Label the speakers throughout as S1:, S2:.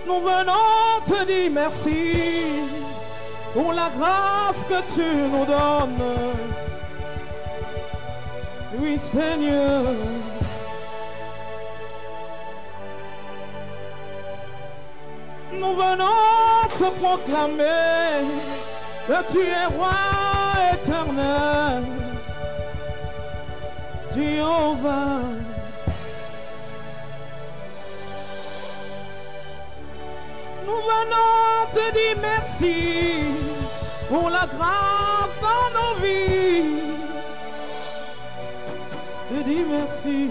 S1: Nous venons te dire merci pour la grâce que tu nous donnes. Oui, Seigneur. Nous venons te proclamer que tu es roi éternel, Jéhovah. Nous venons te dire merci pour la grâce dans nos vies. Te dis merci,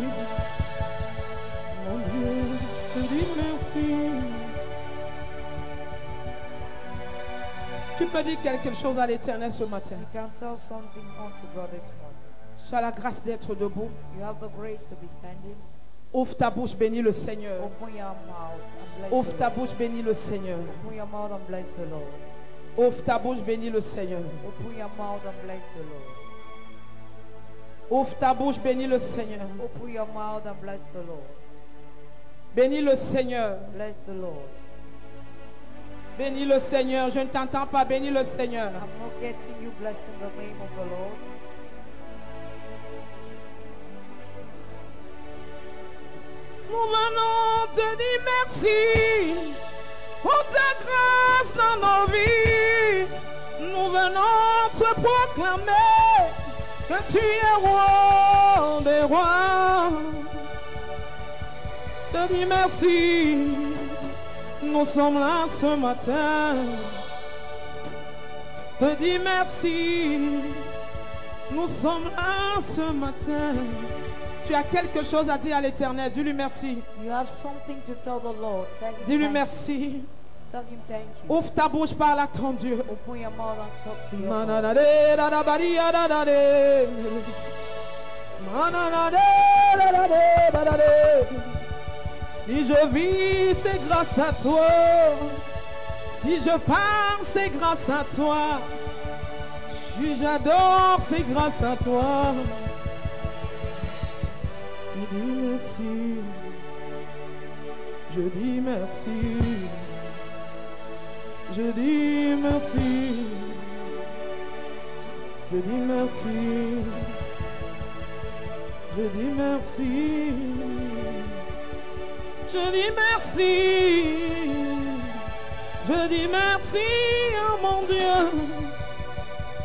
S1: mon Dieu, te dis merci. Tu peux dire quelque chose à l'Éternel ce matin.
S2: You can tell something unto God this morning.
S1: Tu as la grâce d'être debout.
S2: You have the grace to be standing.
S1: Ouvre ta bouche, bénis le Seigneur.
S2: Open your mouth and bless
S1: Ouvre
S2: the
S1: ta
S2: Lord.
S1: bouche, bénis le Seigneur.
S2: Open your mouth and bless the Lord.
S1: Ouvre ta bouche, bénis le Seigneur.
S2: Open your mouth and bless the Lord.
S1: Ouvre ta bouche, bénis le Seigneur.
S2: Open your mouth and bless the Lord.
S1: Bénis le Seigneur.
S2: Bless the Lord.
S1: Bénis le Seigneur. Je ne t'entends pas. Bénis le Seigneur.
S2: I'm not getting you blessing the name of the Lord.
S1: Nous venons te dire merci pour ta grâce dans nos vies. Nous venons te proclamer que tu es roi des rois. Te dis merci. Nous sommes là ce matin. Te dis merci. Nous sommes là ce matin. Tu as quelque chose à dire à l'Éternel. Dis-lui merci.
S2: You have something to tell the Lord. Tell him
S1: Dis-lui
S2: thank
S1: merci.
S2: you. Tell him thank you.
S1: Ouvre ta bouche, parle à ton Dieu.
S2: Open your mouth and talk to your God.
S1: Mananade, dadabadi, dadade. Mananade, dadade, dadade. Si je vis, c'est grâce à toi. Si je parle, c'est grâce à toi. Si j'adore, c'est grâce à toi. Je dis merci. Je dis merci. Je dis merci. Je dis merci. Je dis merci. Je dis merci. Je dis merci à mon Dieu.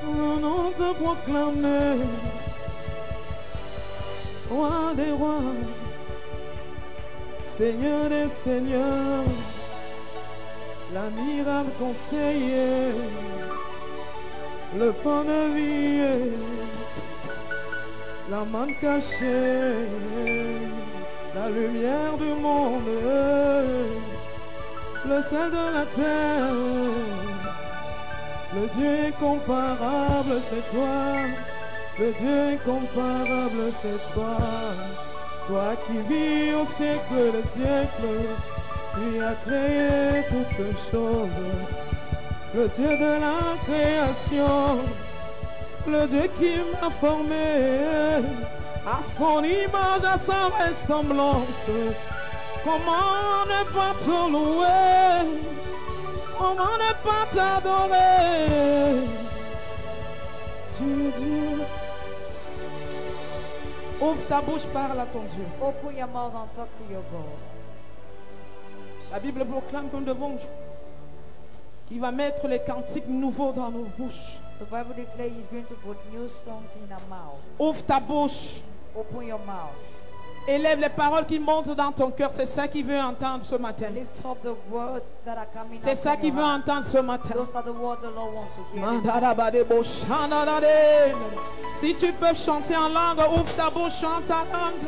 S1: Nous venons te proclamer roi des rois, Seigneur des seigneurs, l'amiral conseiller, le pont de vie, la manne cachée, la lumière du monde, le sel de la terre, le Dieu incomparable, c'est toi. Le Dieu incomparable, c'est toi. Toi qui vis au siècle des siècles, tu as créé toutes choses. Le Dieu de la création, le Dieu qui m'a formé à son image, à sa ressemblance. Comment ne pas te louer? Comment ne pas t'adorer? Tu es Dieu. Ouvre ta bouche, parle à ton Dieu.
S2: Open your mouth and talk to your God.
S1: La Bible proclame que nous devons, qu'il va mettre les cantiques nouveaux dans nos bouches.
S2: The Bible declares He's going to put new songs in our mouth.
S1: Ouvre ta bouche.
S2: Open your mouth.
S1: Élève les paroles qui montent dans ton cœur. C'est ça qu'il veut entendre ce matin.
S2: Lift up the words that are coming out
S1: C'est ça
S2: from
S1: qu'il
S2: your
S1: veut
S2: heart.
S1: entendre ce matin.
S2: Those are the words the Lord wants to hear.
S1: Si tu peux chanter en langue, ouvre ta bouche, chante en langue.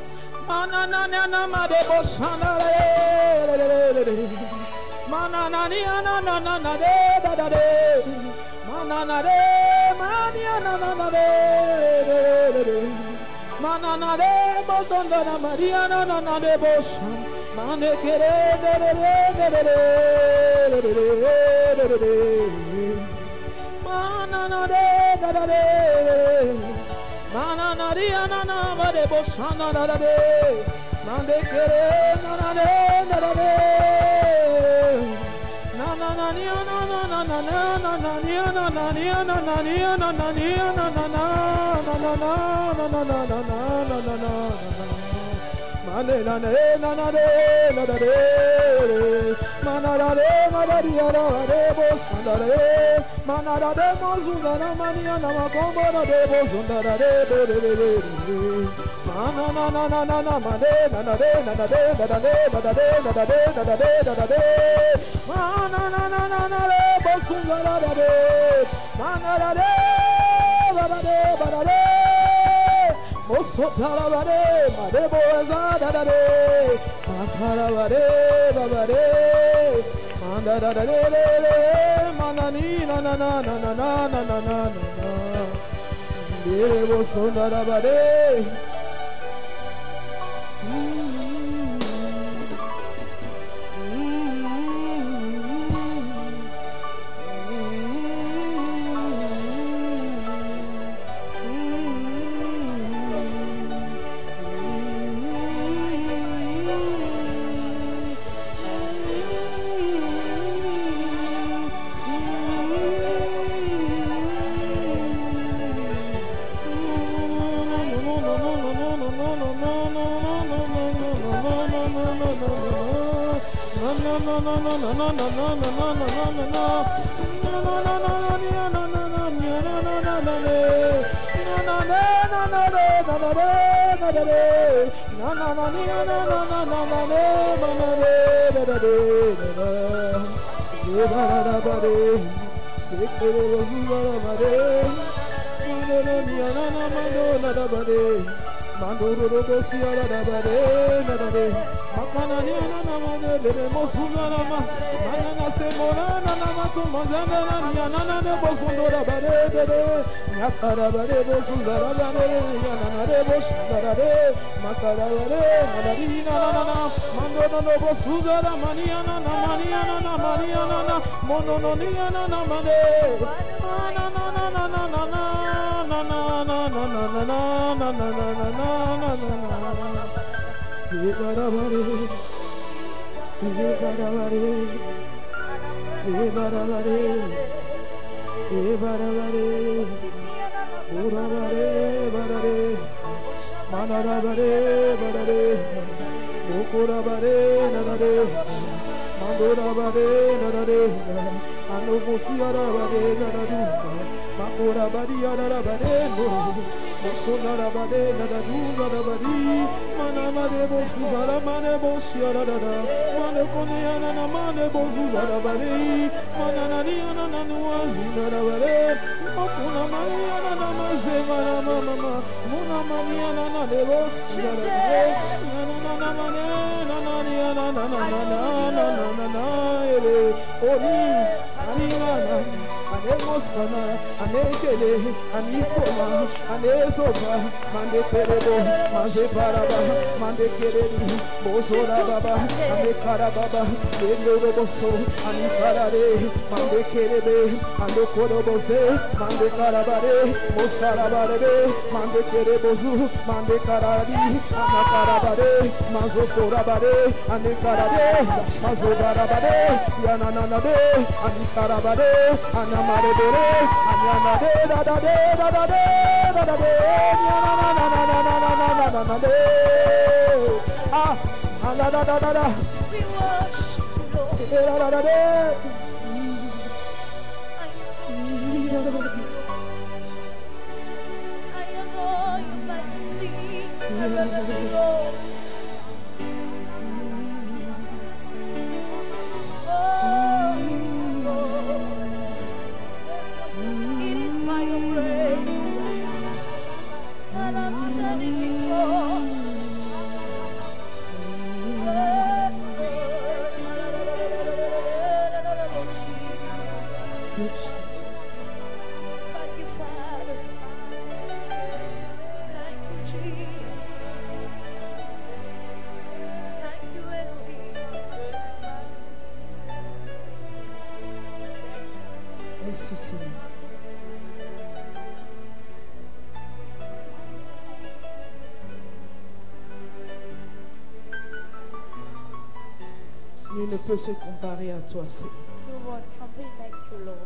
S1: ne peut se comparer à toi, Seigneur.
S2: No one can be like you, Lord.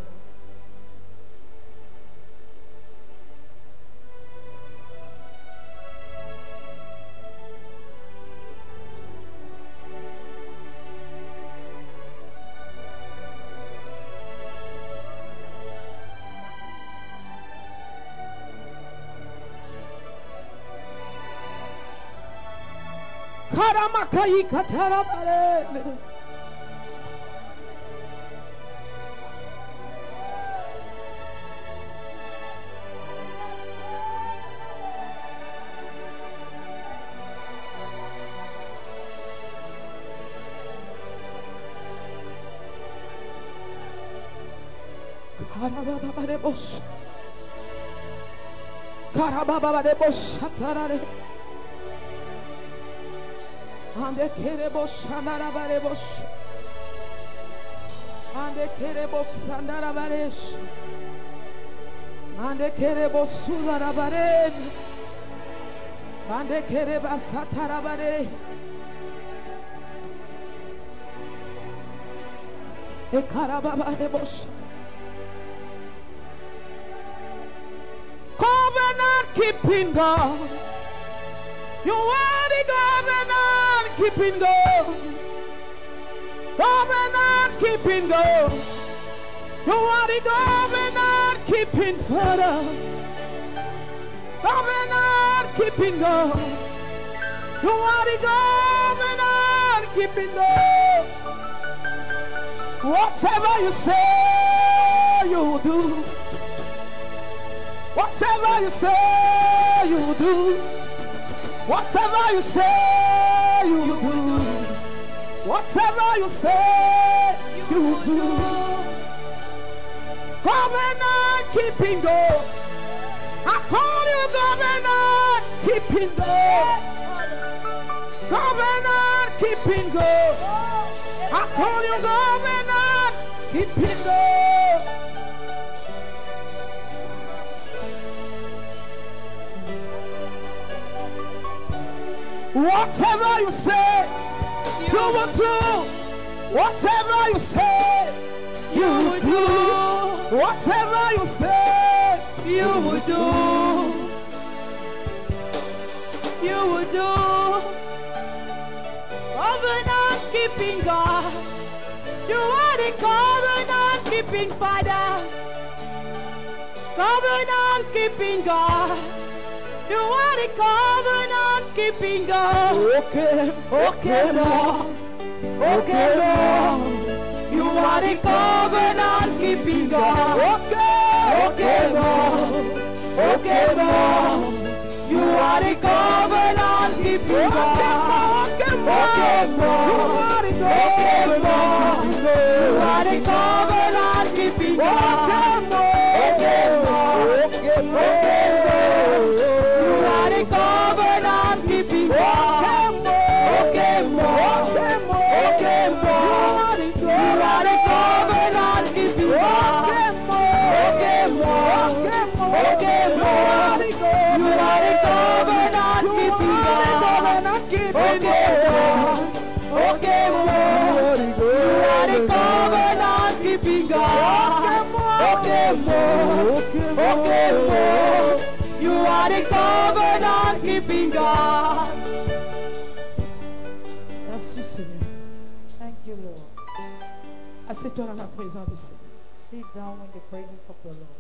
S1: Karamakai katarabare. Karababare bosh. Karababare bosh atarare. Ande kere bosh andarabare bosh. Ande kere bosh andarabaresh. Ande kere bosh sudarabare. Ande kere basatarabare. E karababare bosh. Covenant keeping God. You are the covenant keeping God. Covenant keeping God. You are the covenant keeping Father. Covenant keeping God. You are the covenant keeping God. Whatever you say, you will do. Whatever you say, you will do. Whatever you say, you will do. Whatever you say, you will do. Covenant keeping God. I call you covenant keeping God. Covenant keeping God. I call you covenant keeping God. Whatever you say, you will do. Whatever you say, you will do. Whatever you say, you will do. You will do. Covenant keeping God. You are the covenant keeping Father. Covenant keeping God. You are the covenant keeping God. Okay, okay, Lord. Okay, Lord. You are the covenant keeping God. Okay, okay, Lord. Okay, Lord. You are the covenant keeping God. Okay, Lord. Okay, Lord. You are the covenant keeping God. Okay, Lord. Okay, Lord. Covenant keeping God. Okay, Lord. Okay, Lord. You are the covenant keeping God. Okay, Lord. Okay, Lord. You are the covenant keeping God. Okay, Lord. Okay, Lord. You are the covenant keeping God. Okay, Lord. Okay, Lord. You are the covenant keeping God. Merci Seigneur.
S2: Thank you, Lord.
S1: Assieds-toi dans la présence du Seigneur.
S2: Sit down in the presence of the Lord.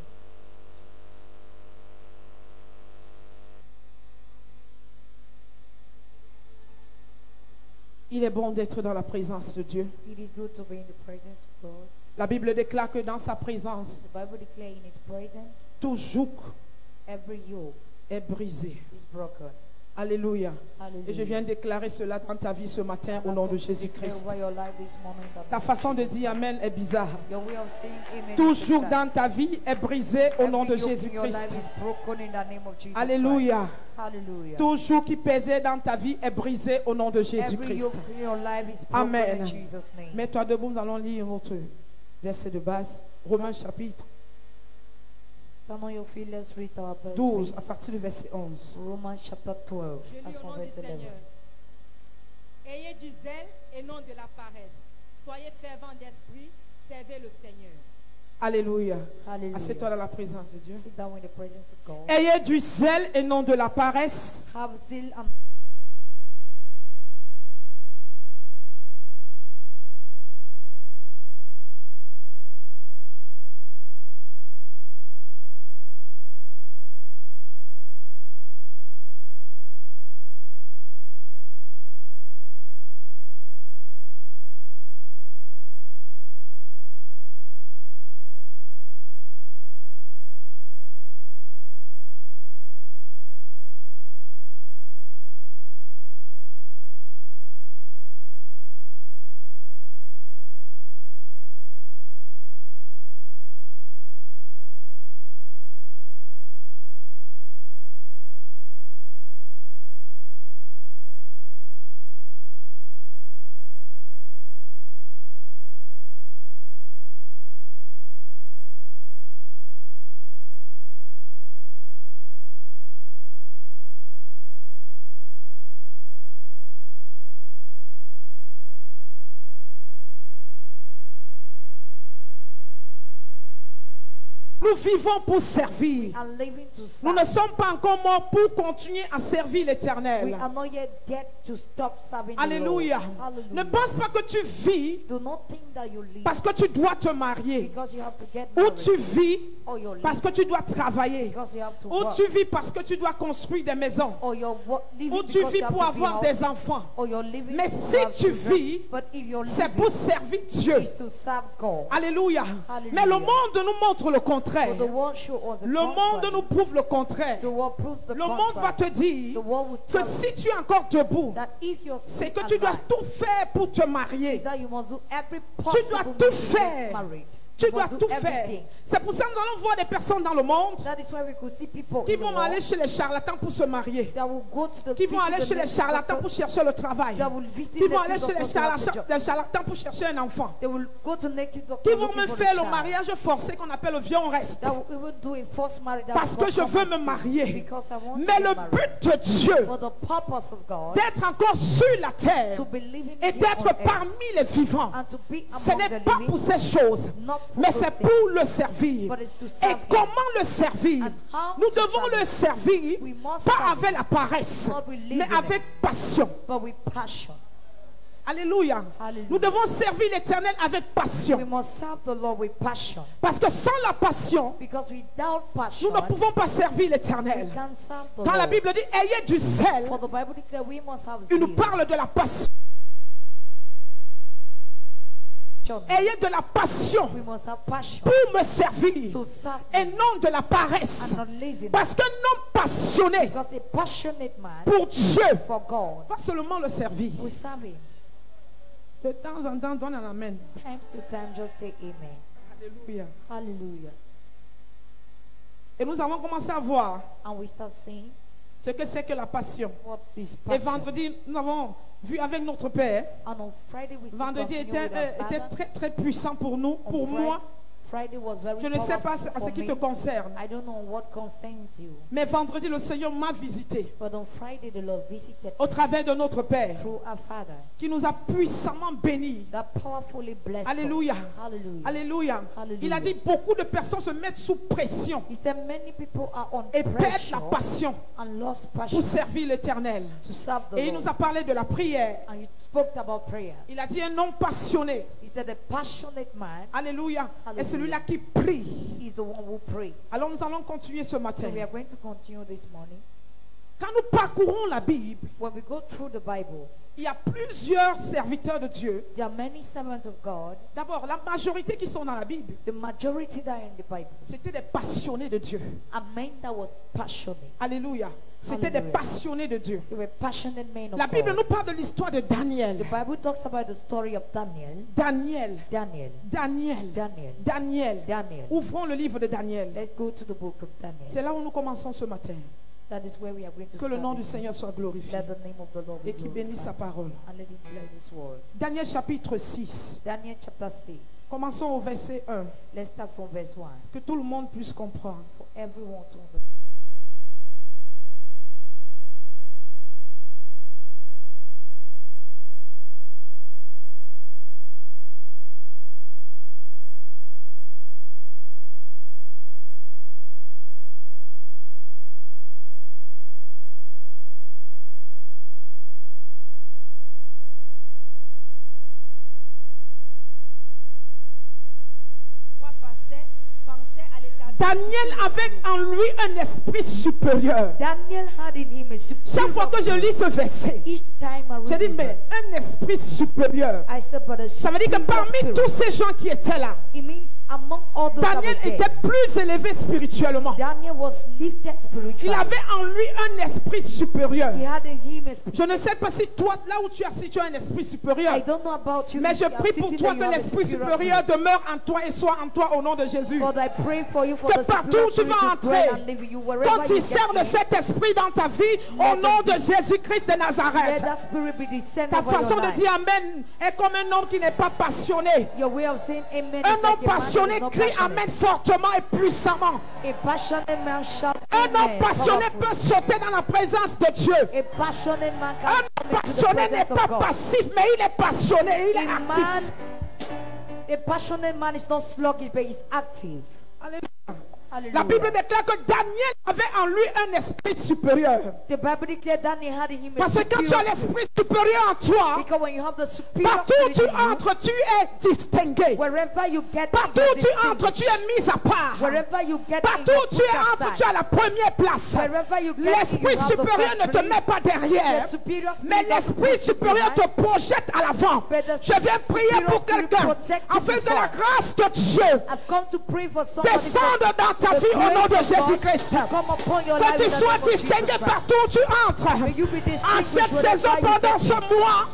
S1: Il est bon d'être dans la présence de Dieu.
S2: It is good to be in the presence of God.
S1: La Bible déclare que dans sa présence,
S2: The Bible declares in His presence,
S1: tout joug
S2: every yoke
S1: est brisé.
S2: is broken.
S1: Alléluia.
S2: Hallelujah.
S1: Et je viens déclarer cela dans ta vie ce matin au nom de Jésus-Christ.
S2: Over your life this moment,
S1: Ta façon de dire Amen est bizarre.
S2: your way of saying amen
S1: Tout
S2: is
S1: joug
S2: different.
S1: dans ta vie est brisé au nom de
S2: Every yoke in your
S1: Jésus-Christ.
S2: life is broken in the name of Jesus
S1: Alléluia.
S2: Christ. Hallelujah.
S1: Tout joug qui pesait dans ta vie est brisé au nom de
S2: Every
S1: Jésus-Christ.
S2: yoke in your life is broken
S1: Amen.
S2: in Jesus' name.
S1: Mets-toi debout, nous allons lire notre verset de base. Romains chapitre
S2: Stand on your feet, let's read our verse.
S1: 12 à partir du verset 11.
S2: Romans chapter 12.
S3: Je lis
S2: That's
S3: au
S2: from
S3: nom du
S2: verse 11.
S3: Seigneur. Ayez du zèle et non de la paresse. Soyez fervents d'esprit, servez le Seigneur.
S1: Alléluia.
S2: Hallelujah.
S1: Assieds-toi dans la présence de Dieu.
S2: Sit down in the presence of God.
S1: Ayez du zèle et non de la paresse.
S2: Have zeal and
S1: Nous vivons pour servir.
S2: are living to
S1: Nous
S2: serve.
S1: ne sommes pas encore morts pour continuer à servir
S2: We
S1: l'Éternel.
S2: are not yet dead to stop serving the
S1: Alléluia.
S2: Lord. Hallelujah.
S1: Ne pense pas que tu vis
S2: Do not think that you live
S1: parce que tu dois te marier.
S2: because you have to get
S1: Ou
S2: married.
S1: tu vis
S2: Or you're
S1: parce que tu dois travailler.
S2: because you have to
S1: Ou
S2: work.
S1: tu vis parce que tu dois construire des maisons.
S2: Or you're living
S1: Ou tu
S2: because
S1: vis
S2: you have
S1: pour
S2: to
S1: avoir
S2: build
S1: des
S2: house.
S1: enfants.
S2: Or you're living
S1: Mais
S2: to
S1: si
S2: have
S1: tu
S2: children.
S1: vis,
S2: But if you're
S1: c'est
S2: living,
S1: pour servir Dieu.
S2: is to serve God.
S1: Alléluia.
S2: Hallelujah.
S1: Mais le monde nous montre le contraire.
S2: For the world show us the
S1: Le monde
S2: contrary.
S1: nous prouve le contraire.
S2: The world proves the
S1: Le monde va
S2: contrary.
S1: te dire
S2: The world will
S1: que
S2: tell
S1: si tu es encore debout,
S2: that if you're
S1: c'est
S2: still
S1: que tu dois
S2: alive,
S1: tout faire pour te marier.
S2: that you must do every
S1: Tu
S2: possible
S1: dois
S2: means
S1: tout
S2: to get
S1: faire.
S2: married.
S1: Tu
S2: You
S1: dois
S2: must
S1: tout
S2: do
S1: faire.
S2: everything.
S1: C'est pour ça que nous allons voir des personnes dans le monde
S2: That is why we could see people
S1: qui
S2: in the
S1: vont
S2: world
S1: aller chez les charlatans pour se marier.
S2: that will go to the
S1: Qui vont
S2: visit
S1: aller
S2: the
S1: chez les
S2: next
S1: charlatans
S2: doctor,
S1: pour chercher le travail.
S2: that will visit
S1: Qui vont
S2: native
S1: aller chez
S2: doctors to have the job.
S1: les charlatans pour chercher un enfant.
S2: They will go to native
S1: Qui
S2: doctors
S1: vont
S2: looking
S1: même
S2: for
S1: faire
S2: the
S1: le
S2: child.
S1: mariage forcé qu'on appelle le vieux on reste.
S2: That will even do a forced marriage. that
S1: Parce
S2: will
S1: que je
S2: not
S1: veux
S2: come
S1: me
S2: and
S1: marier.
S2: stay. Because I want
S1: Mais
S2: to
S1: le
S2: get married.
S1: but de Dieu,
S2: For the purpose of God,
S1: d'être encore sur la terre
S2: to be living
S1: et
S2: here
S1: d'être
S2: on earth,
S1: parmi les vivants,
S2: and to be
S1: ce
S2: among
S1: n'est
S2: the
S1: pas
S2: living,
S1: pour ces choses,
S2: not for
S1: mais
S2: those
S1: c'est
S2: things,
S1: pour le servir.
S2: but it's to
S1: Et
S2: serve Him.
S1: comment le servir?
S2: And how
S1: Nous
S2: to
S1: devons
S2: serve
S1: le
S2: Him.
S1: servir,
S2: We must
S1: pas
S2: serve
S1: avec
S2: Him,
S1: la paresse,
S2: not with
S1: mais
S2: laziness,
S1: avec passion.
S2: but with passion.
S1: Alléluia.
S2: Hallelujah.
S1: Nous devons servir l'Éternel avec
S2: We
S1: passion.
S2: must serve the Lord with passion.
S1: Parce que sans la passion,
S2: Because without passion,
S1: nous ne pouvons pas servir
S2: we
S1: l'Éternel.
S2: can't serve the
S1: Quand la
S2: Lord.
S1: Bible dit ayez du zèle,
S2: For the Bible declares we must have
S1: il nous
S2: zeal.
S1: parle de la passion. Ayez de la passion
S2: We must have passion
S1: pour me servir
S2: to serve
S1: et
S2: Him
S1: non de la paresse.
S2: and not laziness.
S1: Parce qu'un homme passionné
S2: Because a passionate man
S1: pour Dieu,
S2: for God,
S1: pas seulement le servir.
S2: we serve Him.
S1: De temps en temps, donne un amen.
S2: Time to time, just say Amen.
S1: Alléluia.
S2: Hallelujah.
S1: Et nous avons commencé à voir
S2: And we start saying,
S1: ce que c'est que la passion.
S2: what is
S1: Et
S2: passion?
S1: vendredi, nous avons vu avec notre Père.
S2: And on Friday, we still
S1: Vendredi
S2: continue with our
S1: était
S2: Father.
S1: très très puissant pour nous,
S2: On
S1: pour moi.
S2: Friday was very
S1: Je ne sais pas
S2: powerful
S1: à ce
S2: for
S1: qui
S2: me.
S1: te concerne.
S2: I don't know what concerns you.
S1: Mais vendredi, le Seigneur m'a visité
S2: But on Friday, the Lord visited
S1: au travers de notre Père
S2: through our Father
S1: qui nous a puissamment bénis.
S2: that powerfully blessed
S1: Alléluia.
S2: us. Hallelujah.
S1: Alléluia.
S2: Hallelujah.
S1: Il a dit beaucoup de personnes se mettent sous pression
S2: He said many people are on
S1: et perdent
S2: pressure
S1: la passion
S2: and lost
S1: pour
S2: passion
S1: servir l'Éternel.
S2: to serve the
S1: Et il
S2: Lord.
S1: nous a parlé de la prière.
S2: And you spoke about prayer.
S1: Il a dit un homme passionné.
S2: He said a passionate man
S1: Alléluia. Et
S2: Hallelujah.
S1: celui-là qui prie.
S2: is the one who prays.
S1: Alors nous allons continuer ce matin.
S2: So we are going to continue this morning.
S1: Quand nous parcourons la Bible,
S2: When we go through the Bible,
S1: il y a plusieurs serviteurs de Dieu.
S2: there are many servants of God.
S1: D'abord, la majorité qui sont dans la Bible,
S2: The majority that are in the Bible
S1: c'était des passionnés de Dieu.
S2: are men that was passionate.
S1: Alléluia. C'était des
S2: Hallelujah.
S1: passionnés de Dieu.
S2: They were passionate men of
S1: La Bible
S2: God.
S1: nous parle de l'histoire de Daniel.
S2: The Bible talks about the story of Daniel.
S1: Daniel.
S2: Daniel.
S1: Daniel.
S2: Daniel.
S1: Daniel.
S2: Daniel.
S1: Ouvrons le livre de Daniel.
S2: Let's go to the book of Daniel.
S1: C'est là où nous commençons ce matin.
S2: That is where we are going to
S1: Que le
S2: start
S1: nom du
S2: this
S1: Seigneur soit glorifié
S2: morning. Let the name of the Lord be
S1: et qu'il bénisse sa
S2: glorified.
S1: parole.
S2: And let him bless his word.
S1: Daniel chapitre 6.
S2: Daniel chapter 6.
S1: Commençons au verset 1.
S2: Let's start from verse 1.
S1: Que tout le monde puisse comprendre.
S2: For everyone to understand.
S4: Daniel avait en lui un esprit supérieur.
S2: Daniel had in him a superior
S4: Chaque fois que je lis ce verset,
S2: Each time I
S4: j'ai
S2: read
S4: dit,
S2: this
S4: mais
S2: verse,
S4: un esprit supérieur.
S2: I said, but a
S4: Ça veut dire que
S2: superior
S4: parmi
S2: spirit.
S4: tous ces gens qui étaient là,
S2: It means among all those that
S4: Daniel
S2: were there,
S4: était plus élevé spirituellement.
S2: Daniel was lifted
S4: Il
S2: spiritually.
S4: avait en lui un esprit supérieur.
S2: He had in him a spirit.
S4: Je ne sais pas si toi, là où tu es assis, tu as un esprit supérieur.
S2: I don't know about you.
S4: Mais
S2: if
S4: je
S2: you are
S4: prie pour
S2: sitting
S4: toi
S2: there,
S4: que
S2: you have a
S4: l'esprit
S2: superior
S4: supérieur
S2: spirit.
S4: demeure en toi et soit en toi au nom de Jésus.
S2: But I pray for you for
S4: Que
S2: the
S4: partout
S2: superior
S4: où tu
S2: spirit
S4: vas
S2: to dwell
S4: entrer,
S2: and live in you wherever
S4: quand
S2: you
S4: il sert de
S2: get
S4: cet esprit dans ta vie, au nom de Jésus-Christ de
S2: let
S4: Nazareth,
S2: that spirit be descended
S4: ta
S2: over your
S4: façon de
S2: life.
S4: dire Amen est comme un homme qui n'est pas passionné.
S2: Your way of saying amen
S4: Un
S2: is
S4: homme
S2: like a man that
S4: passionné
S2: is not
S4: crie
S2: passionate.
S4: Amen fortement et puissamment.
S2: A passionate man shout
S4: Un homme
S2: amen
S4: passionné
S2: powerfully.
S4: peut sauter dans la présence de Dieu.
S2: A passionate man
S4: Un
S2: can
S4: homme
S2: come into the
S4: passionné n'est
S2: presence
S4: pas
S2: of God.
S4: passif, mais il est passionné, il est actif.
S2: A passionate man is not sluggish, but he's active.
S4: Alléluia. La
S2: Hallelujah.
S4: Bible déclare que Daniel avait en lui un esprit supérieur.
S2: The Bible declared Daniel had in him a
S4: Parce que quand tu as
S2: superior spirit.
S4: l'esprit supérieur en toi,
S2: Because when you have the superior
S4: partout où
S2: spirit
S4: tu
S2: in you,
S4: entres, tu es distingué.
S2: wherever you get in,
S4: Partout
S2: you're
S4: où tu entres, tu
S2: distinguished.
S4: es mis à part.
S2: Wherever you get in,
S4: Partout
S2: you're
S4: où tu
S2: put
S4: entres, tu
S2: aside.
S4: as la première place.
S2: Wherever you get in,
S4: L'esprit
S2: you have the
S4: supérieur
S2: first
S4: ne te
S2: place.
S4: met pas derrière,
S2: The superior spirit
S4: mais
S2: doesn't
S4: l'esprit
S2: put you
S4: supérieur te
S2: behind.
S4: projette à l'avant.
S2: But the
S4: Je viens prier
S2: superior
S4: pour
S2: spirit
S4: quelqu'un
S2: protects you
S4: afin que la
S2: before.
S4: grâce de Dieu
S2: I've come to pray for somebody
S4: descende dans ta
S2: the
S4: vie au nom de
S2: grace of God
S4: Jésus-Christ.
S2: to come upon your
S4: Que
S2: life
S4: tu
S2: in the
S4: sois
S2: name of Jesus
S4: distingué
S2: Christ.
S4: partout où tu entres.
S2: May you be
S4: En
S2: distinguished
S4: cette
S2: wherever
S4: saison,
S2: you
S4: pendant
S2: get
S4: ce
S2: in.
S4: mois,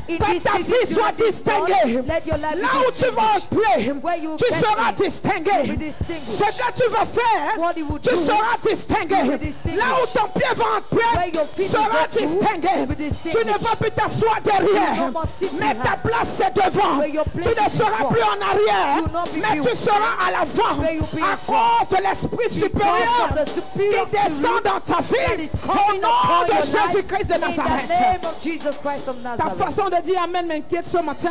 S2: In
S4: que
S2: this
S4: ta
S2: season,
S4: vie
S2: you
S4: soit
S2: let it
S4: distinguée.
S2: God, let your life be
S4: Là où tu vas entrer,
S2: Where you
S4: tu
S2: get
S4: seras
S2: in,
S4: distingué.
S2: you'll be distinguished.
S4: Ce que tu vas faire,
S2: What you will
S4: tu
S2: do,
S4: seras distingué.
S2: you'll be distinguished.
S4: Là où ton pied va
S2: Where
S4: entrer,
S2: your feet
S4: sera
S2: will go to,
S4: distingué.
S2: you'll be distinguished.
S4: Tu ne vas plus t'asseoir
S2: You
S4: derrière,
S2: no more sit
S4: mais ta
S2: behind.
S4: place c'est devant.
S2: Where your
S4: Tu
S2: place
S4: ne
S2: is
S4: seras
S2: before.
S4: plus en arrière,
S2: You will not be
S4: mais tu
S2: built.
S4: seras à l'avant
S2: Where you'll be
S4: à
S2: in front.
S4: cause de l'Esprit supérieur
S2: of the superior
S4: qui descend
S2: spirit
S4: dans ta
S2: that
S4: vie
S2: is
S4: au
S2: coming
S4: nom
S2: upon
S4: de
S2: your life
S4: Jésus-Christ de
S2: in the
S4: Nazareth.
S2: name of Jesus Christ of
S4: Ta
S2: Nazareth.
S4: façon de dire Amen m'inquiète ce matin.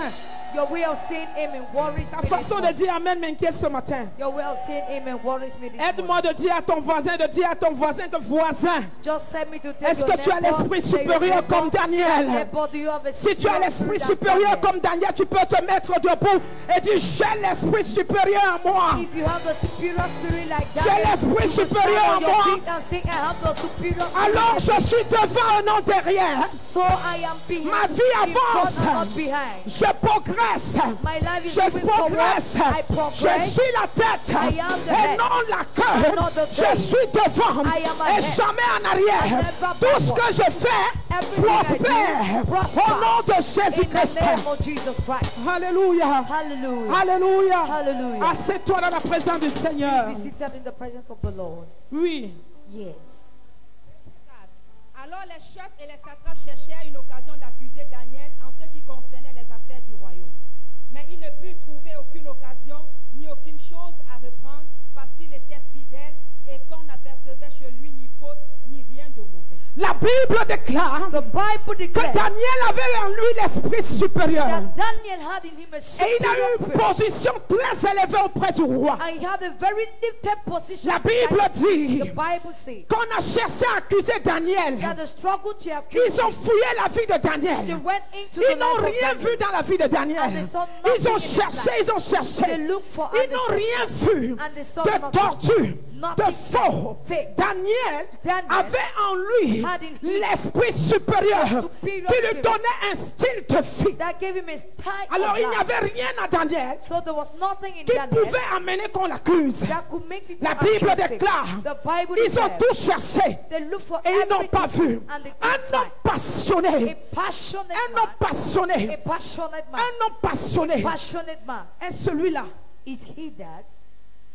S2: Your way of saying amen worries
S4: Ta
S2: me this
S4: façon de
S2: morning.
S4: dire Amen m'inquiète ce matin.
S2: Your way of saying amen worries me this morning.
S4: Aide-moi de dire à ton voisin que voisin,
S2: Just help me to tell
S4: est-ce
S2: your
S4: que tu as
S2: neighbor,
S4: l'esprit
S2: say your
S4: supérieur
S2: neighbor,
S4: comme Daniel?
S2: neighbor, do you have a
S4: Si tu as
S2: superior
S4: l'esprit
S2: spirit as
S4: supérieur
S2: Daniel?
S4: comme Daniel, tu peux te mettre debout et dire j'ai l'esprit supérieur en moi.
S2: If you have the superior spirit like
S4: J'ai
S2: Daniel,
S4: l'esprit
S2: you can
S4: supérieur
S2: stand
S4: en
S2: on your
S4: moi.
S2: feet and say, I have the superior spirit.
S4: Alors je suis devant et non derrière.
S2: So I am behind.
S4: Ma vie
S2: in front
S4: avance.
S2: and not behind.
S4: Je progresse.
S2: My life is
S4: Je
S2: moving forward.
S4: progresse.
S2: I
S4: Je
S2: progress.
S4: suis la tête
S2: I am the
S4: et
S2: head.
S4: non la queue.
S2: Not the
S4: Je
S2: tail.
S4: suis devant
S2: I am
S4: et
S2: ahead.
S4: jamais en arrière.
S2: Never
S4: Tout ce
S2: backward.
S4: que je fais
S2: Everything I
S4: prospère
S2: do, prosper.
S4: au nom de
S2: In
S4: Jésus-Christ.
S2: the name of Jesus Christ.
S4: Alléluia.
S2: Hallelujah.
S4: Alléluia.
S2: Hallelujah.
S4: Assieds-toi dans la présence du Seigneur.
S2: Be seated in the presence of the Lord.
S4: Oui.
S2: Yes.
S3: Alors les chefs et les satrapes cherchèrent une occasion d'accuser Daniel en ce qui concernait les affaires du royaume. Mais ils ne purent trouver aucune occasion ni aucune chose à reprendre parce qu'il était fidèle et qu'on n'apercevait chez lui ni faute ni rien de mauvais.
S4: La Bible déclare
S2: The Bible
S4: que
S2: declares
S4: Daniel avait en lui l'esprit supérieur.
S2: that Daniel had in him a
S4: Et il a eu
S2: superior
S4: une
S2: spirit.
S4: position très élevée auprès du roi.
S2: And he had a very lifted position.
S4: La Bible dit
S2: The Bible says
S4: qu'on a cherché à accuser Daniel.
S2: that the struggle to accuse
S4: Ils ont fouillé la vie de
S2: they
S4: Daniel.
S2: went into
S4: Ils
S2: the
S4: n'ont
S2: life of
S4: rien
S2: Daniel.
S4: vu dans la vie de Daniel.
S2: And they saw
S4: Ils ont
S2: nothing in his
S4: cherché,
S2: life.
S4: ils ont cherché.
S2: They looked for
S4: Ils
S2: and
S4: n'ont
S2: they
S4: rien
S2: searched.
S4: vu
S2: And they saw
S4: de
S2: nothing.
S4: tortue, de
S2: Nothing
S4: faux.
S2: fake.
S4: Daniel
S2: Daniel
S4: avait en lui
S2: had in him
S4: l'esprit supérieur
S2: the superior
S4: qui lui
S2: spirit.
S4: donnait un style de vie.
S2: That gave him a style
S4: Alors
S2: of
S4: il n'y
S2: life.
S4: avait rien à Daniel
S2: So there was nothing in
S4: qui
S2: Daniel
S4: pouvait amener qu'on l'accuse.
S2: that could make people
S4: La Bible
S2: accuse him.
S4: déclare,
S2: The Bible
S4: ils ont
S2: declares
S4: tout cherché
S2: they look for
S4: et ils n'ont
S2: everything
S4: pas vu.
S2: and they
S4: Un
S2: couldn't
S4: homme
S2: find.
S4: passionné,
S2: A passionate
S4: un
S2: man,
S4: homme passionné,
S2: a passionate man,
S4: un homme passionné
S2: passionate man
S4: est celui-là
S2: is he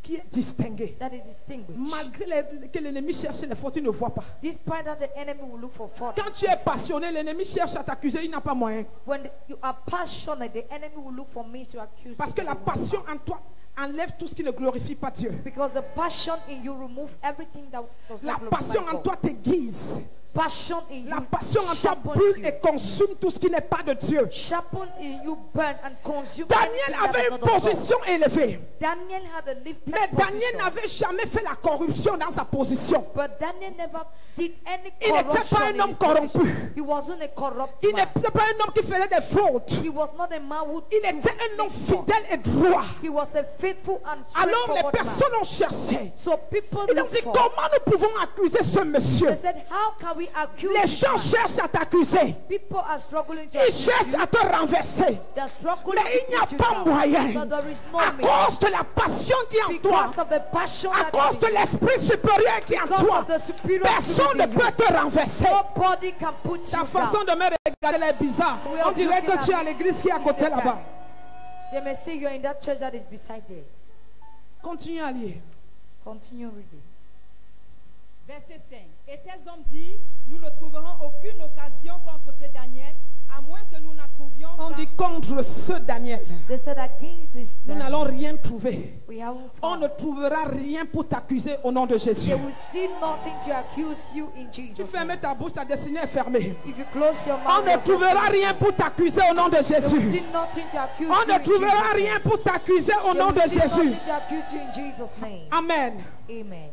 S4: qui est distingué.
S2: that is distinguished.
S4: Malgré que l'ennemi cherche les fautes, il ne voit pas.
S2: Despite that the enemy will look for fault.
S4: Quand tu es passionné, l'ennemi cherche à t'accuser, il n'a pas moyen.
S2: When you are passionate, the enemy will look for means to accuse
S4: Parce
S2: you.
S4: que la passion en toi enlève tout ce qui ne glorifie pas Dieu.
S2: Because the passion in you remove everything that does
S4: La
S2: not glorify
S4: passion en
S2: God.
S4: toi t'aiguise.
S2: passion in
S4: La
S2: you
S4: passion en toi
S2: sharpens
S4: brûle
S2: you.
S4: et consume tout ce qui n'est pas de Dieu.
S2: Sharpen in you, burn and consume.
S4: Daniel
S2: anything that
S4: avait
S2: is
S4: une
S2: not of God.
S4: position élevée.
S2: Daniel had a lifted
S4: Mais Daniel
S2: position.
S4: n'avait jamais fait la corruption dans sa position.
S2: But Daniel never did any
S4: Il n'était
S2: corruption
S4: pas un
S2: in
S4: homme
S2: his
S4: corrompu.
S2: position. He wasn't a corrupt
S4: Il
S2: man.
S4: n'était pas un homme qui faisait des fraudes.
S2: He was not a man who
S4: Il était un homme fidèle et droit.
S2: He was a faithful and
S4: Alors les
S2: straightforward
S4: personnes
S2: man.
S4: ont cherché.
S2: So people
S4: Ils ont
S2: look
S4: dit
S2: for.
S4: comment nous pouvons accuser ce monsieur.
S2: They said, how can we accuse
S4: Les
S2: this
S4: gens
S2: man?
S4: cherchent à t'accuser.
S2: People are struggling to
S4: Ils
S2: accuse
S4: cherchent
S2: you.
S4: à te renverser.
S2: They're struggling
S4: Mais il n'y
S2: to
S4: a
S2: put you
S4: pas
S2: down.
S4: moyen.
S2: But there is no
S4: À
S2: means.
S4: cause de la passion qui est en toi.
S2: Because of the passion
S4: À
S2: that
S4: cause
S2: is
S4: de
S2: in you.
S4: l'esprit supérieur qui est en
S2: Because
S4: toi.
S2: of the superior
S4: Personne
S2: spirit
S4: ne
S2: in you.
S4: peut te renverser.
S2: Nobody can put
S4: Ta
S2: you
S4: façon
S2: down.
S4: de me regarder elle est bizarre.
S2: We are
S4: On dirait
S2: looking
S4: que tu es
S2: at
S4: à l'église qui est à côté
S2: It's
S4: là-bas.
S2: They may say you're in that church that is beside there.
S4: Continue à lire.
S2: Continue reading.
S3: Verset 5. Et ces hommes disent, nous ne trouverons aucune occasion contre ce Daniel, à moins que nous n'en trouvions
S4: On
S3: dans-
S4: dit contre ce Daniel.
S2: They said against this
S4: Nous
S2: man,
S4: n'allons rien trouver.
S2: we haven't
S4: On
S2: found.
S4: ne trouvera rien pour t'accuser au nom de Jésus.
S2: They will see nothing to accuse you in
S4: Tu
S2: Jesus'
S4: fermes
S2: name.
S4: ta bouche, ta destinée est fermée.
S2: If you close your
S4: On
S2: mouth,
S4: ne trouvera rien pour t'accuser au nom de
S2: they will
S4: Jésus.
S2: see nothing to accuse
S4: On
S2: you
S4: ne
S2: in
S4: trouvera
S2: Jesus'
S4: rien
S2: name.
S4: pour t'accuser au
S2: They
S4: nom
S2: will
S4: de
S2: see nothing
S4: Jésus.
S2: to accuse you in Jesus' name.
S4: Amen.
S2: Amen.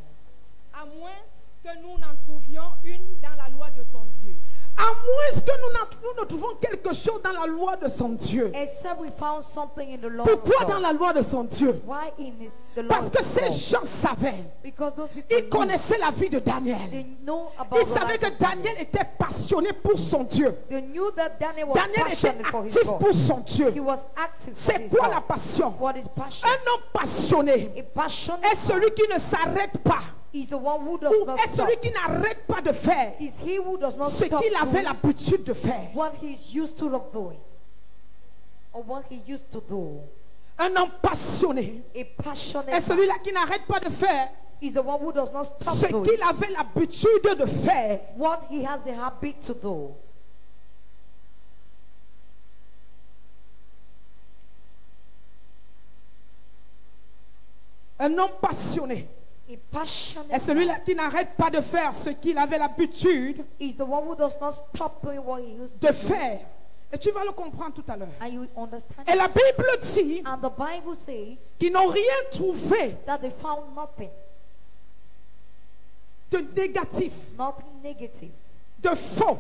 S3: à moins que nous n'en trouvions une dans la loi de son Dieu.
S4: À moins que nous ne trouvons quelque chose dans la loi de son Dieu.
S2: Except we found something in the law
S4: Pourquoi
S2: of
S4: dans
S2: God.
S4: la loi de son Dieu?
S2: Why in the law
S4: Parce
S2: of
S4: que ces
S2: God?
S4: gens savaient.
S2: Because those people
S4: Ils connaissaient la vie de
S2: they
S4: Daniel.
S2: know about
S4: Ils
S2: the
S4: savaient
S2: life
S4: que
S2: of Daniel.
S4: Daniel était passionné pour son Dieu.
S2: They knew that Daniel was
S4: Daniel était
S2: passionate for his
S4: actif
S2: God.
S4: pour son Dieu.
S2: He was active for
S4: C'est
S2: his
S4: quoi
S2: God.
S4: la passion?
S2: What is passion?
S4: Un homme passionné
S2: A passionate
S4: est celui qui ne s'arrête pas.
S2: is the one who does
S4: Ou
S2: not
S4: est
S2: stop.
S4: celui qui n'arrête pas de faire
S2: Is he who does not
S4: ce
S2: stop
S4: qu'il avait
S2: doing
S4: l'habitude de faire.
S2: what he's used to doing, or what he used to do.
S4: Un homme passionné
S2: A passionate
S4: est
S2: man
S4: celui-là qui n'arrête pas de faire
S2: is the one who does not stop
S4: ce
S2: doing
S4: qu'il avait l'habitude de faire.
S2: what he has the habit to do.
S4: Un homme passionné
S2: A passionate
S4: est celui-là
S2: man
S4: qui n'arrête pas de faire ce qu'il avait l'habitude
S2: is the one who does not stop doing what he used
S4: de
S2: to do.
S4: faire. Et tu vas le comprendre tout à l'heure.
S2: And you understand
S4: Et la
S2: it?
S4: Bible dit
S2: And the Bible says
S4: qu'ils n'ont rien trouvé
S2: that they found nothing,
S4: de négatif,
S2: nothing negative,
S4: de faux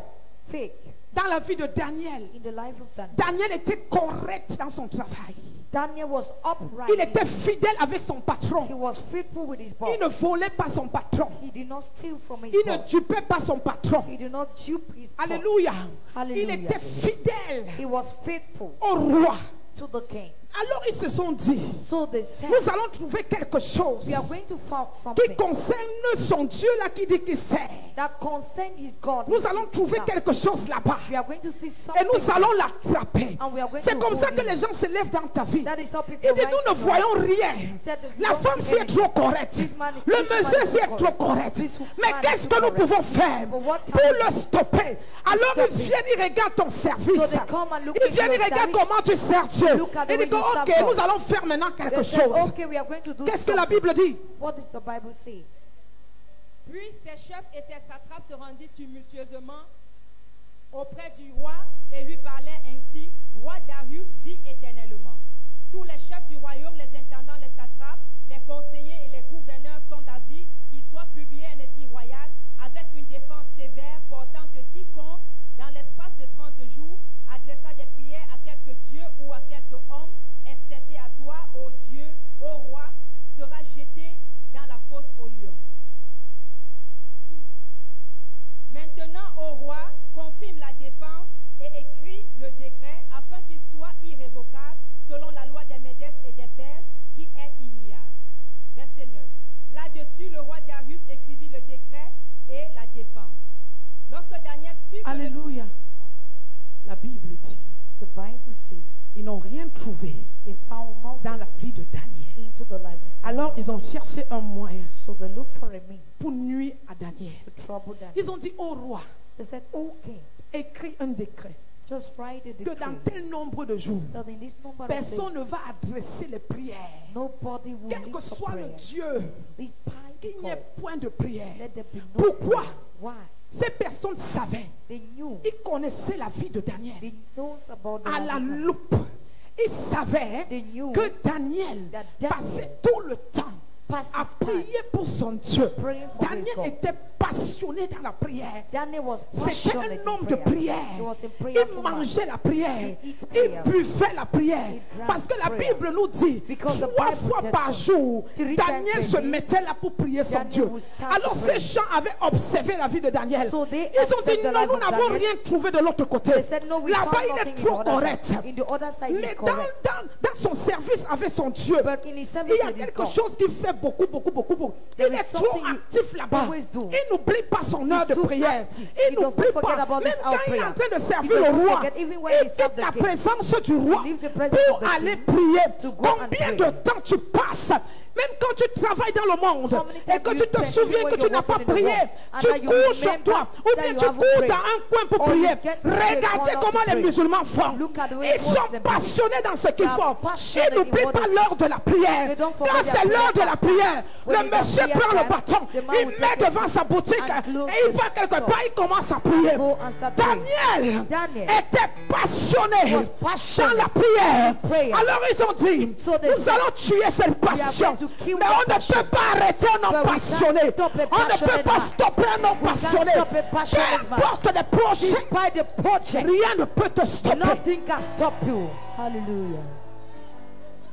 S2: fake
S4: dans la vie de Daniel.
S2: in the life of Daniel.
S4: Daniel était correct dans son travail.
S2: Daniel was upright.
S4: Il était fidèle avec son
S2: He
S4: patron.
S2: was faithful with his boss.
S4: Il ne volait pas son patron.
S2: He did not steal from his
S4: Il ne
S2: boss.
S4: dupait pas son patron.
S2: He did not dupe his boss.
S4: Alléluia.
S2: Hallelujah.
S4: Il était fidèle
S2: He was faithful
S4: au roi.
S2: to the king.
S4: Alors ils se sont dit,
S2: So they said,
S4: nous allons trouver quelque chose
S2: we are going to find
S4: qui
S2: something
S4: concerne son Dieu là qui dit qu'il sert.
S2: that concerns his God.
S4: Nous allons trouver quelque chose là-bas.
S2: We are going to see
S4: Et
S2: something.
S4: nous allons l'attraper.
S2: And we are going
S4: C'est
S2: to
S4: comme ça
S2: hold
S4: que
S2: him.
S4: les gens se lèvent dans ta vie.
S2: That is how people
S4: Il dit,
S2: rise
S4: nous ne
S2: to
S4: voyons
S2: life.
S4: rien.
S2: Said,
S4: La
S2: "Don't
S4: femme
S2: see
S4: si est
S2: anything.
S4: trop correcte.
S2: This man-
S4: Le
S2: this man
S4: monsieur
S2: is
S4: si est
S2: too
S4: trop
S2: correct.
S4: correct.
S2: This
S4: Mais
S2: man
S4: qu'est-ce
S2: is
S4: que
S2: too
S4: nous
S2: correct.
S4: pouvons faire
S2: But what can
S4: pour
S2: we
S4: le
S2: do?
S4: stopper? Alors
S2: Stop
S4: ils
S2: him.
S4: viennent, ils regardent ton service.
S2: So they come and look
S4: Ils
S2: at
S4: viennent,
S2: your
S4: ils regardent
S2: service.
S4: comment tu sers Dieu.
S2: Look at the
S4: Ils
S2: way
S4: disent,
S2: you serve
S4: ok,
S2: God.
S4: nous allons faire maintenant quelque
S2: They said,
S4: chose.
S2: okay, we are going to do
S4: Qu'est-ce que la
S2: something.
S4: Bible dit?
S2: What does the Bible say?
S3: Puis ses chefs et ses satrapes se rendirent tumultueusement auprès du roi et lui parlaient ainsi. Roi Darius vit éternellement. Tous les chefs du royaume, les intendants, les satrapes, les conseillers et les gouverneurs sont d'avis qu'il soit publié un édit royal avec une défense sévère portant que quiconque, dans l'espace de 30 jours, adressa des prières à quelque dieu ou à quelque homme, excepté à toi, ô Dieu, ô roi, sera jeté dans la fosse au lion. Maintenant, ô roi, confirme la défense et écrit le décret afin qu'il soit irrévocable selon la loi des Médès et des Perses qui est immuable. Verset 9. Là-dessus, le roi Darius écrivit le décret et la défense. Lorsque Daniel sut que
S4: Alléluia. La Bible dit,
S2: The Bible says
S4: ils n'ont rien trouvé
S2: they found nothing
S4: dans la vie de Daniel.
S2: into the life of
S4: Alors ils ont cherché un moyen
S2: So they looked for a means
S4: pour nuire à Daniel.
S2: to trouble them.
S4: Ils ont dit au roi,
S2: They said, okay,
S4: écris un décret
S2: just write a
S4: que dans
S2: decree
S4: tel nombre de jours,
S2: that in this number of
S4: personne
S2: days,
S4: ne va adresser les prières.
S2: nobody will
S4: Quel que
S2: lift up
S4: soit le
S2: prayer.
S4: Dieu,
S2: This
S4: qu'il
S2: piety
S4: n'y ait
S2: call,
S4: point de prière.
S2: let there be no
S4: Pourquoi?
S2: prayer. Why?
S4: Ces personnes savaient,
S2: They knew.
S4: ils connaissaient la vie de Daniel
S2: They knows about the
S4: à
S2: life
S4: la
S2: of Daniel.
S4: loupe. Ils savaient
S2: They knew
S4: que Daniel
S2: that Daniel
S4: passait tout le temps
S2: passed
S4: à
S2: his time
S4: prier pour son Dieu.
S2: praying for his
S4: Daniel
S2: God.
S4: était passionné dans la prière.
S2: Daniel was
S4: C'était
S2: passionate
S4: un
S2: in
S4: homme de
S2: prayer.
S4: prière.
S2: He was a
S4: Il
S2: prayerful man.
S4: mangeait la prière.
S2: He eat
S4: Il
S2: prayer.
S4: buvait la prière.
S2: He drank
S4: Parce que la
S2: prayer.
S4: Bible nous dit,
S2: Because the
S4: 3
S2: Bible
S4: fois
S2: tells
S4: par
S2: us,
S4: jour,
S2: 3
S4: Daniel
S2: times
S4: se
S2: a day,
S4: mettait là pour prier son
S2: Daniel
S4: Dieu.
S2: would stand
S4: Alors
S2: to
S4: ces
S2: pray.
S4: gens avaient observé la vie de Daniel.
S2: So they
S4: Ils ont dit,
S2: observed the
S4: non,
S2: life
S4: nous
S2: of
S4: n'avons
S2: Daniel.
S4: rien trouvé de l'autre côté.
S2: They said, no, we
S4: Là-bas,
S2: found
S4: il
S2: nothing
S4: est
S2: in the
S4: trop
S2: other
S4: correct.
S2: side. In the other side,
S4: Mais
S2: he's correct.
S4: dans son service avec son Dieu,
S2: But in his
S4: il
S2: service
S4: y a
S2: with his
S4: quelque
S2: God,
S4: chose qui fait beaucoup.
S2: There
S4: Il
S2: is
S4: est trop
S2: something he
S4: actif là-bas.
S2: always do.
S4: Il n'oublie pas son heure de
S2: too
S4: prière.
S2: active.
S4: Il
S2: He does
S4: n'oublie
S2: not forget
S4: pas.
S2: about
S4: Même
S2: his
S4: quand
S2: hour
S4: il est en
S2: prayer.
S4: train de
S2: He
S4: servir
S2: does
S4: le
S2: not
S4: roi,
S2: forget even when
S4: il
S2: he serves
S4: quitte
S2: the
S4: la
S2: king.
S4: présence du roi
S2: He leaves the presence
S4: pour
S2: of the
S4: aller
S2: king
S4: prier.
S2: to go and
S4: Combien
S2: pray.
S4: de temps tu passes? Même quand tu travailles dans le monde
S2: How many
S4: et
S2: times
S4: que
S2: do
S4: tu
S2: you
S4: te
S2: spend
S4: souviens
S2: even
S4: que
S2: when
S4: tu
S2: you're
S4: n'as pas
S2: walking in the
S4: prié,
S2: world, and
S4: tu
S2: that you
S4: cours sur
S2: remember
S4: toi ou
S2: that
S4: bien
S2: you
S4: tu
S2: haven't
S4: cours
S2: prayed.
S4: dans un coin pour
S2: Or you
S4: prier.
S2: get to a
S4: Regardez
S2: corner
S4: comment
S2: to
S4: les
S2: pray.
S4: musulmans font.
S2: Look at the way
S4: Ils sont
S2: Muslims do.
S4: passionnés dans ce qu'ils
S2: They are
S4: font.
S2: passionate
S4: Ils n'oublient
S2: in what
S4: pas
S2: they
S4: l'heure de la prière.
S2: They don't forget
S4: Quand
S2: their
S4: c'est
S2: prayer
S4: l'heure de la
S2: time.
S4: prière,
S2: When
S4: le
S2: it's the
S4: monsieur
S2: prayer
S4: prend le
S2: time,
S4: bâton,
S2: the man
S4: il
S2: will
S4: met
S2: take
S4: devant
S2: it
S4: sa boutique
S2: and close
S4: et il
S2: the
S4: va quelque
S2: store.
S4: part, il commence à prier.
S2: Go and start praying.
S4: Daniel était
S2: Was
S4: passionné dans
S2: passionate
S4: la prière.
S2: in prayer.
S4: Alors ils ont dit,
S2: So they
S4: nous
S2: said,
S4: allons tuer cette passion.
S2: going to kill
S4: Mais
S2: the
S4: on ne
S2: passion.
S4: peut pas arrêter un homme
S2: But we can't
S4: passionné.
S2: stop a
S4: On ne peut
S2: passionate
S4: pas
S2: man.
S4: stopper un homme
S2: We can't
S4: passionné.
S2: stop a passionate
S4: Peu
S2: man.
S4: importe les projets,
S2: Despite the project,
S4: rien ne peut te stopper.
S2: nothing can stop you. Hallelujah.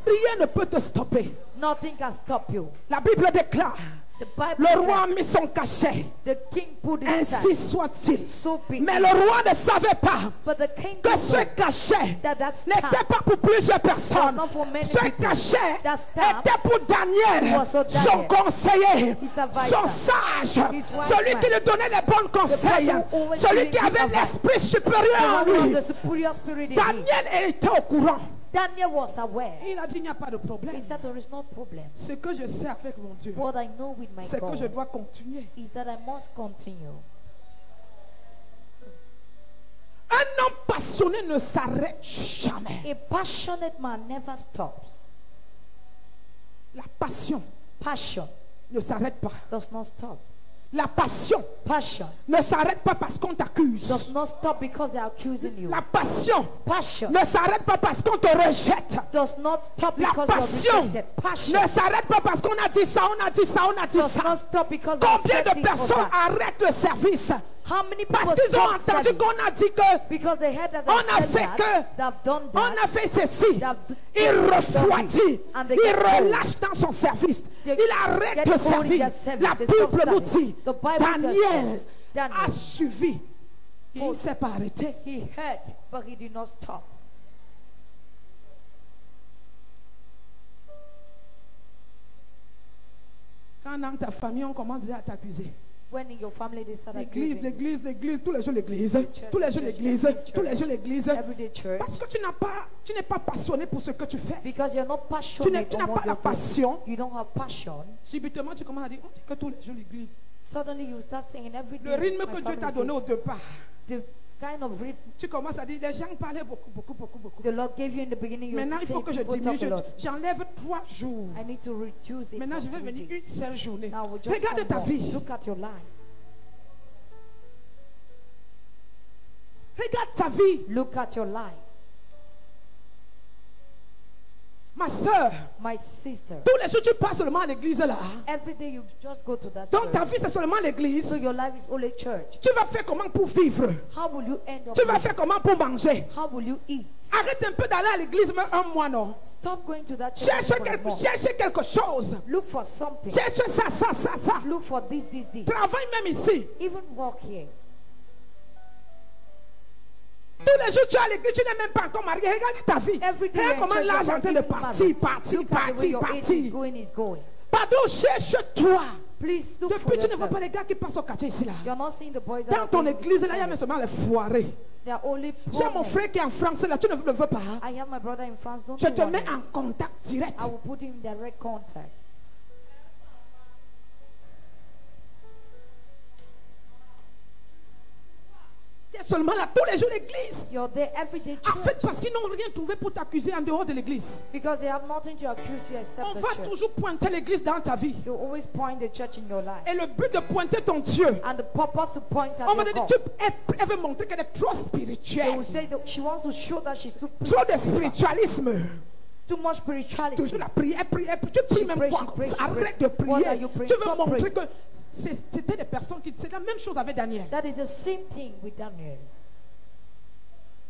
S4: Rien ne peut te stopper.
S2: Nothing can stop you.
S4: La Bible déclare,
S2: The Bible
S4: le roi a
S2: said,
S4: mis son cachet.
S2: the king put his
S4: Ainsi
S2: side.
S4: soit-il.
S2: So be
S4: Mais
S2: it.
S4: le roi ne savait pas
S2: But the king
S4: que
S2: didn't
S4: ce
S2: know
S4: cachet
S2: that
S4: n'était pas pour plusieurs personnes.
S2: not for many
S4: Ce
S2: people.
S4: cachet
S2: That staff
S4: était pour Daniel,
S2: was for Daniel,
S4: son conseiller,
S2: his advisor,
S4: son sage,
S2: his wise
S4: celui
S2: man,
S4: qui lui donnait les bons conseils,
S2: person who always
S4: celui
S2: giving
S4: qui avait
S2: advice,
S4: l'esprit supérieur en
S2: the one
S4: lui.
S2: of the superior spirit in him.
S4: Daniel était au courant.
S2: Daniel was aware.
S4: Il a dit, il n'y a pas de
S2: He
S4: problème.
S2: said there is no problem.
S4: Ce que je sais avec mon Dieu,
S2: What I know with my
S4: c'est que je
S2: God
S4: dois continuer.
S2: is that I must continue.
S4: Un homme passionné ne s'arrête jamais.
S2: A passionate man never stops.
S4: La passion
S2: Passion
S4: ne s'arrête pas.
S2: does not stop.
S4: La passion
S2: Passion
S4: ne s'arrête pas parce qu'on t'accuse.
S2: does not stop because they are accusing you.
S4: La passion
S2: Passion
S4: ne s'arrête pas parce qu'on te rejette.
S2: does not stop
S4: La
S2: because you are
S4: passion
S2: rejected. Passion
S4: ne s'arrête pas parce qu'on a dit ça, on a dit ça, on a dit
S2: does
S4: ça.
S2: not stop because they
S4: Combien
S2: said
S4: de
S2: this or
S4: personnes
S2: that.
S4: arrêtent le service
S2: How many people
S4: parce qu'ils ont
S2: stop
S4: entendu
S2: service
S4: qu'on a dit que
S2: because they heard that
S4: on
S2: they
S4: a
S2: said
S4: fait
S2: that,
S4: que,
S2: they have done
S4: on
S2: that,
S4: a fait ceci.
S2: they have
S4: Il refroidit,
S2: and they
S4: il
S2: get cold.
S4: relâche dans son service.
S2: They
S4: Il arrête
S2: get
S4: de
S2: cold in
S4: servir.
S2: their service.
S4: La
S2: They stop
S4: Bible nous
S2: serving.
S4: dit,
S2: The Bible tells
S4: Daniel
S2: us, Daniel,
S4: a suivi. Il ne
S2: Oh.
S4: s'est pas arrêté.
S2: he heard, but he did not stop.
S4: Quand dans ta famille, on commence déjà à t'accuser.
S2: When in your family they start
S4: L'église,
S2: accusing you.
S4: l'église, tous les jours l'église, tous les jours l'église, tous les jours l'église.
S2: Everyday church,
S4: Parce que tu n'es pas passionné pour ce que tu fais.
S2: because you're not passionate
S4: Tu
S2: on
S4: n'as
S2: what
S4: pas la
S2: you're doing.
S4: passion.
S2: You don't have passion.
S4: Subitement, tu commences à dire, on dit que tous les jours l'église.
S2: Suddenly you start saying every day.
S4: Le rythme
S2: my
S4: que Dieu
S2: family
S4: t'a donné au
S2: says,
S4: départ.
S2: the kind of rhythm
S4: Tu commences à dire, les gens parlaient beaucoup.
S2: the Lord gave you in the beginning. You
S4: Maintenant, il faut
S2: say
S4: que je
S2: people
S4: diminue.
S2: talk a lot.
S4: J'enlève 3 jours.
S2: I need to reduce it.
S4: Maintenant, je
S2: from
S4: vais
S2: 3
S4: venir
S2: days.
S4: une seule journée.
S2: Now we'll just
S4: Regarde
S2: come
S4: ta
S2: more.
S4: vie.
S2: Look at your life.
S4: Regarde ta vie.
S2: Look at your life.
S4: Ma soeur,
S2: My sister,
S4: tous les jours, tu passes seulement à l'église là.
S2: every day you just go to that
S4: Donc, ta
S2: church.
S4: vie, c'est seulement l'église.
S2: So your life is only church.
S4: Tu vas faire comment pour vivre?
S2: How will you end up?
S4: Tu vas
S2: living?
S4: faire comment pour manger?
S2: How will you eat?
S4: Arrête un peu d'aller à l'église, mais un mois, non.
S2: Stop going to that church.
S4: Cherche
S2: for a month.
S4: quelque chose.
S2: Look for something.
S4: Cherche ça.
S2: Look for this.
S4: Travaille même ici.
S2: Even walk here.
S4: Tous les jours, tu es à l'église, tu n'es même pas encore marié. Regarde ta vie.
S2: Every day
S4: Regarde
S2: you're in
S4: comment
S2: church,
S4: l'âge est
S2: you're
S4: en train
S2: not
S4: de
S2: even
S4: partir.
S2: Look at the way your age is going.
S4: Pardon, cherche-toi.
S2: Please look for
S4: Depuis, tu ne vois
S2: yourself.
S4: pas les gars qui passent au quartier ici là.
S2: You're not seeing the boys that
S4: Dans
S2: are
S4: ton
S2: going
S4: église, là, il y a
S2: to
S4: même seulement les foirés.
S2: They are only
S4: J'ai
S2: poor
S4: mon
S2: men.
S4: frère qui est en France là, tu ne le veux pas.
S2: I have my brother in France. Don't
S4: Je
S2: you
S4: te
S2: want
S4: mets
S2: him?
S4: en contact direct.
S2: I will put him in direct contact.
S4: Tes seulement là tous les jours l'église.
S2: You're there every day
S4: En fait,
S2: church.
S4: parce qu'ils n'ont rien trouvé pour t'accuser en dehors de l'église.
S2: Because they have nothing to accuse you except
S4: On
S2: the
S4: va
S2: church.
S4: toujours pointer l'église dans ta vie.
S2: You always point the church in your life.
S4: Et le but de pointer ton Dieu,
S2: And the purpose to point at
S4: on va
S2: your
S4: dire,
S2: God.
S4: elle veut montrer qu'elle est trop
S2: They
S4: spirituelle.
S2: will say that she wants to show that she's too
S4: Trop de
S2: spiritual.
S4: spiritualisme.
S2: Too much spirituality.
S4: Toujours la prière, prière, tu pries
S2: She
S4: même
S2: prays,
S4: quoi?
S2: she prays, she
S4: Arrête
S2: prays.
S4: de
S2: What are
S4: prier.
S2: you praying?
S4: Tu veux
S2: Stop
S4: montrer
S2: praying.
S4: que c'était des personnes qui... C'est la même chose avec Daniel.
S2: That is the same thing with Daniel.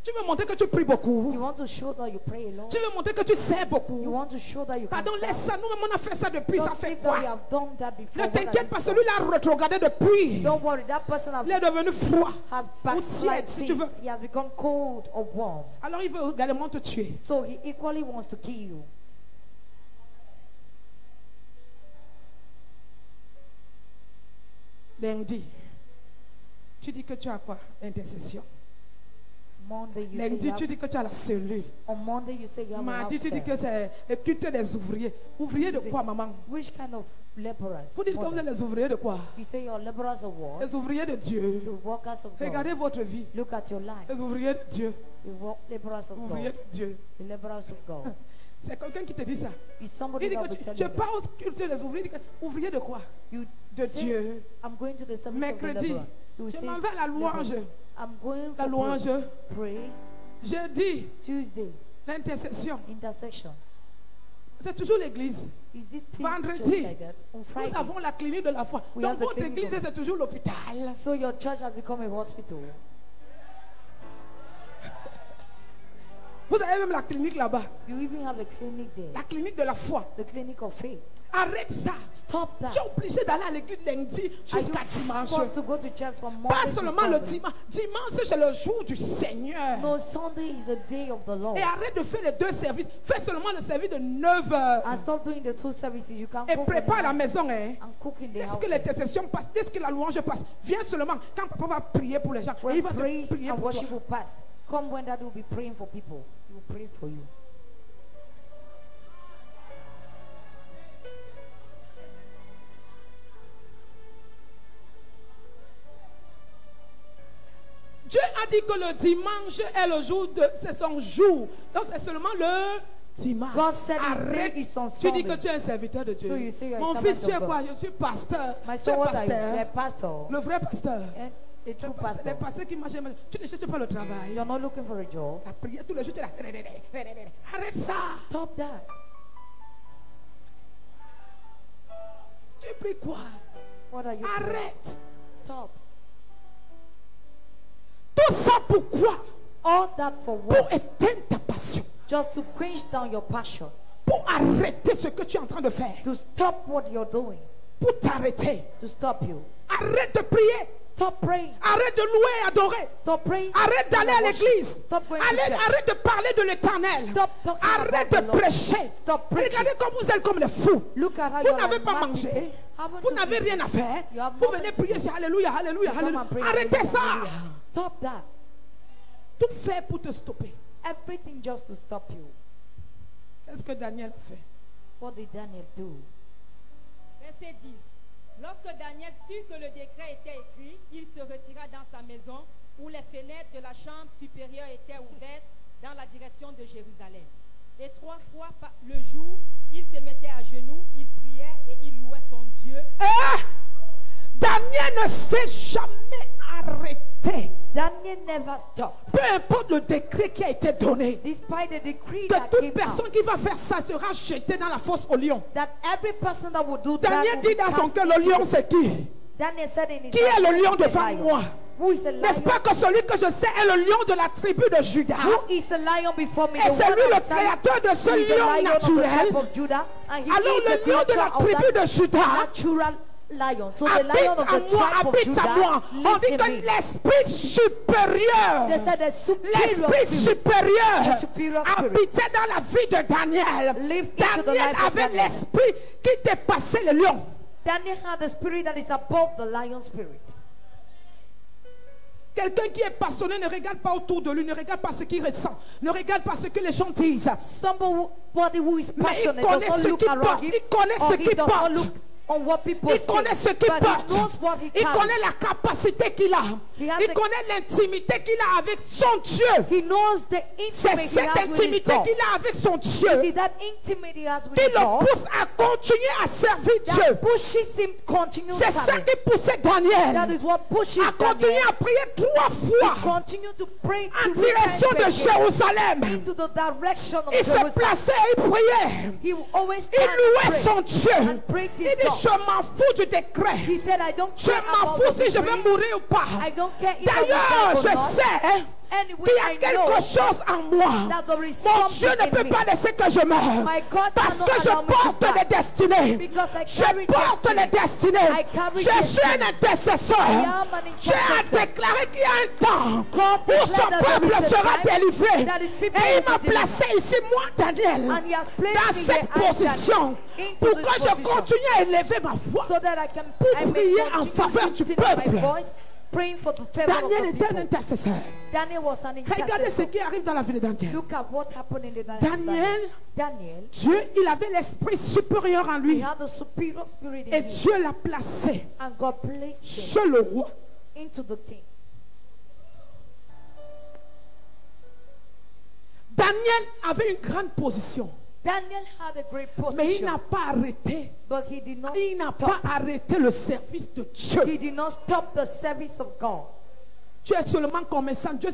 S4: Tu veux montrer que tu pries beaucoup.
S2: You want to show that you pray alone.
S4: Tu veux montrer que tu sais
S2: You
S4: beaucoup.
S2: want to show that you can
S4: Pardon, laisse ça. Nous-mêmes, on a fait ça depuis. Ça
S2: Just
S4: fait
S2: think that we
S4: quoi?
S2: have done that before.
S4: Ne
S2: What are
S4: t'inquiète
S2: you
S4: pas,
S2: for?
S4: celui-là a rétrogradé depuis.
S2: Don't worry, that person
S4: Il est devenu froid.
S2: has
S4: Ou tiède,
S2: backslid
S4: si tu veux.
S2: since. He has become cold or warm.
S4: Alors il veut également te tuer.
S2: So he equally wants to kill you.
S4: Lundi, tu dis que tu as quoi? Intercession.
S2: Monday you say
S4: Lundi,
S2: you
S4: tu
S2: have,
S4: dis que tu as la cellule.
S2: on Monday you say you have an
S4: Mardi, tu dis
S2: upset.
S4: que c'est le culte des ouvriers. Ouvriers de quoi, maman?
S2: Which kind of laborers?
S4: Vous dites que vous êtes les ouvriers de quoi?
S2: You say you're laborers of what?
S4: Les ouvriers de Dieu.
S2: The workers of God.
S4: Regardez votre vie.
S2: Look at your life.
S4: Les ouvriers de Dieu.
S2: The laborers of
S4: Ouvriers
S2: God.
S4: de Dieu.
S2: The laborers of God.
S4: C'est quelqu'un qui te dit ça.
S2: Is
S4: Il
S2: somebody
S4: dit
S2: that
S4: que
S2: will tell
S4: tu
S2: you that?
S4: pars au culte des ouvriers. Il dit que, ouvriers de quoi?
S2: You
S4: De
S2: say,
S4: Dieu.
S2: I'm going to the service of the
S4: Mercredi,
S2: laborer. You will
S4: je
S2: say,
S4: m'en vais à la louange.
S2: laborer. I'm going
S4: La
S2: for
S4: louange.
S2: praise.
S4: Jeudi,
S2: Tuesday,
S4: l'intercession.
S2: intersection.
S4: C'est toujours l'église.
S2: Is it
S4: Vendredi,
S2: just like that? On
S4: Nous
S2: Friday.
S4: avons la clinique de la foi.
S2: We
S4: Donc
S2: have the
S4: votre
S2: clinic
S4: église,
S2: of-
S4: c'est toujours l'hôpital.
S2: So your church has become a hospital.
S4: Vous avez même la clinique là-bas.
S2: You even have a clinic there.
S4: La clinique de la foi.
S2: The clinic of faith.
S4: Arrête ça.
S2: Stop that.
S4: Tu es obligé d'aller à l'église lundi
S2: Are you
S4: jusqu'à dimanche.
S2: forced to go to church from Monday
S4: Pas
S2: to
S4: seulement le
S2: Sunday?
S4: dimanche. Dimanche, c'est le jour du Seigneur.
S2: No, Sunday is the day of the Lord.
S4: Et arrête de faire les deux services. Fais seulement le service de 9h.
S2: And stop doing the two services. You can
S4: Et
S2: go
S4: prépare
S2: for
S4: la
S2: the
S4: maison. Hein.
S2: and cook in the
S4: Dès
S2: house.
S4: que l'intercession passe, dès que la louange passe, viens seulement quand papa va prier pour les gens. Et
S2: When
S4: il va te
S2: praise
S4: prier
S2: and
S4: pour toi.
S2: worship will pass, come when that will be praying for people. He will pray for you.
S4: Dieu a dit que le dimanche est le jour de... C'est son jour. Donc c'est seulement le dimanche.
S2: God said his
S4: Arrête.
S2: day is on
S4: Tu dis que
S2: Sunday.
S4: tu es un serviteur de Dieu.
S2: So you say you are a
S4: Mon
S2: servant
S4: fils, tu es
S2: of
S4: quoi?
S2: God.
S4: Je suis pasteur.
S2: My
S4: Tu es
S2: son, what are you?
S4: pasteur.
S2: You're a pastor.
S4: Le vrai pasteur.
S2: And a true
S4: Les
S2: pastor.
S4: pasteurs qui marchent, tu ne cherches pas le travail.
S2: You're not looking for a job.
S4: La prière tous les jours, tu es là. Arrête ça.
S2: Stop that.
S4: Tu pries quoi?
S2: What are you doing?
S4: Arrête.
S2: Stop.
S4: Tout ça pourquoi?
S2: All that for
S4: Pour
S2: what?
S4: éteindre ta passion.
S2: Just to quench down your passion.
S4: Pour arrêter ce que tu es en train de faire.
S2: To stop what you're doing.
S4: Pour t'arrêter.
S2: To stop you.
S4: Arrête de prier.
S2: Stop praying.
S4: Arrête de louer et adorer.
S2: Stop praying.
S4: Arrête d'aller à
S2: Worship.
S4: l'église.
S2: Stop going to
S4: Arrête,
S2: church.
S4: arrête de parler de l'éternel.
S2: Stop talking
S4: Arrête
S2: about
S4: de
S2: the Lord.
S4: prêcher.
S2: Stop preaching.
S4: Regardez comme vous êtes comme les fous.
S2: Look at how
S4: Vous
S2: you're
S4: n'avez
S2: like
S4: pas
S2: mad
S4: mangé.
S2: people. Haven't
S4: Vous
S2: you
S4: n'avez
S2: eaten?
S4: rien à faire.
S2: You have
S4: Vous
S2: nothing
S4: venez
S2: to
S4: prier,
S2: do.
S4: c'est Alléluia, Alléluia,
S2: You come
S4: Alléluia.
S2: and pray,
S4: Arrêtez
S2: hallelujah,
S4: ça.
S2: hallelujah. Stop that.
S4: Tout fait pour te stopper.
S2: Everything just to stop you.
S4: Qu'est-ce que Daniel a fait?
S2: What did Daniel do?
S3: Verset 10. Lorsque Daniel sut que le décret était écrit, il se retira dans sa maison où les fenêtres de la chambre supérieure étaient ouvertes dans la direction de Jérusalem. Et 3 fois le jour, il se mettait à genoux, il priait et il louait son Dieu.
S4: Daniel ne s'est jamais arrêté.
S2: Daniel never stopped.
S4: Peu importe le décret qui a été donné.
S2: Despite the decree
S4: Que
S2: that
S4: toute
S2: came
S4: personne
S2: out,
S4: qui va faire ça sera jetée dans la fosse au lion.
S2: that every person that would do that
S4: Daniel
S2: will
S4: dit
S2: be
S4: dans son
S2: cast
S4: cœur, le
S2: into
S4: lion
S2: the-
S4: c'est qui?
S2: Daniel said in his
S4: Qui est
S2: heart,
S4: le lion
S2: "Who is the
S4: devant
S2: lion?
S4: moi?
S2: Who is the lion?
S4: N'est-ce pas que celui que je sais est le lion de la tribu de Juda?
S2: Who is the lion before me?
S4: Et
S2: The
S4: c'est
S2: one
S4: lui le
S2: of Zion,
S4: créateur de ce
S2: who is the
S4: lion
S2: lion of the
S4: naturel.
S2: tribe of Judah, and he
S4: Alors
S2: is the
S4: le lion de
S2: creature
S4: la
S2: of
S4: tribu
S2: that
S4: de Juda
S2: natural lion. So the
S4: habite
S2: lion of
S4: à
S2: the
S4: moi,
S2: tribe of
S4: habite à moi.
S2: Judah
S4: On
S2: lives
S4: dit
S2: in
S4: que
S2: me.
S4: l'esprit supérieur,
S2: They said the superior
S4: l'esprit
S2: spirit
S4: supérieur
S2: The superior spirit
S4: habitait dans la vie de Daniel.
S2: lived into the
S4: Daniel
S2: life of
S4: avait
S2: Daniel.
S4: l'esprit qui dépassait le lion.
S2: Daniel had the spirit that is above the lion spirit.
S4: Quelqu'un qui est passionné ne regarde pas autour de lui, ne regarde pas ce qu'il ressent, ne regarde pas ce que les gens disent.
S2: Somebody who is
S4: Mais il
S2: passionate
S4: connaît
S2: does not
S4: ce
S2: look
S4: qu'il
S2: around
S4: porte,
S2: him,
S4: il connaît
S2: or
S4: ce
S2: he
S4: qu'il
S2: does not
S4: porte.
S2: look on what people
S4: Il connaît ce
S2: say,
S4: qu'il
S2: but
S4: porte.
S2: he knows what he
S4: Il
S2: carries.
S4: connaît la capacité qu'il a.
S2: He has
S4: Il
S2: the-
S4: connaît l'intimité qu'il a avec son Dieu.
S2: He knows the
S4: C'est
S2: intimacy he
S4: cette
S2: has with his
S4: intimité
S2: God.
S4: qu'il a avec son
S2: It
S4: Dieu
S2: is that intimacy he has with
S4: qui
S2: his
S4: le
S2: God
S4: pousse à continuer à servir Dieu.
S2: that pushes him to continue
S4: C'est ça
S2: serving.
S4: qui poussait
S2: That
S4: Daniel
S2: is what pushes
S4: à continuer
S2: Daniel
S4: à prier 3
S2: to
S4: fois
S2: continue to pray
S4: en
S2: to
S4: direction de
S2: repent
S4: Jérusalem.
S2: into the direction of
S4: Il se
S2: Jerusalem.
S4: plaçait et il priait.
S2: He will always
S4: Il
S2: stand and
S4: louait
S2: pray
S4: son Dieu.
S2: and praise
S4: Il
S2: his
S4: dit,
S2: God.
S4: je m'en fous du décret.
S2: He said, I don't
S4: Je
S2: care
S4: m'en
S2: about
S4: fous
S2: the
S4: si je vais
S2: decree.
S4: mourir ou pas.
S2: I don't care if I
S4: D'ailleurs,
S2: will die
S4: je
S2: or not.
S4: sais
S2: Anyway,
S4: qu'il y a
S2: I
S4: quelque
S2: know
S4: chose en moi.
S2: that there is
S4: Mon Dieu
S2: something
S4: ne peut
S2: in me.
S4: pas laisser que je meure.
S2: My God
S4: Parce
S2: cannot
S4: que je
S2: allow me to
S4: porte
S2: die.
S4: les destinées.
S2: Because I
S4: Je
S2: carry
S4: porte
S2: destiny.
S4: les destinées.
S2: I carry
S4: Je suis un
S2: destiny.
S4: intercesseur.
S2: I am an
S4: Dieu a
S2: intercessor.
S4: déclaré qu'il y a un temps
S2: God
S4: où son
S2: declared that there
S4: peuple
S2: is a
S4: sera
S2: time
S4: délivré.
S2: that his people
S4: Et il
S2: will
S4: m'a
S2: be delivered.
S4: placé ici, moi, Daniel,
S2: And he has placed
S4: dans
S2: me
S4: cette
S2: here as
S4: position
S2: Daniel,
S4: pour
S2: into
S4: que
S2: this
S4: je
S2: position.
S4: continue à élever ma voix.
S2: So that I can
S4: Pour
S2: I may
S4: prier en
S2: continue
S4: faveur du
S2: lifting
S4: peuple.
S2: my voice, praying for the favor of
S4: Daniel
S2: the
S4: était un
S2: people.
S4: intercesseur.
S2: Daniel was an
S4: Regardez ce
S2: intercessor.
S4: qui arrive dans la vie de Daniel.
S2: Look at what happened in the life of
S4: Daniel,
S2: Daniel,
S4: Dieu, il avait l'esprit supérieur en
S2: he
S4: lui.
S2: had the superior spirit in
S4: Et
S2: him.
S4: Dieu l'a placé
S2: And God placed him
S4: chez le roi.
S2: into the king.
S4: Daniel avait une grande position.
S2: Daniel had a great
S4: Mais il
S2: position,
S4: n'a pas arrêté.
S2: but he did not
S4: Il n'a
S2: stop.
S4: pas arrêté le service de Dieu.
S2: He did not stop the service of God.
S4: Tu es seulement commerçant. Dieu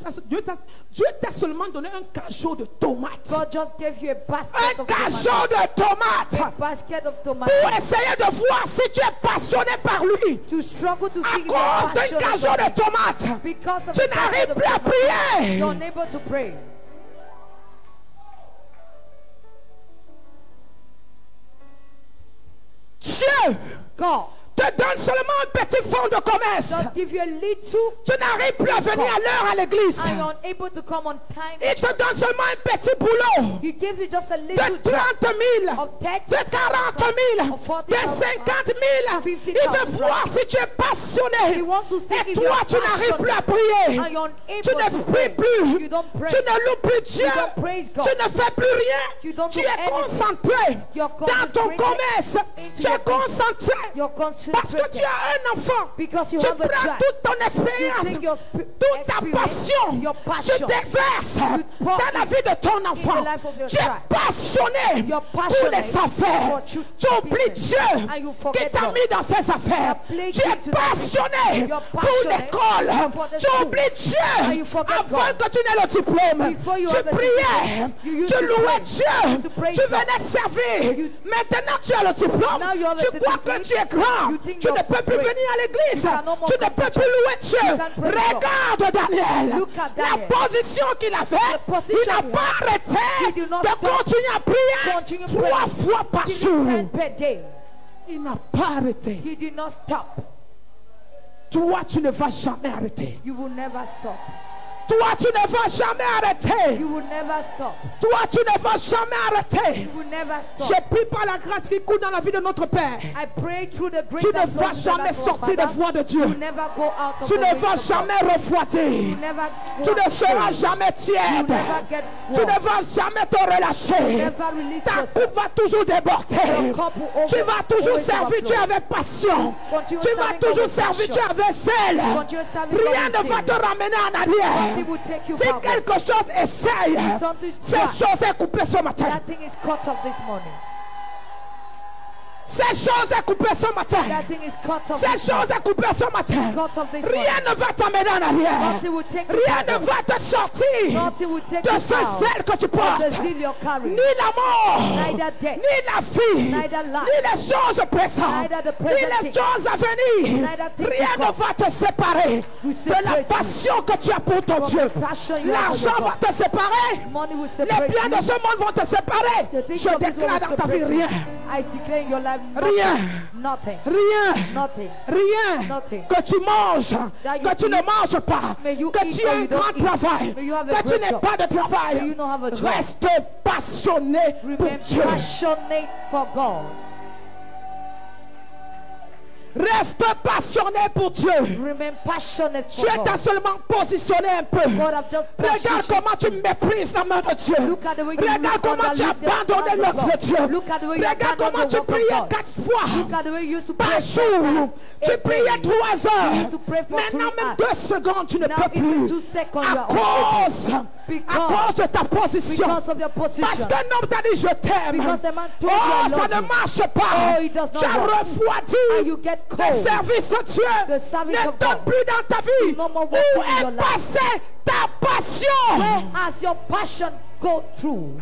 S4: t'a seulement donné un cachot de tomates.
S2: God just gave you a basket
S4: Un
S2: of
S4: cachot
S2: tomatoes.
S4: de tomates.
S2: A basket of
S4: Pour
S2: tomatoes.
S4: essayer de voir si tu es passionné par lui.
S2: To struggle to
S4: À
S2: see if you're
S4: cause d'un
S2: passionate
S4: cachot
S2: about
S4: de
S2: it.
S4: tomates.
S2: Because of
S4: Tu
S2: the
S4: n'arrives
S2: basket of
S4: plus à
S2: tomatoes,
S4: prier.
S2: you're unable to pray.
S4: Dieu
S2: God
S4: te donne seulement un petit fonds de commerce.
S2: just give you a little,
S4: Tu n'arrives plus à venir à l'heure à l'église.
S2: and you're unable to come on time.
S4: Il te donne seulement un petit boulot
S2: He gives you just a
S4: de
S2: little
S4: 30
S2: job
S4: 000,
S2: of 30,
S4: de 40 000,
S2: of 40
S4: de 50 000.
S2: 50
S4: Il veut
S2: 000.
S4: voir si tu es
S2: He
S4: passionné.
S2: wants to see
S4: Et
S2: if
S4: toi,
S2: you're
S4: tu n'arrives
S2: passionate.
S4: plus à prier.
S2: And you're
S4: Tu
S2: unable
S4: ne
S2: to
S4: pries
S2: pray.
S4: plus.
S2: You don't pray.
S4: Tu ne loues plus Dieu.
S2: You don't praise God.
S4: Tu ne fais plus rien.
S2: You don't
S4: Tu
S2: do
S4: es
S2: anything.
S4: concentré
S2: You're
S4: dans ton
S2: concentrated
S4: commerce.
S2: into
S4: Tu es
S2: your business.
S4: concentré
S2: You're
S4: parce que
S2: concentrated
S4: tu as un enfant.
S2: because you
S4: Tu
S2: have a
S4: prends
S2: child.
S4: toute ton
S2: You
S4: expérience,
S2: take your
S4: toute ta
S2: experience,
S4: passion,
S2: your
S4: tu
S2: passion,
S4: déverses
S2: pour
S4: dans la vie de ton
S2: in
S4: enfant.
S2: the life of your
S4: Tu es
S2: child.
S4: passionné
S2: You're
S4: pour
S2: passionate
S4: les affaires.
S2: for
S4: Tu oublies
S2: business.
S4: Dieu
S2: And you
S4: qui
S2: forget
S4: t'a
S2: God.
S4: mis dans ses affaires.
S2: That placed
S4: Tu
S2: you
S4: es
S2: to that
S4: passionné
S2: You're
S4: pour
S2: passionate
S4: l'école.
S2: for the
S4: Tu
S2: school.
S4: oublies Dieu
S2: And you forget
S4: avant
S2: God.
S4: que tu n'aies le diplôme.
S2: Before you
S4: Tu
S2: have a
S4: priais,
S2: diploma, you used
S4: tu
S2: to
S4: louais
S2: pray,
S4: Dieu,
S2: to praise
S4: tu
S2: God.
S4: venais servir.
S2: You-
S4: Maintenant tu as le diplôme.
S2: Now you have a
S4: Tu crois que
S2: certificate.
S4: tu es grand.
S2: You think
S4: Tu ne
S2: you're
S4: peux plus
S2: great.
S4: venir à l'église.
S2: You cannot more
S4: Tu ne
S2: come
S4: peux
S2: to
S4: plus louer Dieu.
S2: You can't praise God.
S4: Regarde Daniel.
S2: Look at
S4: La
S2: Daniel.
S4: position qu'il avait.
S2: The position
S4: Il n'a
S2: he
S4: pas
S2: had.
S4: arrêté
S2: He did not
S4: de
S2: stop.
S4: continuer à prier
S2: Continue
S4: 3
S2: praying.
S4: fois par jour.
S2: 10 per day.
S4: Il n'a pas arrêté.
S2: He did not stop.
S4: Toi, tu ne vas jamais arrêter.
S2: You will never stop.
S4: Toi, tu ne vas jamais arrêter.
S2: You will never stop.
S4: Toi, tu ne vas jamais arrêter.
S2: You will never stop.
S4: J'ai pris par la grâce qui coule dans la vie de notre Père.
S2: I pray through the grace
S4: Tu ne
S2: that
S4: vas
S2: flows
S4: jamais
S2: from our
S4: sortir des
S2: Father,
S4: voies de Dieu.
S2: you never go out of
S4: Tu
S2: the
S4: ne
S2: ways
S4: vas
S2: of God.
S4: jamais refroidir.
S2: You never go
S4: Tu ne
S2: out
S4: seras
S2: astray.
S4: jamais
S2: You
S4: tiède.
S2: never get
S4: Tu
S2: warm.
S4: ne vas jamais te relâcher.
S2: Never release
S4: Ta
S2: yourself.
S4: coupe va toujours déborder.
S2: Your cup will
S4: Tu vas toujours
S2: always
S4: servir Dieu
S2: overflow.
S4: avec passion.
S2: Continue
S4: Tu vas
S2: serving
S4: toujours
S2: God with
S4: servir
S2: passion.
S4: Dieu avec zèle.
S2: Continue serving God
S4: Rien
S2: with
S4: ne va
S2: zeal.
S4: te ramener en arrière.
S2: Nothing will take you
S4: Si
S2: backward.
S4: quelque chose essaye,
S2: Something
S4: cette
S2: try.
S4: chose est coupée ce matin.
S2: That thing is cut off this morning.
S4: Cette chose est coupée ce matin.
S2: That thing is cut off
S4: Cette
S2: this morning.
S4: chose est coupée ce matin.
S2: Cut off this
S4: Rien
S2: morning.
S4: ne va t'amener en arrière.
S2: Nothing will take you
S4: Rien ne
S2: backward.
S4: va te sortir
S2: Nothing will take
S4: de
S2: you
S4: ce
S2: out
S4: zèle que tu
S2: of the
S4: portes.
S2: zeal you're carrying.
S4: Ni la mort,
S2: Neither death,
S4: ni la vie,
S2: neither life,
S4: ni les choses présentes,
S2: neither the
S4: ni
S2: present
S4: les
S2: things,
S4: choses à venir.
S2: neither things
S4: Rien
S2: to
S4: ne
S2: come
S4: va te séparer
S2: will
S4: de la
S2: separate you
S4: passion que tu as pour ton
S2: from
S4: Dieu.
S2: the passion you have for
S4: L'argent
S2: your
S4: va
S2: God.
S4: te séparer.
S2: Money will
S4: Les
S2: separate
S4: biens de
S2: you.
S4: ce monde vont te séparer.
S2: The things
S4: Je
S2: of this
S4: déclare
S2: world
S4: dans
S2: will
S4: ta vie
S2: separate you.
S4: rien.
S2: I declare in your life
S4: Rien.
S2: nothing.
S4: Rien.
S2: Nothing.
S4: Rien.
S2: Nothing.
S4: Que tu manges,
S2: That you
S4: que tu ne
S2: eat.
S4: manges pas,
S2: May you
S4: que
S2: eat
S4: tu
S2: or
S4: aies un
S2: you don't
S4: grand
S2: eat.
S4: travail,
S2: May you have a
S4: que tu
S2: great
S4: n'aies
S2: job.
S4: pas de travail.
S2: May you not have a job.
S4: Reste passionné pour
S2: Remain
S4: Dieu.
S2: passionate for God.
S4: Reste passionné pour Dieu.
S2: Remain passionate
S4: Tu
S2: for
S4: t'as
S2: God.
S4: seulement positionné un peu.
S2: God have just
S4: Regarde
S2: positioned.
S4: comment tu méprises la main de Dieu.
S2: Look at the way you
S4: Regarde
S2: look
S4: comment tu as
S2: underneath the
S4: abandonné
S2: hands of
S4: l'œuvre de
S2: God.
S4: Dieu.
S2: Look at the way you
S4: Regarde
S2: abandon
S4: comment
S2: the
S4: tu
S2: work of
S4: priais
S2: God.
S4: 4 fois
S2: Look at the way you used to
S4: par
S2: pray
S4: jour. Tu
S2: every
S4: priais
S2: day.
S4: 3
S2: You
S4: heures.
S2: used to pray for
S4: Maintenant
S2: 3
S4: même 2 secondes tu ne
S2: Now
S4: peux
S2: even
S4: plus.
S2: 2 seconds you
S4: À
S2: are unable.
S4: cause de ta position.
S2: Because of your
S4: Parce
S2: position.
S4: qu'un homme t'a dit je t'aime.
S2: Because a man told you
S4: Oh,
S2: I
S4: ça
S2: love
S4: ne
S2: you.
S4: marche pas.
S2: Oh, it does not
S4: Tu as
S2: work.
S4: refroidi.
S2: And you get
S4: Le
S2: cold.
S4: service de Dieu
S2: The service
S4: ne
S2: of
S4: donne
S2: God.
S4: plus dans ta vie.
S2: No more
S4: Où
S2: working in your
S4: est
S2: life.
S4: passée ta passion?
S2: Where has your passion go through?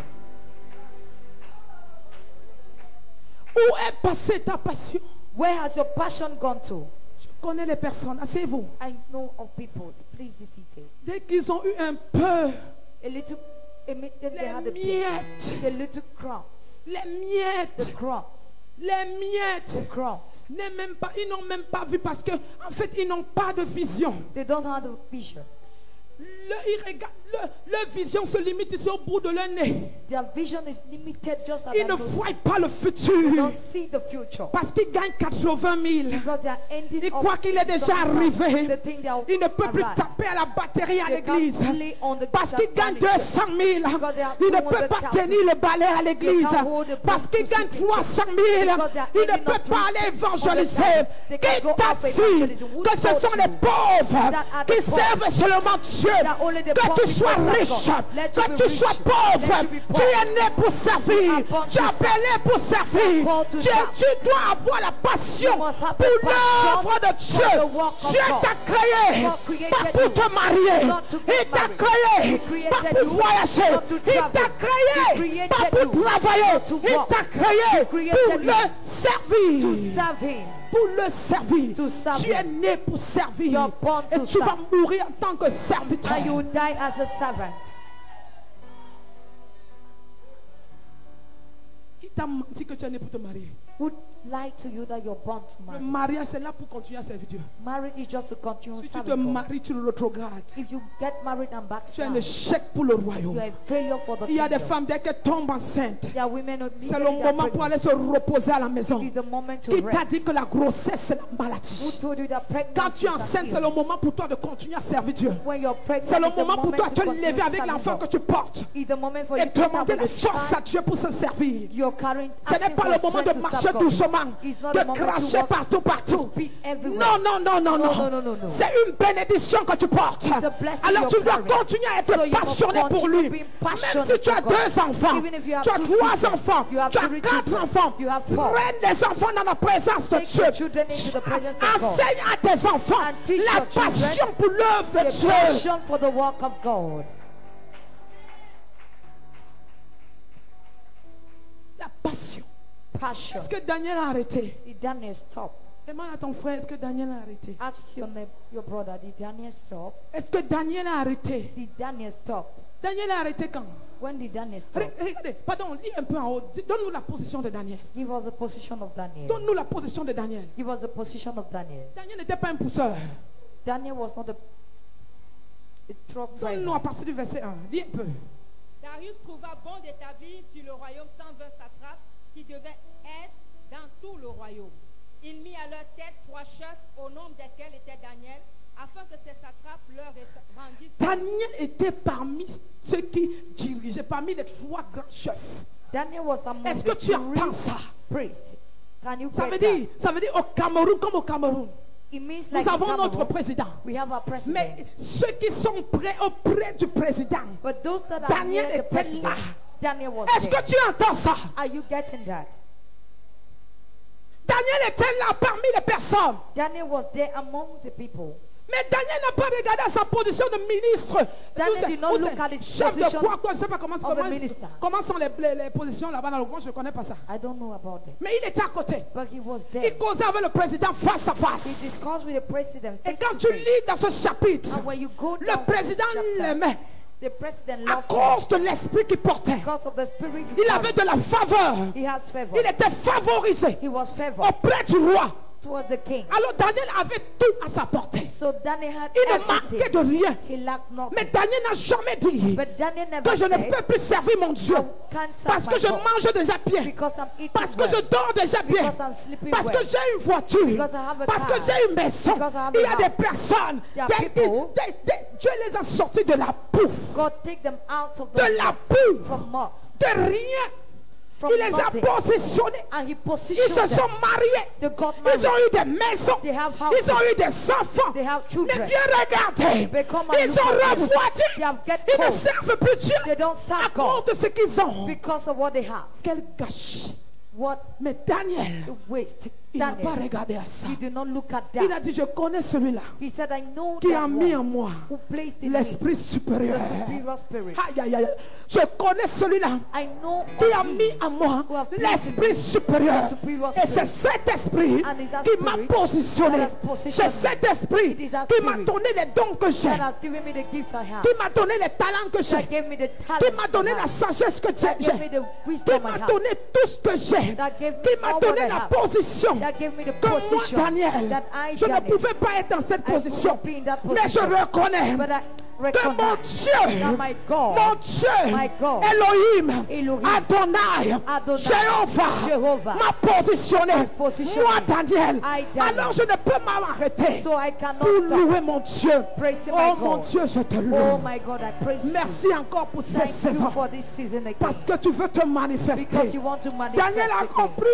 S4: Où est passée ta passion?
S2: Where has your passion gone to?
S4: Je connais les personnes, asseyez-vous.
S2: I know of people. Please be seated.
S4: Dès qu'ils ont eu un peu,
S2: A little, immediately they had
S4: les
S2: a bit.
S4: miettes,
S2: The little crumbs.
S4: les
S2: The
S4: miettes,
S2: crumbs.
S4: les miettes,
S2: The crumbs.
S4: ils n'ont même pas vu parce que en fait ils n'ont pas de vision.
S2: They don't have the vision.
S4: Leur vision se limite ici au bout de leur nez.
S2: Their vision is limited just at
S4: Ils ne
S2: that
S4: voient pas le
S2: They
S4: futur
S2: don't see the future.
S4: parce qu'ils gagnent 80 000.
S2: Because they are ending
S4: Ils
S2: up
S4: croient qu'il est déjà
S2: something
S4: arrivé.
S2: They think they are
S4: Il ne peut plus
S2: arrived.
S4: taper à la batterie à
S2: They
S4: l'église
S2: can't play on the
S4: parce
S2: guitar
S4: qu'il gagne
S2: furniture.
S4: 200 000.
S2: Because they are
S4: Il ne peut pas
S2: 200,000.
S4: tenir le balai à l'église
S2: They can't hold the
S4: parce qu'il
S2: broom
S4: gagne
S2: to
S4: 300 000.
S2: Because they are
S4: Il ne
S2: ending
S4: peut
S2: up
S4: pas aller évangéliser.
S2: They
S4: Qui
S2: can't go
S4: t'a
S2: out for
S4: dit
S2: evangelism? Who
S4: que ce
S2: told
S4: sont
S2: you
S4: les pauvres
S2: that are
S4: qui
S2: the poor?
S4: servent seulement Dieu?
S2: That only the
S4: Que
S2: poor
S4: tu
S2: people
S4: sois
S2: serve
S4: riche,
S2: God. Let you
S4: que
S2: be
S4: tu
S2: rich.
S4: sois pauvre,
S2: Let you be poor.
S4: tu es né pour servir.
S2: You are born
S4: Tu es
S2: to
S4: appelé pour servir.
S2: called to serve.
S4: Tu dois avoir la passion
S2: You must have
S4: pour
S2: the passion
S4: l'œuvre de
S2: for
S4: Dieu.
S2: the work of
S4: Dieu
S2: God.
S4: t'a créé
S2: God created
S4: pas pour
S2: you
S4: te marier.
S2: not to
S4: Il
S2: get
S4: t'a
S2: married.
S4: créé
S2: He
S4: pas
S2: created
S4: pour
S2: you
S4: voyager.
S2: not to
S4: Il t'a
S2: travel. He
S4: créé
S2: created
S4: pas pour
S2: you
S4: travailler.
S2: not to
S4: Il
S2: work.
S4: t'a créé
S2: He created
S4: pour
S2: you
S4: le servir.
S2: to serve Him.
S4: Pour le servir.
S2: To serve
S4: Tu es
S2: him.
S4: né pour servir.
S2: You're born
S4: Et
S2: to
S4: tu vas
S2: serve.
S4: mourir en tant que serviteur.
S2: And you will die as a servant.
S4: Qui t'a menti que tu es né pour te marier?
S2: Who lied to you that you're born to
S4: Le
S2: marry?
S4: mariage, c'est là pour continuer à servir Dieu.
S2: Marriage is just to continue
S4: Si tu te
S2: serving God.
S4: maries, tu le rétrogrades.
S2: If you get married and
S4: Tu es un
S2: backslide,
S4: échec pour le
S2: you
S4: royaume.
S2: are a failure for the
S4: Il y a des
S2: kingdom.
S4: femmes dès qu'elles tombent enceintes.
S2: There are women who
S4: C'est le moment pour aller se reposer à la maison.
S2: It is the moment to
S4: Qui t'a
S2: rest.
S4: dit que la grossesse c'est la
S2: Who
S4: maladie?
S2: told you that
S4: Quand
S2: pregnancy
S4: tu es
S2: is a
S4: enceinte, c'est
S2: healing?
S4: le moment pour toi de continuer à servir Dieu.
S2: When you're pregnant,
S4: C'est le
S2: it's the
S4: moment pour
S2: moment
S4: toi
S2: to
S4: de te
S2: continue
S4: lever avec
S2: serving
S4: l'enfant que
S2: God.
S4: tu portes
S2: It's the moment for
S4: et
S2: you to
S4: demander
S2: have
S4: la
S2: a
S4: force à
S2: child.
S4: Dieu pour se servir.
S2: You're carrying.
S4: Ce n'est
S2: asking
S4: pas
S2: for
S4: le moment
S2: strength
S4: de
S2: to
S4: marcher
S2: serve God.
S4: doucement,
S2: It's not
S4: de
S2: the moment to
S4: cracher
S2: walk,
S4: partout,
S2: to
S4: partout.
S2: speak everywhere.
S4: Non, non, non, non,
S2: No,
S4: non.
S2: no, no, no.
S4: C'est une bénédiction que tu portes.
S2: It's a blessing
S4: Alors tu
S2: you're
S4: dois
S2: carrying.
S4: continuer à être
S2: So you must
S4: passionné pour
S2: continue
S4: lui.
S2: being
S4: Même
S2: passionate
S4: si tu as
S2: for God.
S4: 2 enfants,
S2: Even if you have
S4: tu as
S2: 2
S4: 3
S2: children,
S4: enfants,
S2: you have
S4: tu as
S2: 3
S4: 4
S2: children,
S4: enfants.
S2: you have 4.
S4: Traîne les enfants dans la présence de
S2: Take
S4: Dieu.
S2: your children into the presence of God.
S4: Enseigne à tes enfants
S2: And teach
S4: la
S2: your children
S4: passion pour l'œuvre de
S2: The
S4: Dieu.
S2: passion for the work of God.
S4: La passion.
S2: Passion.
S4: Est-ce que Daniel a arrêté?
S2: Did Daniel stop?
S4: Demande à ton frère, est-ce que Daniel a arrêté?
S2: Ask your brother, did Daniel stop?
S4: Est-ce que Daniel a arrêté?
S2: Did Daniel stop?
S4: Daniel a arrêté quand?
S2: When did Daniel stop?
S4: Regardez, pardon, lis un peu en haut. Donne-nous la position de Daniel.
S2: Give us the position of Daniel.
S4: Donne-nous la position de Daniel.
S2: Give us the position of Daniel.
S4: Daniel n'était pas un pousseur.
S2: Daniel was not a truck
S4: Donne-nous à
S2: driver.
S4: partir du verset 1. Lis un peu.
S3: Darius trouva bon d'établir sur le royaume 120 satrapes qui devaient être dans tout le royaume. Il mit à leur tête 3 chefs, au nombre desquels était Daniel, afin que ces satrapes leur rendissent.
S4: Daniel était parmi ceux qui dirigeaient, parmi les 3 grands chefs.
S2: Daniel was among
S4: Est-ce que
S2: the
S4: tu entends
S2: 3
S4: ça?
S2: priests. Can you
S4: Ça
S2: get
S4: veut
S2: that?
S4: dire au Cameroun comme au Cameroun.
S2: It means
S4: Nous
S2: like
S4: avons
S2: in
S4: notre
S2: Cameroun,
S4: président.
S2: we have our president.
S4: Mais ceux qui sont près auprès du président,
S2: But those that are
S4: Daniel
S2: near the
S4: était
S2: president,
S4: là.
S2: Daniel was
S4: Est-ce
S2: there.
S4: que tu entends ça?
S2: Are you getting that?
S4: Daniel était là parmi les personnes.
S2: Daniel was there among the people.
S4: Mais Daniel n'a pas regardé à sa position de ministre.
S2: Daniel did not
S4: Ou
S2: look
S4: c'est
S2: at his
S4: chef de
S2: position
S4: quoi, je ne sais pas comment,
S2: of a
S4: comment,
S2: minister.
S4: comment sont les positions là-bas dans le coin, je ne connais pas ça.
S2: I don't know about them.
S4: Mais il était à côté.
S2: But he was
S4: Il
S2: there.
S4: causait avec le président face à
S2: He
S4: face.
S2: discussed with the president.
S4: Et
S2: face
S4: quand
S2: to
S4: tu
S2: face.
S4: lis dans ce chapitre,
S2: And when you go
S4: le
S2: down to this
S4: président
S2: chapter,
S4: l'aimait
S2: the president
S4: à
S2: loved him
S4: cause de l'esprit qu'il portait.
S2: because of the spirit he
S4: Il avait
S2: carried.
S4: de la faveur.
S2: He has favor.
S4: Il était favorisé
S2: He was favored
S4: auprès du roi.
S2: towards the king.
S4: Alors Daniel avait tout à sa portée.
S2: So Daniel had
S4: Il ne manquait de
S2: everything.
S4: rien.
S2: He lacked nothing.
S4: Mais Daniel n'a jamais dit
S2: But Daniel never
S4: que je ne
S2: said,
S4: peux plus servir mon Dieu.
S2: I can't serve
S4: Parce que
S2: my
S4: je
S2: God
S4: mange déjà bien.
S2: because I'm eating
S4: Parce que
S2: well.
S4: je dors déjà bien.
S2: Because I'm sleeping
S4: Parce que
S2: well.
S4: j'ai une voiture.
S2: Because I have a
S4: Parce
S2: car.
S4: que j'ai une maison.
S2: Because I have
S4: Il y
S2: a
S4: a des
S2: house.
S4: personnes.
S2: There are
S4: Dieu
S2: people.
S4: les a sortis de la bouffe.
S2: God take them out of
S4: De la
S2: the
S4: bouffe.
S2: from mob,
S4: De rien.
S2: from
S4: Il les a
S2: nothing.
S4: positionnés.
S2: And he
S4: Ils
S2: positioned
S4: se
S2: them.
S4: sont mariés.
S2: They got
S4: Ils
S2: married.
S4: ont eu des maisons.
S2: They have
S4: Ils ont
S2: houses.
S4: eu des enfants.
S2: They have
S4: Mais
S2: children.
S4: viens regarder.
S2: They come and
S4: Ils
S2: look
S4: ont
S2: at them.
S4: refroidi.
S2: They have get
S4: Ils ne
S2: cold.
S4: servent plus Dieu
S2: They don't
S4: à
S2: serve
S4: cause
S2: God
S4: de ce qu'ils ont.
S2: because of what they have.
S4: Quel gâchis.
S2: What
S4: Mais Daniel,
S2: waste.
S4: il n'a pas
S2: Daniel,
S4: regardé à ça.
S2: you do not look at
S4: Il
S2: that.
S4: a dit, je connais celui-là
S2: He said, I know
S4: qui a
S2: that
S4: mis en
S2: one
S4: moi
S2: who placed in me
S4: l'esprit supérieur.
S2: the superior spirit.
S4: Aïe, aïe, aïe. Je connais celui-là
S2: I know
S4: qui a
S2: of
S4: mis
S2: him
S4: en moi
S2: who have placed in
S4: l'esprit
S2: me
S4: supérieur.
S2: the superior
S4: Et c'est
S2: spirit.
S4: cet esprit
S2: And it has
S4: qui m'a
S2: spirit
S4: positionné.
S2: that has positioned
S4: C'est cet
S2: me.
S4: esprit
S2: It is that
S4: qui m'a
S2: spirit
S4: donné les dons que j'ai.
S2: that has given me the gifts I have.
S4: Qui m'a donné les talents que
S2: That
S4: j'ai.
S2: gave me the
S4: Qui m'a
S2: talent.
S4: donné la sagesse que
S2: That gave me
S4: j'ai.
S2: the
S4: Qui
S2: wisdom I
S4: m'a
S2: have.
S4: donné tout ce que j'ai.
S2: That gave me
S4: Qui m'a
S2: all
S4: donné
S2: what I
S4: la
S2: have.
S4: position.
S2: That gave me the
S4: Que moi,
S2: position
S4: Daniel,
S2: that I,
S4: je ne
S2: Daniel,
S4: pouvais pas être dans cette
S2: I
S4: position.
S2: couldn't be in that
S4: Mais je
S2: position.
S4: reconnais
S2: But I
S4: que mon
S2: recognize
S4: Dieu,
S2: that my God,
S4: mon Dieu,
S2: my God,
S4: Elohim,
S2: Elohim,
S4: Adonai,
S2: Adonai,
S4: Jehovah,
S2: Jehovah,
S4: m'a positionné.
S2: has positioned
S4: Moi,
S2: me.
S4: Daniel,
S2: I, Daniel.
S4: alors je ne peux m'arrêter
S2: So I cannot
S4: pour
S2: stop
S4: louer mon Dieu.
S2: praising
S4: Oh
S2: my
S4: mon
S2: God.
S4: Dieu, je te
S2: Oh
S4: loue.
S2: my God, I praise
S4: Merci
S2: you.
S4: encore pour cette
S2: Thank you
S4: saison.
S2: for this season again.
S4: Parce que tu veux te manifester.
S2: Because you want to manifest
S4: Daniel a
S2: again.
S4: compris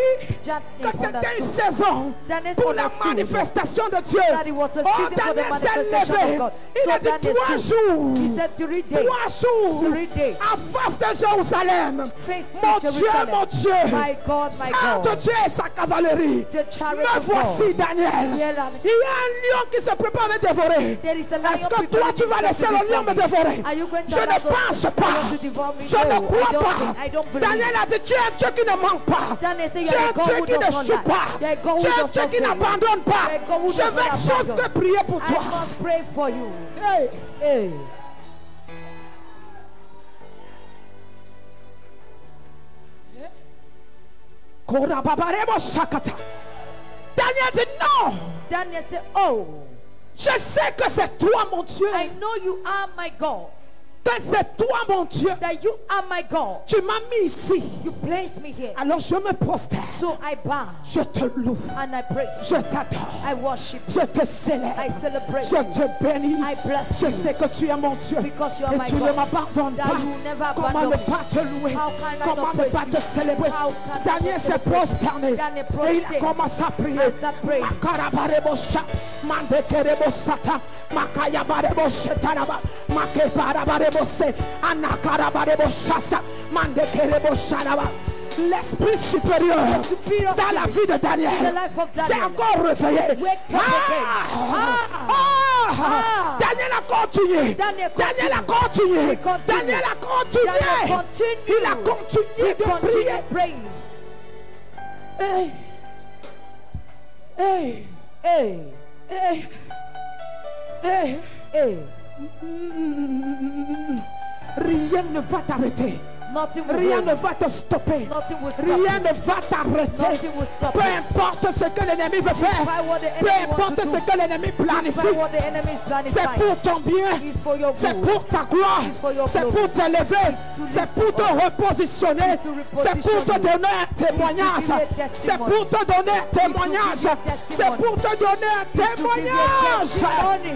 S2: Daniel
S4: que c'était une
S2: understood
S4: saison
S2: Daniel
S4: pour la
S2: understood
S4: manifestation de Dieu.
S2: that it was a
S4: Oh,
S2: season for the
S4: Daniel s'est
S2: manifestation
S4: levé.
S2: of God.
S4: Il
S2: So
S4: a dit
S2: Daniel
S4: 3
S2: stood.
S4: jours.
S2: He said 3 days.
S4: 3 jours
S2: 3 days.
S4: en face de Jérusalem.
S2: Face to
S4: Mon Dieu,
S2: Jerusalem.
S4: mon Dieu.
S2: My God, my
S4: Char de
S2: God.
S4: Dieu et sa cavalerie.
S2: The chariot
S4: Me
S2: of
S4: voici,
S2: God.
S4: Daniel.
S2: Here I-
S4: Il y a un lion qui se prépare à me dévorer.
S2: There is a lion
S4: Est-ce que toi,
S2: preparing
S4: tu vas
S2: himself
S4: laisser
S2: to
S4: le
S2: devour
S4: lion me
S2: me.
S4: dévorer?
S2: Are you going to
S4: Je
S2: allow
S4: ne
S2: those
S4: pense
S2: lions
S4: pas.
S2: to devour me?
S4: Je ne
S2: No,
S4: crois
S2: I don't
S4: pas.
S2: think- I don't believe.
S4: Daniel a dit, tu es un Dieu qui ne manque pas.
S2: Daniel said,
S4: Tu es
S2: you are
S4: un
S2: a God
S4: Dieu
S2: who
S4: qui
S2: does
S4: ne
S2: not
S4: chute
S2: lie.
S4: pas.
S2: You are a God who
S4: Tu es un
S2: does
S4: Dieu
S2: not
S4: qui
S2: fail.
S4: n'abandonne pas.
S2: You are a God who
S4: Je
S2: does
S4: vais
S2: not
S4: sauf
S2: abandon.
S4: que prier pour
S2: I
S4: toi.
S2: must pray for you.
S4: Hey.
S2: Hey.
S4: Korababarebo Shakata. Daniel dit non.
S2: Daniel said, oh,
S4: Je sais que c'est toi mon Dieu.
S2: I know you are my God.
S4: Que c'est toi mon Dieu.
S2: That you are my God.
S4: Tu m'as mis ici.
S2: You placed me here.
S4: Alors je me prosterne.
S2: So I bow
S4: Je te loue.
S2: and I praise
S4: Je
S2: you.
S4: t'adore.
S2: I worship you.
S4: Je te célèbre.
S2: I celebrate
S4: Je
S2: you.
S4: te bénis.
S2: I bless
S4: Je
S2: you.
S4: sais que tu es mon Dieu.
S2: Because you are
S4: Et
S2: my
S4: tu
S2: God.
S4: ne m'abandonnes
S2: That
S4: pas.
S2: you never
S4: Comment
S2: abandon
S4: ne
S2: me.
S4: pas te louer?
S2: How can I
S4: Comment
S2: not
S4: ne
S2: praise
S4: pas
S2: you?
S4: te célébrer?
S2: How can I
S4: Daniel
S2: not
S4: s'est
S2: celebrate?
S4: prosterné.
S2: Daniel
S4: Et il a
S2: prostrate.
S4: commencé à prier.
S2: And that praise.
S4: Makarabarebo sha, mandekerebo sata, makayabarebo shetaraba, makebarabarebo se, anakarabarebo shasa, mandekerebo sharaba. L'esprit supérieur
S2: The superior
S4: dans la vie de Daniel,
S2: in the life of Daniel.
S4: c'est encore réveillé.
S2: Wake up Ah.
S4: Daniel a continué.
S2: Daniel
S4: Daniel a
S2: continued.
S4: continué.
S2: He continued.
S4: Daniel a continué.
S2: Daniel continued.
S4: Il a continué de prier.
S2: Continue praying.
S4: Hey. Hey.
S2: Hey.
S4: Hey. Hey.
S2: Hey.
S4: Rien ne va t'arrêter.
S2: Nothing will
S4: Rien
S2: hold
S4: ne
S2: you.
S4: va te stopper.
S2: Nothing will stop
S4: Rien
S2: you.
S4: ne va t'arrêter.
S2: Nothing will stop
S4: Peu
S2: you.
S4: importe ce que l'ennemi veut faire.
S2: Despite what the
S4: Peu
S2: enemy wants
S4: importe
S2: to
S4: ce
S2: do.
S4: que l'ennemi
S2: Despite
S4: planifie.
S2: what the enemy is
S4: C'est
S2: planifying.
S4: pour ton bien.
S2: It's for your
S4: C'est
S2: good.
S4: pour ta gloire.
S2: It's for your
S4: C'est
S2: glory.
S4: pour t'élever.
S2: to
S4: C'est
S2: lift
S4: pour
S2: you
S4: te
S2: up.
S4: repositionner.
S2: It's to reposition
S4: C'est pour te
S2: you.
S4: donner un témoignage.
S2: It's to give you a
S4: C'est
S2: testimony.
S4: pour te donner un témoignage.
S2: you a testimony.
S4: C'est pour te donner un
S2: To give you a
S4: témoignage.
S2: testimony.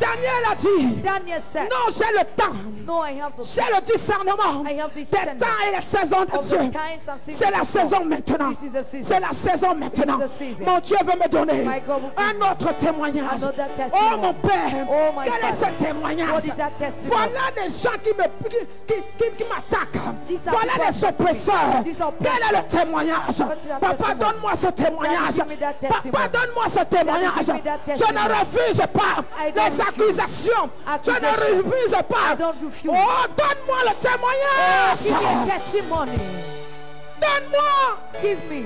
S4: Daniel a dit,
S2: Daniel said,
S4: non, j'ai le temps.
S2: no, I have the
S4: J'ai le discernement
S2: I have
S4: des
S2: discernment
S4: temps et les saisons de
S2: of
S4: Dieu.
S2: the times and seasons
S4: C'est la
S2: of
S4: saison
S2: God.
S4: maintenant.
S2: This is the season.
S4: C'est la saison maintenant.
S2: This is the season.
S4: Mon Dieu veut me donner
S2: My God will give
S4: un autre témoignage.
S2: another
S4: Oh
S2: testimony.
S4: mon Père,
S2: Oh, my
S4: quel est
S2: Father.
S4: ce témoignage?
S2: What is that testimony?
S4: Voilà des gens qui m'attaquent.
S2: These are
S4: Voilà
S2: people
S4: les oppresseurs.
S2: These are
S4: Quel est le témoignage?
S2: What is that
S4: Papa,
S2: testimony?
S4: donne-moi ce témoignage.
S2: Daddy, give me that testimony.
S4: Papa, donne-moi ce témoignage.
S2: give me that
S4: Je
S2: testimony.
S4: ne refuse pas
S2: I don't
S4: les
S2: refuse.
S4: accusations. Je ne
S2: Accusation.
S4: refuse pas.
S2: I don't refuse.
S4: Oh, donne-moi le témoignage.
S2: Give me a testimony.
S4: Donne-moi.
S2: Give me.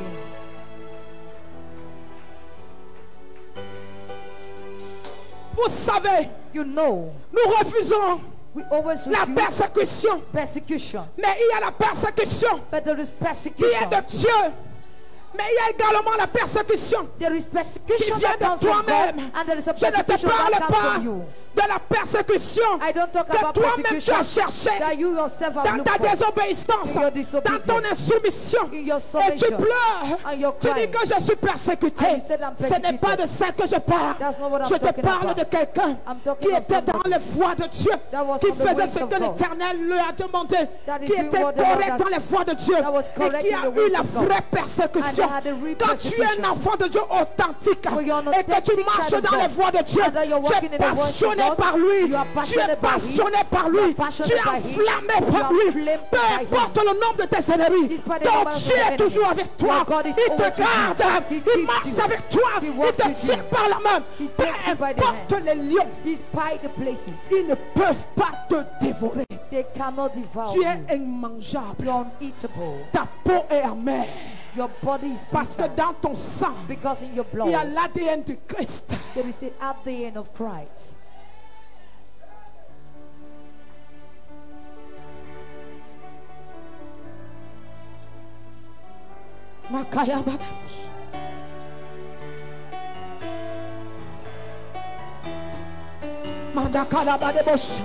S4: Vous savez,
S2: You know,
S4: nous refusons
S2: we always
S4: la
S2: refuse
S4: persécution.
S2: persecution.
S4: Mais il y a la persécution
S2: But there is
S4: qui est
S2: persecution
S4: de Dieu. Mais il y a également la persécution
S2: There is
S4: qui
S2: persecution
S4: vient
S2: that
S4: de
S2: comes from God,
S4: toi-même.
S2: and there is a
S4: Je ne te
S2: persecution
S4: parle
S2: that comes
S4: pas
S2: from you.
S4: de la persécution
S2: I don't talk
S4: que
S2: about
S4: toi-même tu
S2: persecution
S4: as cherché
S2: that you yourself have
S4: dans
S2: looked
S4: ta
S2: for,
S4: désobéissance,
S2: in your
S4: dans
S2: disobedience,
S4: ton insoumission.
S2: in your
S4: Et tu
S2: submission,
S4: pleures.
S2: and you're
S4: Tu dis
S2: crying.
S4: que je suis persécuté.
S2: And you said I'm
S4: Ce n'est
S2: persecuted.
S4: pas de ça que je parle.
S2: That's not what I'm
S4: Je te
S2: talking
S4: parle
S2: about.
S4: de quelqu'un
S2: I'm talking
S4: qui
S2: of
S4: était dans
S2: somebody
S4: les voies de Dieu,
S2: that was
S4: qui
S2: on the
S4: faisait
S2: ways
S4: ce
S2: of
S4: que
S2: God,
S4: l'Éternel lui a demandé,
S2: that is
S4: qui
S2: doing
S4: était
S2: what the Lord
S4: correct
S2: has-
S4: dans les voies de Dieu
S2: that was
S4: et
S2: correct
S4: qui
S2: in
S4: a
S2: the
S4: eu
S2: ways
S4: la
S2: of God.
S4: vraie persécution.
S2: And they had a real
S4: Quand tu es un
S2: persecution.
S4: enfant de Dieu authentique
S2: When you're an
S4: et que tu
S2: authentic
S4: marches
S2: child of
S4: dans les
S2: God,
S4: voies de Dieu,
S2: and that you're
S4: tu
S2: walking
S4: es
S2: in the voice of
S4: passionné
S2: God,
S4: par lui,
S2: you are
S4: tu es
S2: passionate by Him,
S4: passionné par
S2: you are
S4: lui,
S2: passionate
S4: tu es
S2: by Him,
S4: enflammé
S2: you
S4: par
S2: are
S4: lui.
S2: flamed
S4: Peu
S2: by Him.
S4: importe le nombre de tes ennemis,
S2: Despite the
S4: ton
S2: number of
S4: Dieu est
S2: enemies,
S4: toujours avec toi.
S2: your God is
S4: Il
S2: always
S4: te
S2: with you.
S4: garde,
S2: He
S4: il
S2: keeps
S4: marche
S2: you.
S4: avec toi,
S2: He
S4: il
S2: walks
S4: te
S2: with
S4: tire
S2: you.
S4: par la main.
S2: He
S4: Peu
S2: takes you by the
S4: importe
S2: hand.
S4: les lions,
S2: Despite the places,
S4: ils ne peuvent pas te dévorer.
S2: they cannot devour
S4: Tu
S2: you.
S4: es immangeable.
S2: You're uneatable.
S4: Ta peau est amère.
S2: Your body is
S4: Parce que
S2: bitter.
S4: dans ton sang,
S2: Because in your blood,
S4: il y a l'ADN de Christ.
S2: there is the ADN of Christ.
S4: Makaya Badabush. Mandakala Badabush.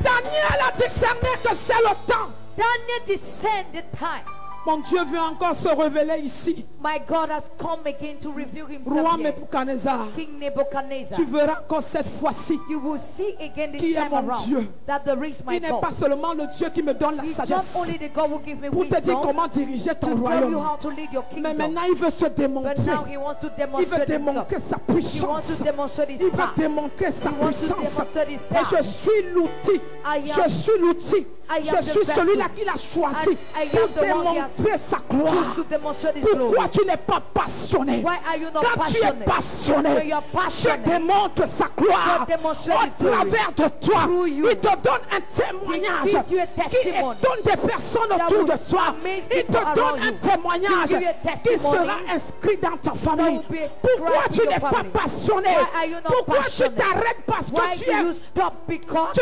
S4: Daniel a discerné que c'est le temps.
S2: Daniel discerned the time.
S4: Mon Dieu veut encore se révéler ici.
S2: My God has come again to reveal
S4: Roi
S2: himself here.
S4: Nebuchadnezzar,
S2: King Nebuchadnezzar.
S4: tu verras encore cette fois-ci.
S2: You will see again
S4: Qui
S2: this
S4: est
S2: time
S4: mon
S2: around
S4: Dieu?
S2: that there is my
S4: Il n'est
S2: God.
S4: pas seulement le Dieu qui me donne la
S2: He's not
S4: sagesse
S2: only the God who gives me
S4: pour te dire
S2: wisdom
S4: comment diriger
S2: to
S4: ton
S2: tell you
S4: royaume.
S2: how to lead your
S4: Mais
S2: kingdom.
S4: maintenant, il veut se
S2: But
S4: démontrer.
S2: now he wants to
S4: Il veut
S2: demonstrate himself.
S4: démontrer sa
S2: He wants
S4: puissance.
S2: to demonstrate his
S4: Il veut
S2: power.
S4: démontrer sa
S2: He wants to
S4: puissance.
S2: demonstrate his
S4: Et
S2: power.
S4: je suis l'outil.
S2: I am-
S4: Je suis l'outil.
S2: I
S4: Je
S2: am the
S4: suis
S2: vessel.
S4: celui-là qu'il a choisi
S2: And I
S4: pour
S2: am the one he has
S4: démontrer sa gloire.
S2: Choose to demonstrate his
S4: Pourquoi
S2: glory.
S4: tu n'es pas passionné?
S2: Why are you not
S4: Quand tu es
S2: passionate?
S4: passionné,
S2: When you are
S4: je
S2: passionate,
S4: démontre sa gloire
S2: God demonstrates
S4: au
S2: his glory.
S4: travers de toi.
S2: Through you.
S4: Il te donne un témoignage
S2: He gives you a
S4: qui
S2: testimony
S4: étonne des personnes
S2: that
S4: autour
S2: will
S4: de toi.
S2: amaze
S4: Il te
S2: people
S4: donne
S2: around
S4: un
S2: you.
S4: témoignage
S2: He gives you a
S4: qui
S2: testimony
S4: sera inscrit dans ta famille.
S2: will be inscribed
S4: Pourquoi
S2: in
S4: tu
S2: your
S4: n'es pas
S2: family?
S4: passionné?
S2: Why are you not
S4: Pourquoi tu
S2: passionate?
S4: t'arrêtes? Parce
S2: Why
S4: que
S2: do you stop? Because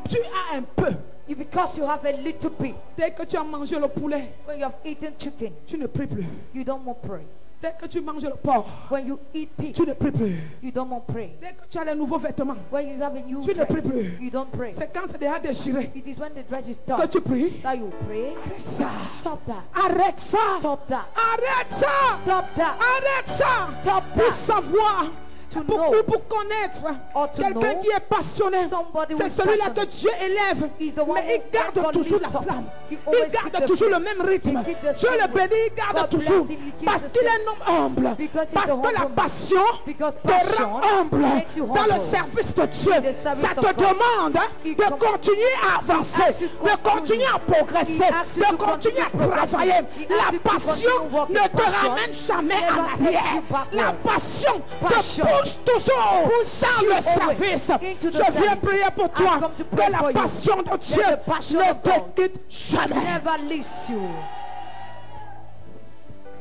S4: tu as un peu.
S2: because you have a little bit.
S4: Dès que tu as mangé le poulet,
S2: When you have eaten chicken,
S4: tu ne pries plus.
S2: you don't more pray.
S4: Dès que tu manges le porc,
S2: When you eat pig,
S4: tu ne pries plus.
S2: you don't more pray.
S4: Dès que tu as les nouveaux vêtements,
S2: When you have a new
S4: tu ne pries
S2: dress,
S4: plus.
S2: you don't pray.
S4: C'est quand c'est déjà déchiré
S2: It is when the dress is
S4: que
S2: torn
S4: tu pries.
S2: that you pray.
S4: Arrête ça.
S2: Stop that.
S4: Arrête ça.
S2: Stop that.
S4: Arrête ça.
S2: Stop that.
S4: Arrête ça.
S2: Stop
S4: Pour
S2: that.
S4: savoir.
S2: To
S4: Pour
S2: know.
S4: connaître
S2: Or to
S4: quelqu'un
S2: know
S4: qui est passionné.
S2: somebody who
S4: C'est
S2: is
S4: celui-là que
S2: passionate.
S4: Dieu élève.
S2: He's the one
S4: Mais il
S2: who
S4: garde
S2: God
S4: toujours la
S2: lifts up.
S4: flamme.
S2: He
S4: Il
S2: always
S4: garde
S2: keeps the
S4: toujours le
S2: flame.
S4: même rythme.
S2: He keeps the
S4: Dieu le
S2: same
S4: bénit, il garde
S2: God bless
S4: toujours.
S2: him, he keeps
S4: Parce
S2: the
S4: qu'il est
S2: same.
S4: un homme humble.
S2: Because he's
S4: Parce
S2: a
S4: que la
S2: humble man.
S4: passion
S2: Because
S4: te
S2: passion
S4: rend humble
S2: makes you
S4: dans le
S2: humble.
S4: service de Dieu.
S2: In the service
S4: Ça
S2: of
S4: te
S2: God.
S4: demande
S2: He
S4: de
S2: com-
S4: continuer à avancer,
S2: asks you to
S4: de continuer à progresser,
S2: He asks you
S4: de
S2: to
S4: continuer à
S2: continue
S4: travailler.
S2: progressing. He
S4: La
S2: asks you to
S4: passion
S2: continue walking.
S4: ne te
S2: Passion
S4: ramène jamais
S2: never
S4: en
S2: takes
S4: arrière.
S2: you backward.
S4: La passion
S2: Passion
S4: te pousse toujours dans
S2: you
S4: le
S2: always
S4: service.
S2: into the
S4: Je viens
S2: service.
S4: prier pour
S2: I've
S4: toi
S2: come to
S4: que
S2: pray
S4: la
S2: for you.
S4: passion de Dieu
S2: the passion
S4: ne
S2: of God
S4: te quitte jamais.
S2: never leaves you.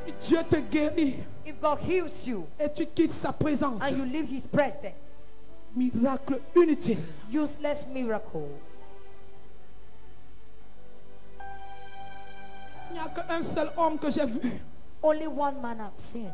S4: Si Dieu te guérit
S2: If God heals you
S4: et tu quittes sa présence,
S2: and you leave His presence,
S4: miracle inutile.
S2: useless miracle.
S4: Il n'y a qu'un seul homme que j'ai vu,
S2: Only one man I've seen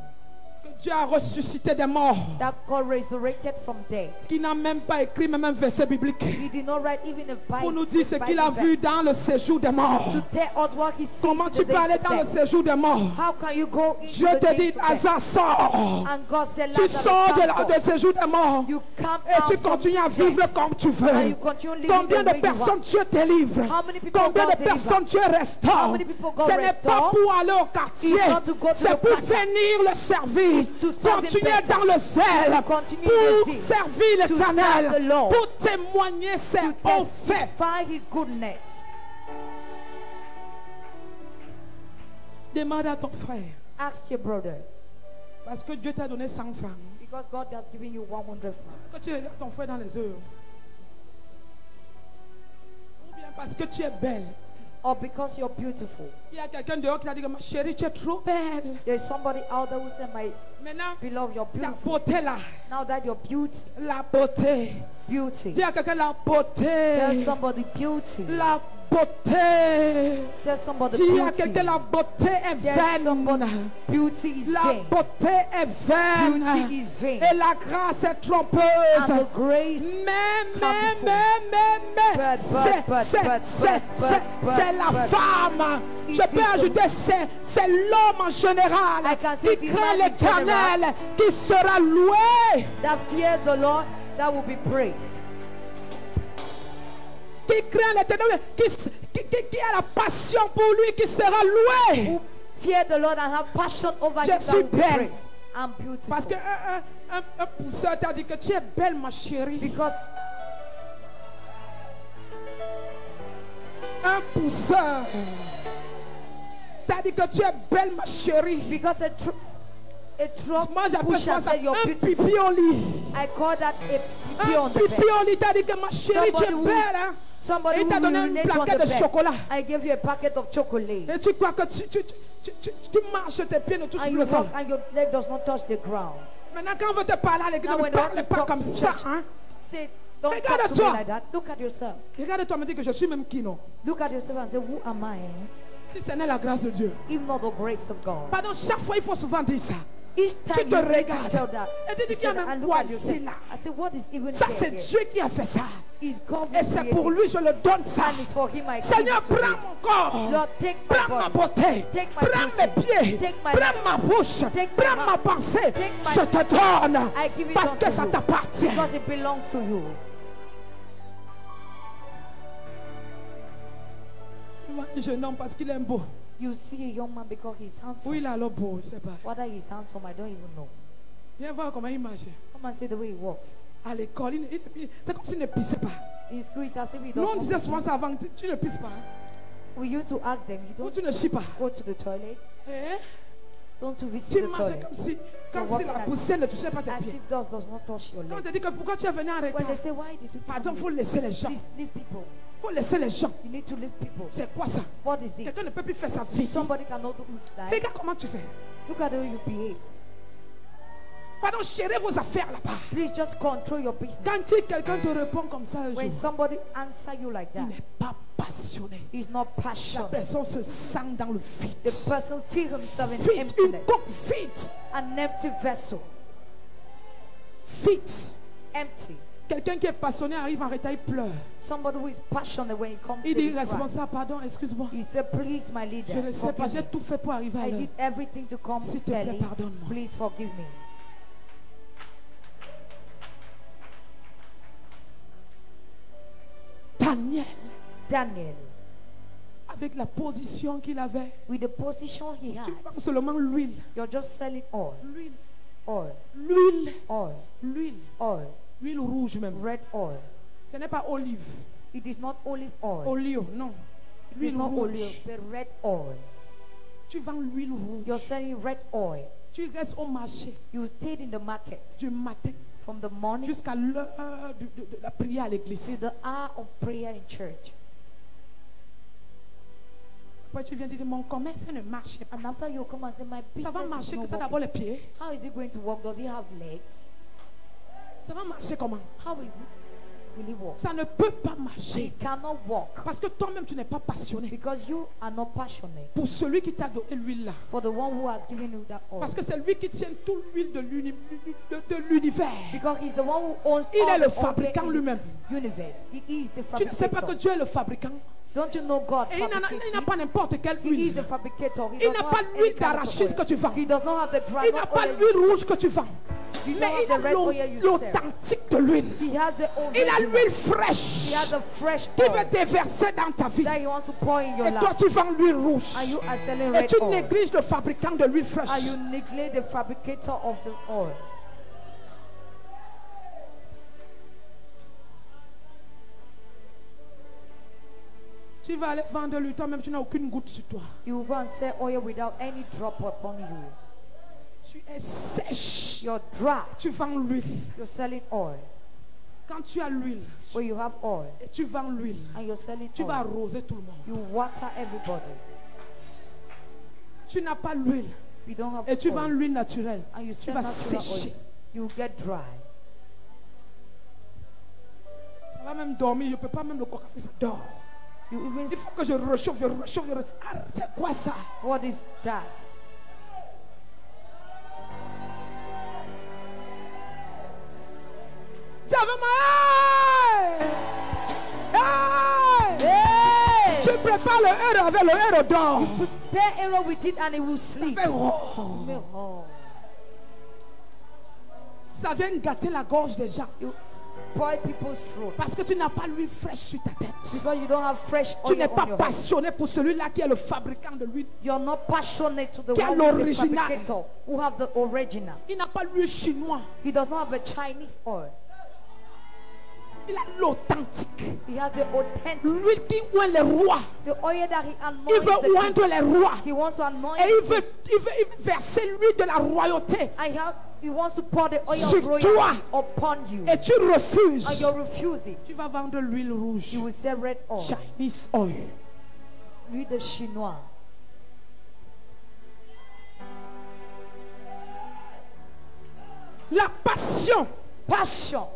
S4: que Dieu a ressuscité des morts,
S2: that God resurrected from death.
S4: qui n'a même pas écrit même un verset biblique
S2: He did not write even a Bible.
S4: pour nous dire ce
S2: a
S4: qu'il a
S2: Bible
S4: vu
S2: verse
S4: dans le séjour des morts.
S2: to tell us what He sees
S4: Comment
S2: in
S4: tu
S2: the
S4: peux
S2: days
S4: aller
S2: of
S4: dans le
S2: death.
S4: séjour des morts?
S2: How can you go into
S4: Dieu
S2: the
S4: te
S2: days
S4: dit,
S2: of death?
S4: Hazard, sors.
S2: And God said,
S4: Tu
S2: Lazarus,
S4: sors
S2: come
S4: de
S2: forth.
S4: séjour des morts
S2: You come
S4: et tu
S2: out from
S4: continues à
S2: death.
S4: vivre comme tu
S2: And
S4: veux.
S2: you continue living
S4: Combien
S2: the
S4: de
S2: way you
S4: personnes
S2: want.
S4: Dieu te livre?
S2: How many people
S4: Combien
S2: God
S4: de personnes Dieu restaure?
S2: How many people God
S4: Ce n'est pas
S2: restore?
S4: pour aller au quartier,
S2: It's not to go to
S4: c'est
S2: the
S4: pour
S2: quartier.
S4: finir le service.
S2: It's to serve him
S4: Continuer
S2: better.
S4: dans le zèle,
S2: Continue
S4: pour
S2: in the zeal.
S4: servir
S2: To serve the
S4: l'Éternel,
S2: Lord.
S4: pour témoigner ses
S2: To
S4: hauts faits.
S2: testify His goodness.
S4: Demande à ton frère,
S2: Ask your brother,
S4: parce que Dieu t'a donné 100 francs,
S2: because God has given you 100 francs.
S4: que tu regardes ton frère dans les yeux, ou bien parce que tu es belle.
S2: Or because you're beautiful.
S4: Il y a quelqu'un dehors qui t'a dit que ma chérie, tu es trop belle.
S2: There's somebody out there who said, my
S4: Maintenant,
S2: beloved, you're
S4: ta
S2: beautiful.
S4: beauté là,
S2: Now that you're
S4: la beauté.
S2: beauty.
S4: Dis à quelqu'un la beauté.
S2: There's somebody beauty.
S4: La beauté.
S2: Tell somebody
S4: Dis à
S2: beauty.
S4: quelqu'un, la beauté est
S2: Tell somebody
S4: vaine.
S2: beauty is
S4: La
S2: vain.
S4: beauté est vaine.
S2: Beauty is vain.
S4: Et la grâce est
S2: And
S4: trompeuse.
S2: the grace
S4: Mais,
S2: But,
S4: c'est la
S2: but,
S4: femme.
S2: it
S4: Je peux
S2: is the-
S4: ajouter, c'est l'homme en général
S2: I can say
S4: qui
S2: the
S4: craint
S2: man in
S4: l'Éternel, qui sera loué.
S2: that fear the Lord, that will be praised.
S4: Qui craint l'Éternel, qui a la passion pour lui, qui sera loué.
S2: Who fear the Lord and have passion over
S4: Je
S2: him, that
S4: suis
S2: will be
S4: belle.
S2: praised. I'm beautiful.
S4: Parce qu'un pousseur t'a dit que tu es belle, ma chérie.
S2: Because
S4: Un pousseur t'a dit que tu es belle, ma chérie.
S2: a truck
S4: Moi, j'appelle
S2: pusher
S4: ça
S2: said you're
S4: un
S2: beautiful.
S4: pipi au lit.
S2: I call that a pipi
S4: Un
S2: on the bed.
S4: pipi au lit t'a dit que ma chérie, tu
S2: Somebody
S4: es
S2: who-
S4: belle. Hein?
S2: Somebody
S4: Et il t'a
S2: who
S4: donné une
S2: urinate on
S4: plaquette
S2: the
S4: de
S2: bed.
S4: chocolat.
S2: I gave you a packet of chocolate.
S4: Et tu crois que tu marches, tes pieds ne touchent
S2: And
S4: plus
S2: you
S4: le sol.
S2: walk and your leg does not touch the ground.
S4: Maintenant, quand on veut te parler à l'église,
S2: Now
S4: ne
S2: when
S4: parle
S2: you
S4: pas
S2: talk
S4: comme
S2: to
S4: ça.
S2: church,
S4: Hein?
S2: say, don't
S4: Regarde
S2: talk to
S4: toi.
S2: me like that. Look at yourself.
S4: Regarde-toi, me dis que je suis même qui, non?
S2: Look at yourself and say, who am I?
S4: Si ce n'est la grâce de Dieu.
S2: If not the grace of God.
S4: Pardon, chaque fois, il faut souvent dire ça.
S2: Each
S4: Tu
S2: time
S4: te
S2: you need to
S4: regardes.
S2: tell that.
S4: Et tu dis
S2: you
S4: qu'il y a
S2: say that
S4: même
S2: and
S4: quoi
S2: look at
S4: ici,
S2: yourself.
S4: là.
S2: I say, what is even
S4: Ça,
S2: there
S4: c'est
S2: here?
S4: Dieu qui a fait ça.
S2: It's God
S4: Et
S2: who
S4: c'est
S2: created
S4: pour
S2: it.
S4: lui, je le donne ça.
S2: And it's for him I give
S4: Seigneur,
S2: it to
S4: prends
S2: him.
S4: mon corps.
S2: Lord, take my
S4: Prends ma
S2: body.
S4: beauté.
S2: Take my
S4: Prends
S2: beauty.
S4: mes pieds.
S2: Take my
S4: Prends
S2: life.
S4: ma bouche.
S2: Take my
S4: Prends ma
S2: mouth.
S4: pensée.
S2: Take my-
S4: Je te donne.
S2: I give it
S4: Parce
S2: unto
S4: que ça
S2: you.
S4: t'appartient.
S2: Because it belongs to you.
S4: Un jeune homme parce qu'il est beau.
S2: You see a young man because he's handsome.
S4: Ou il est alors beau, je ne sais pas.
S2: Whether he's handsome, I don't even know.
S4: Viens voir comment il marche.
S2: Come and see the way he walks.
S4: À l'école, c'est comme s'il ne pissait pas.
S2: In school, it's as if he
S4: Nous, on
S2: doesn't.
S4: disait souvent ça avant. Tu ne pisses pas. Hein?
S2: We used to ask them, you
S4: Ou
S2: don't
S4: tu ne chies pas.
S2: go to the toilet?
S4: Hein?
S2: Don't you visit
S4: Tu
S2: the
S4: marchais
S2: toilet?
S4: comme si la poussière ne touchait pas tes
S2: As
S4: pieds.
S2: if dust does not touch your
S4: Quand on
S2: leg.
S4: te dit que pourquoi tu es venu en
S2: When
S4: retard,
S2: they say, why did you
S4: pardon,
S2: come
S4: il faut
S2: late?
S4: laisser les gens.
S2: Please leave people.
S4: Il faut laisser les gens.
S2: You need to leave people.
S4: C'est quoi ça?
S2: What is it?
S4: Quelqu'un ne peut plus faire sa vie.
S2: Somebody cannot do it like.
S4: Regarde comment tu fais.
S2: Look at the way you behave.
S4: Pardon, gérez vos affaires là-bas.
S2: Please just control your business.
S4: Quand quelqu'un te répond comme ça un
S2: When
S4: jour,
S2: somebody answer you like
S4: il
S2: that,
S4: n'est pas passionné.
S2: he's not
S4: La
S2: passionate.
S4: personne se sent dans le
S2: The
S4: vide.
S2: person feels himself in
S4: Vide, une
S2: emptiness.
S4: coupe vide.
S2: An empty vessel.
S4: Vide.
S2: Empty.
S4: Quelqu'un qui est passionné arrive en retard, il pleure.
S2: Somebody who is passionate when he comes
S4: Il
S2: to
S4: dit,
S2: the cry.
S4: responsable, pardon, excuse-moi.
S2: You say, please, my leader,
S4: Je ne sais pas,
S2: forgive
S4: j'ai
S2: me.
S4: tout fait pour arriver à
S2: I
S4: l'heure.
S2: did everything to come
S4: S'il te plaît,
S2: early.
S4: pardonne-moi.
S2: Please forgive me. Daniel,
S4: Avec la position qu'il avait,
S2: with the position he
S4: tu
S2: had,
S4: vends seulement l'huile.
S2: you're just selling oil,
S4: L'huile,
S2: oil,
S4: l'huile,
S2: oil,
S4: l'huile,
S2: oil,
S4: l'huile rouge même.
S2: red oil.
S4: Ce n'est pas olive,
S2: It is not olive oil.
S4: olio, non.
S2: It is
S4: L'huile
S2: not
S4: rouge.
S2: olive, but red oil.
S4: Tu vends l'huile
S2: You're
S4: rouge.
S2: selling red oil.
S4: Tu restes au marché
S2: You stayed in the market
S4: du matin
S2: from the morning
S4: jusqu'à l'heure de la prière à l'église.
S2: to the hour of prayer in church.
S4: Après, tu viens dire, mon commerce ne marche pas.
S2: And after you come and say, my
S4: Ça va
S2: business is
S4: marcher que
S2: not
S4: tu as
S2: working.
S4: d'abord les pieds.
S2: How is it going to work? Does he have legs?
S4: Ça va marcher comment?
S2: How will he walk?
S4: Ça ne peut pas
S2: He
S4: marcher.
S2: cannot walk
S4: Parce que toi-même, tu n'es pas passionné.
S2: because you are not passionate
S4: Pour celui qui t'a donné l'huile là.
S2: for the one who has given you that oil.
S4: Parce que c'est lui qui tient toute l'huile de l'univers.
S2: Because he's the one who owns
S4: Il
S2: all
S4: est le
S2: the
S4: fabricant
S2: oil in
S4: lui-même.
S2: the universe. He is the
S4: Tu ne sais pas que
S2: fabricator.
S4: Dieu est le fabricant.
S2: Don't you know God
S4: Et il n'a
S2: fabricates
S4: pas n'importe quelle
S2: it? He is
S4: huile.
S2: the fabricator. He
S4: Il
S2: does
S4: n'a
S2: not
S4: pas
S2: have any
S4: l'huile
S2: kind of
S4: d'arachide
S2: oil.
S4: que tu vends.
S2: He does not have the
S4: Il
S2: groundnut
S4: n'a pas
S2: oil
S4: l'huile
S2: you
S4: rouge que tu vends.
S2: sell. He
S4: Mais
S2: does not
S4: il
S2: have the red
S4: a
S2: oil you sell.
S4: l'authentique de l'huile.
S2: He has the
S4: Il a
S2: original.
S4: l'huile
S2: He
S4: fraîche
S2: has the fresh
S4: qui veut
S2: oil
S4: déverser dans ta vie.
S2: that he wants to pour in your
S4: Et toi,
S2: life.
S4: tu vends l'huile rouge.
S2: And you are selling
S4: Et
S2: red
S4: tu
S2: oil.
S4: négliges le fabricant de l'huile fraîche.
S2: And you neglect the fabricator of the oil.
S4: Tu vas aller vendre lui, toi-même, tu n'as aucune goutte sur toi.
S2: You will go and sell oil without any drop upon you.
S4: Tu es sèche.
S2: You're dry.
S4: Tu vends l'huile.
S2: You're selling oil.
S4: Quand tu as l'huile
S2: Where you have oil
S4: et tu vends l'huile,
S2: and you're selling
S4: tu vas
S2: oil.
S4: arroser tout le monde.
S2: You water everybody.
S4: Tu n'as pas l'huile
S2: You don't have
S4: et tu vends
S2: oil.
S4: l'huile naturelle.
S2: And you
S4: Tu
S2: sell
S4: vas
S2: natural
S4: sécher.
S2: oil. You get dry.
S4: Ça va même dormir. Je ne peux pas même le coca ça dort.
S2: You even
S4: Il faut que je réchauffe, je réchauffe, je réchauffe. Ah, c'est quoi ça?
S2: what is that?
S4: Hey! Tu prépares le héros avec le héros d'or.
S2: Prepare arrow with it and it will sleep.
S4: Oh. Ça vient gâter la gorge des gens.
S2: You spoil people's throat.
S4: Parce que tu n'as pas l'huile fraîche sur ta tête.
S2: Because you don't have fresh
S4: Tu
S2: oil
S4: n'es
S2: on
S4: pas
S2: your head.
S4: passionné pour celui-là qui est le fabricant de l'huile.
S2: You're not passionate to the
S4: Qui est
S2: one who is the
S4: l'original.
S2: fabricator, who have the original.
S4: Il n'a pas l'huile chinoise.
S2: He does not have a Chinese oil.
S4: Il a l'authentique.
S2: He has the authentic,
S4: L'huile qui oint les rois.
S2: the oil that he
S4: Il
S2: anoints
S4: veut
S2: the king.
S4: oindre les rois.
S2: He wants to anoint
S4: Et il
S2: the
S4: veut,
S2: king.
S4: il veut verser l'huile de la royauté.
S2: He wants to pour the oil
S4: Sur
S2: of royalty
S4: toi.
S2: upon you.
S4: Et tu refuses.
S2: And you refuse it.
S4: Tu vas vendre l'huile rouge.
S2: You will say red oil.
S4: Chinese oil.
S2: L'huile de chinois.
S4: La passion.
S2: Passion.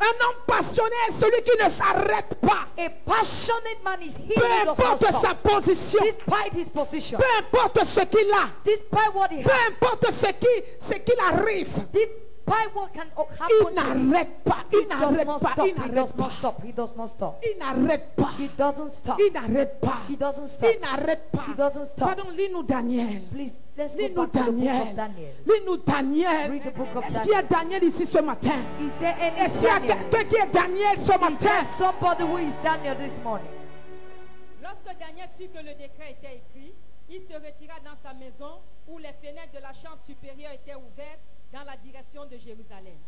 S4: Un homme passionné est celui qui ne s'arrête pas.
S2: A passionate man is he
S4: Peu
S2: who does not
S4: importe
S2: stop.
S4: sa position.
S2: Despite his position.
S4: Peu importe ce qu'il a.
S2: Despite what he
S4: Peu
S2: has.
S4: importe ce qu'il arrive.
S2: Despite what can
S4: Il
S2: happen to him.
S4: n'arrête pas. Il
S2: He does
S4: n'arrête
S2: not
S4: pas.
S2: stop.
S4: Il
S2: He
S4: n'arrête
S2: does
S4: pas.
S2: not stop. He does not stop.
S4: Il n'arrête pas.
S2: He doesn't stop.
S4: Il n'arrête pas.
S2: He doesn't stop.
S4: Il n'arrête pas.
S2: He doesn't stop.
S4: Pardon, lis-nous Daniel.
S2: Please, let's go
S4: Lis-nous
S2: back to the book
S4: Daniel.
S2: of Daniel.
S4: Lis-nous Daniel.
S2: Read the book of
S4: Est-ce qu'il y a Daniel ici ce matin?
S2: Is there any
S4: Est-ce qu'il y a
S2: Daniel?
S4: quelqu'un qui est Daniel ce
S2: Is there
S4: matin?
S2: somebody who is Daniel this morning?
S3: Lorsque Daniel sut que le décret était écrit, il se retira dans sa maison où les fenêtres de la chambre supérieure étaient ouvertes dans la direction de Jérusalem.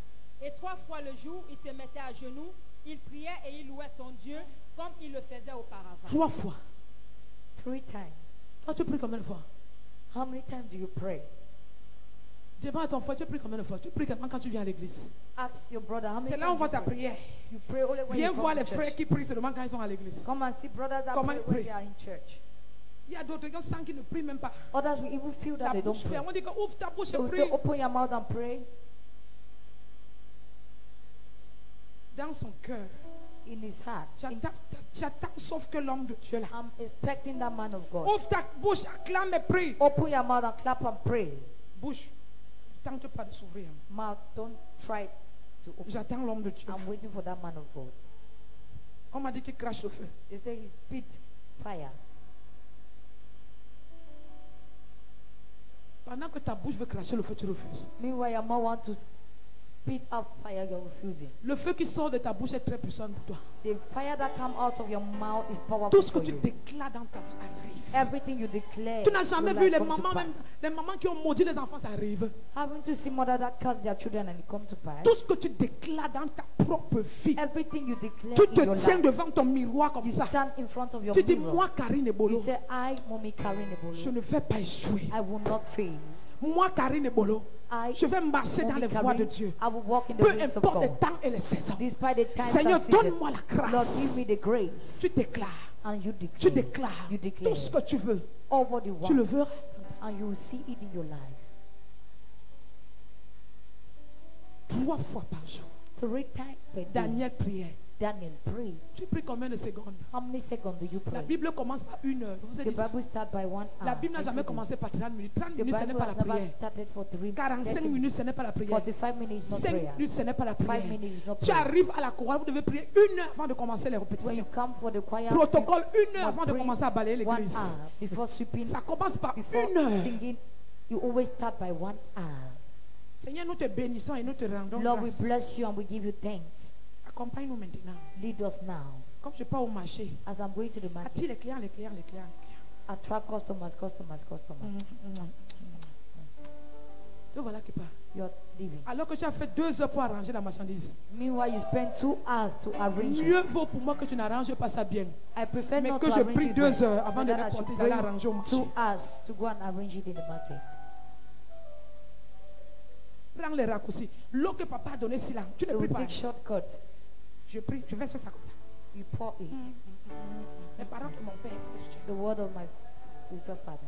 S3: Et 3 fois le jour, il se mettait à genoux, il priait et il louait son Dieu comme il le faisait auparavant.
S4: 3 fois.
S2: 3 times.
S4: Toi, tu pries combien de fois?
S2: How many times do you pray?
S4: Demande à ton frère, tu pries combien de fois? Tu pries quand tu viens à l'église.
S2: Ask your brother how many
S4: C'est là où
S2: times
S4: on voit
S2: you
S4: ta
S2: pray.
S4: prière.
S2: You pray only when
S4: Viens
S2: you
S4: voir
S2: come
S4: les
S2: to
S4: frères
S2: church.
S4: qui prient seulement quand ils sont à l'église.
S2: Come and see brothers that
S4: Comment
S2: pray
S4: ils
S2: when
S4: prient?
S2: they are in church.
S4: Il y a d'autres gens sans qui ne prient même pas.
S2: Others will even feel that
S4: La
S2: they don't
S4: bouche
S2: pray.
S4: fermée. On dit que ouvre ta bouche
S2: They
S4: et
S2: will
S4: prie.
S2: say, open your mouth and pray.
S4: Dans son cœur.
S2: In his heart.
S4: J'attends sauf que l'homme de Dieu là.
S2: I'm expecting that man of God.
S4: Ouvre ta bouche, acclame et prie.
S2: Open your mouth and clap and pray.
S4: Bouche, ne tente pas de s'ouvrir.
S2: Mouth, don't try to open.
S4: J'attends l'homme de Dieu.
S2: I'm waiting for that man of God.
S4: On m'a dit qu'il crache le feu.
S2: They say he spit fire.
S4: Pendant que ta bouche veut cracher le feu, tu refuses.
S2: Meanwhile, your mouth wants to spit out fire, you're refusing.
S4: Le feu qui sort de ta bouche est très puissant pour toi.
S2: The fire that comes out of your mouth is powerful
S4: Tout ce que
S2: for
S4: tu
S2: you.
S4: déclares dans ta vie arrive.
S2: Everything you declare.
S4: Tu n'as jamais
S2: will
S4: vu les
S2: come to
S4: mamans,
S2: pass.
S4: même les mamans qui ont maudit les enfants, ça arrive.
S2: Haven't you seen mother that curse their children and it come to pass?
S4: Tout ce que tu déclares dans ta propre vie,
S2: Everything you declare
S4: tu
S2: in
S4: te
S2: your
S4: tiens
S2: life.
S4: devant ton miroir comme
S2: You
S4: ça.
S2: stand in front of your
S4: Tu dis,
S2: mirror.
S4: moi, Karine Ebolo,
S2: You say, I, Mommy Karine
S4: je
S2: Ebolo,
S4: ne vais pas échouer.
S2: I will not fail.
S4: Moi, Karine Ebolo,
S2: I,
S4: je vais marcher dans
S2: Mommy
S4: les voies de
S2: Karine,
S4: Dieu.
S2: I will walk in the
S4: Peu
S2: ways of
S4: importe les
S2: God.
S4: temps et les saisons.
S2: Despite the times
S4: Seigneur,
S2: and seasons.
S4: donne-moi la
S2: Lord,
S4: grâce.
S2: give me the grace.
S4: Tu déclares.
S2: And you
S4: Tu
S2: declare.
S4: déclares
S2: You
S4: tout
S2: declare.
S4: ce que tu veux.
S2: All what you
S4: Tu le
S2: want.
S4: veux.
S2: And you will see it in your life.
S4: 3 fois par jour.
S2: 3 times per day.
S4: Daniel priait.
S2: Daniel prayed.
S4: Tu pries combien de secondes?
S2: How many seconds do you
S4: La
S2: pray?
S4: Bible commence par 1 heure. Vous avez
S2: The
S4: dit ça?
S2: Bible starts by 1 hour.
S4: La Bible n'a jamais
S2: Every day.
S4: commencé par 30 minutes. 30
S2: The
S4: minutes, ce n'est
S2: Bible
S4: pas la
S2: has never
S4: prière.
S2: started for
S4: 45
S2: 30
S4: minutes, ce n'est pas la prière.
S2: 45 minutes, not
S4: 5
S2: prayer.
S4: minutes, ce n'est pas la
S2: 5
S4: prière.
S2: minutes is not
S4: Tu
S2: prayer.
S4: arrives à la chorale, vous devez prier 1 heure avant de commencer les
S2: When you
S4: répétitions.
S2: come for the choir,
S4: Protocole 1 heure
S2: must
S4: avant de
S2: pray
S4: commencer à balayer
S2: 1
S4: l'église.
S2: hour before sweeping,
S4: Ça commence par
S2: before
S4: 1 heure.
S2: singing. You always start by 1 hour.
S4: Seigneur, nous te bénissons et nous te rendons
S2: Lord, we
S4: grâce.
S2: bless you and we give you thanks.
S4: Accompagne-nous maintenant.
S2: Lead us now.
S4: Comme je pars au marché,
S2: As I'm going to the market,
S4: attire les clients, les clients, les clients.
S2: attract customers.
S4: Te voilà qui part.
S2: You're leaving.
S4: Alors que tu as fait 2 heures pour arranger la marchandise.
S2: Meanwhile, you spend 2 hours to arrange
S4: Mieux
S2: it.
S4: vaut pour moi que tu n'arranges pas ça bien.
S2: I prefer
S4: Mais
S2: not
S4: que
S2: to
S4: je
S2: arrange
S4: prie
S2: it
S4: 2
S2: well,
S4: heures avant
S2: but
S4: de
S2: that I should
S4: répondre, d'aller
S2: bring
S4: arranger au marché.
S2: 2 hours to go and arrange it in the market.
S4: Prends les raccourcis. L'eau que papa a donnée, là, tu ne
S2: You
S4: pries
S2: will
S4: pas.
S2: take shortcut.
S4: Je prie, je vais sur ça comme ça.
S2: You pour it.
S4: Les parents de mon père est spirituel.
S2: The word of my spiritual father.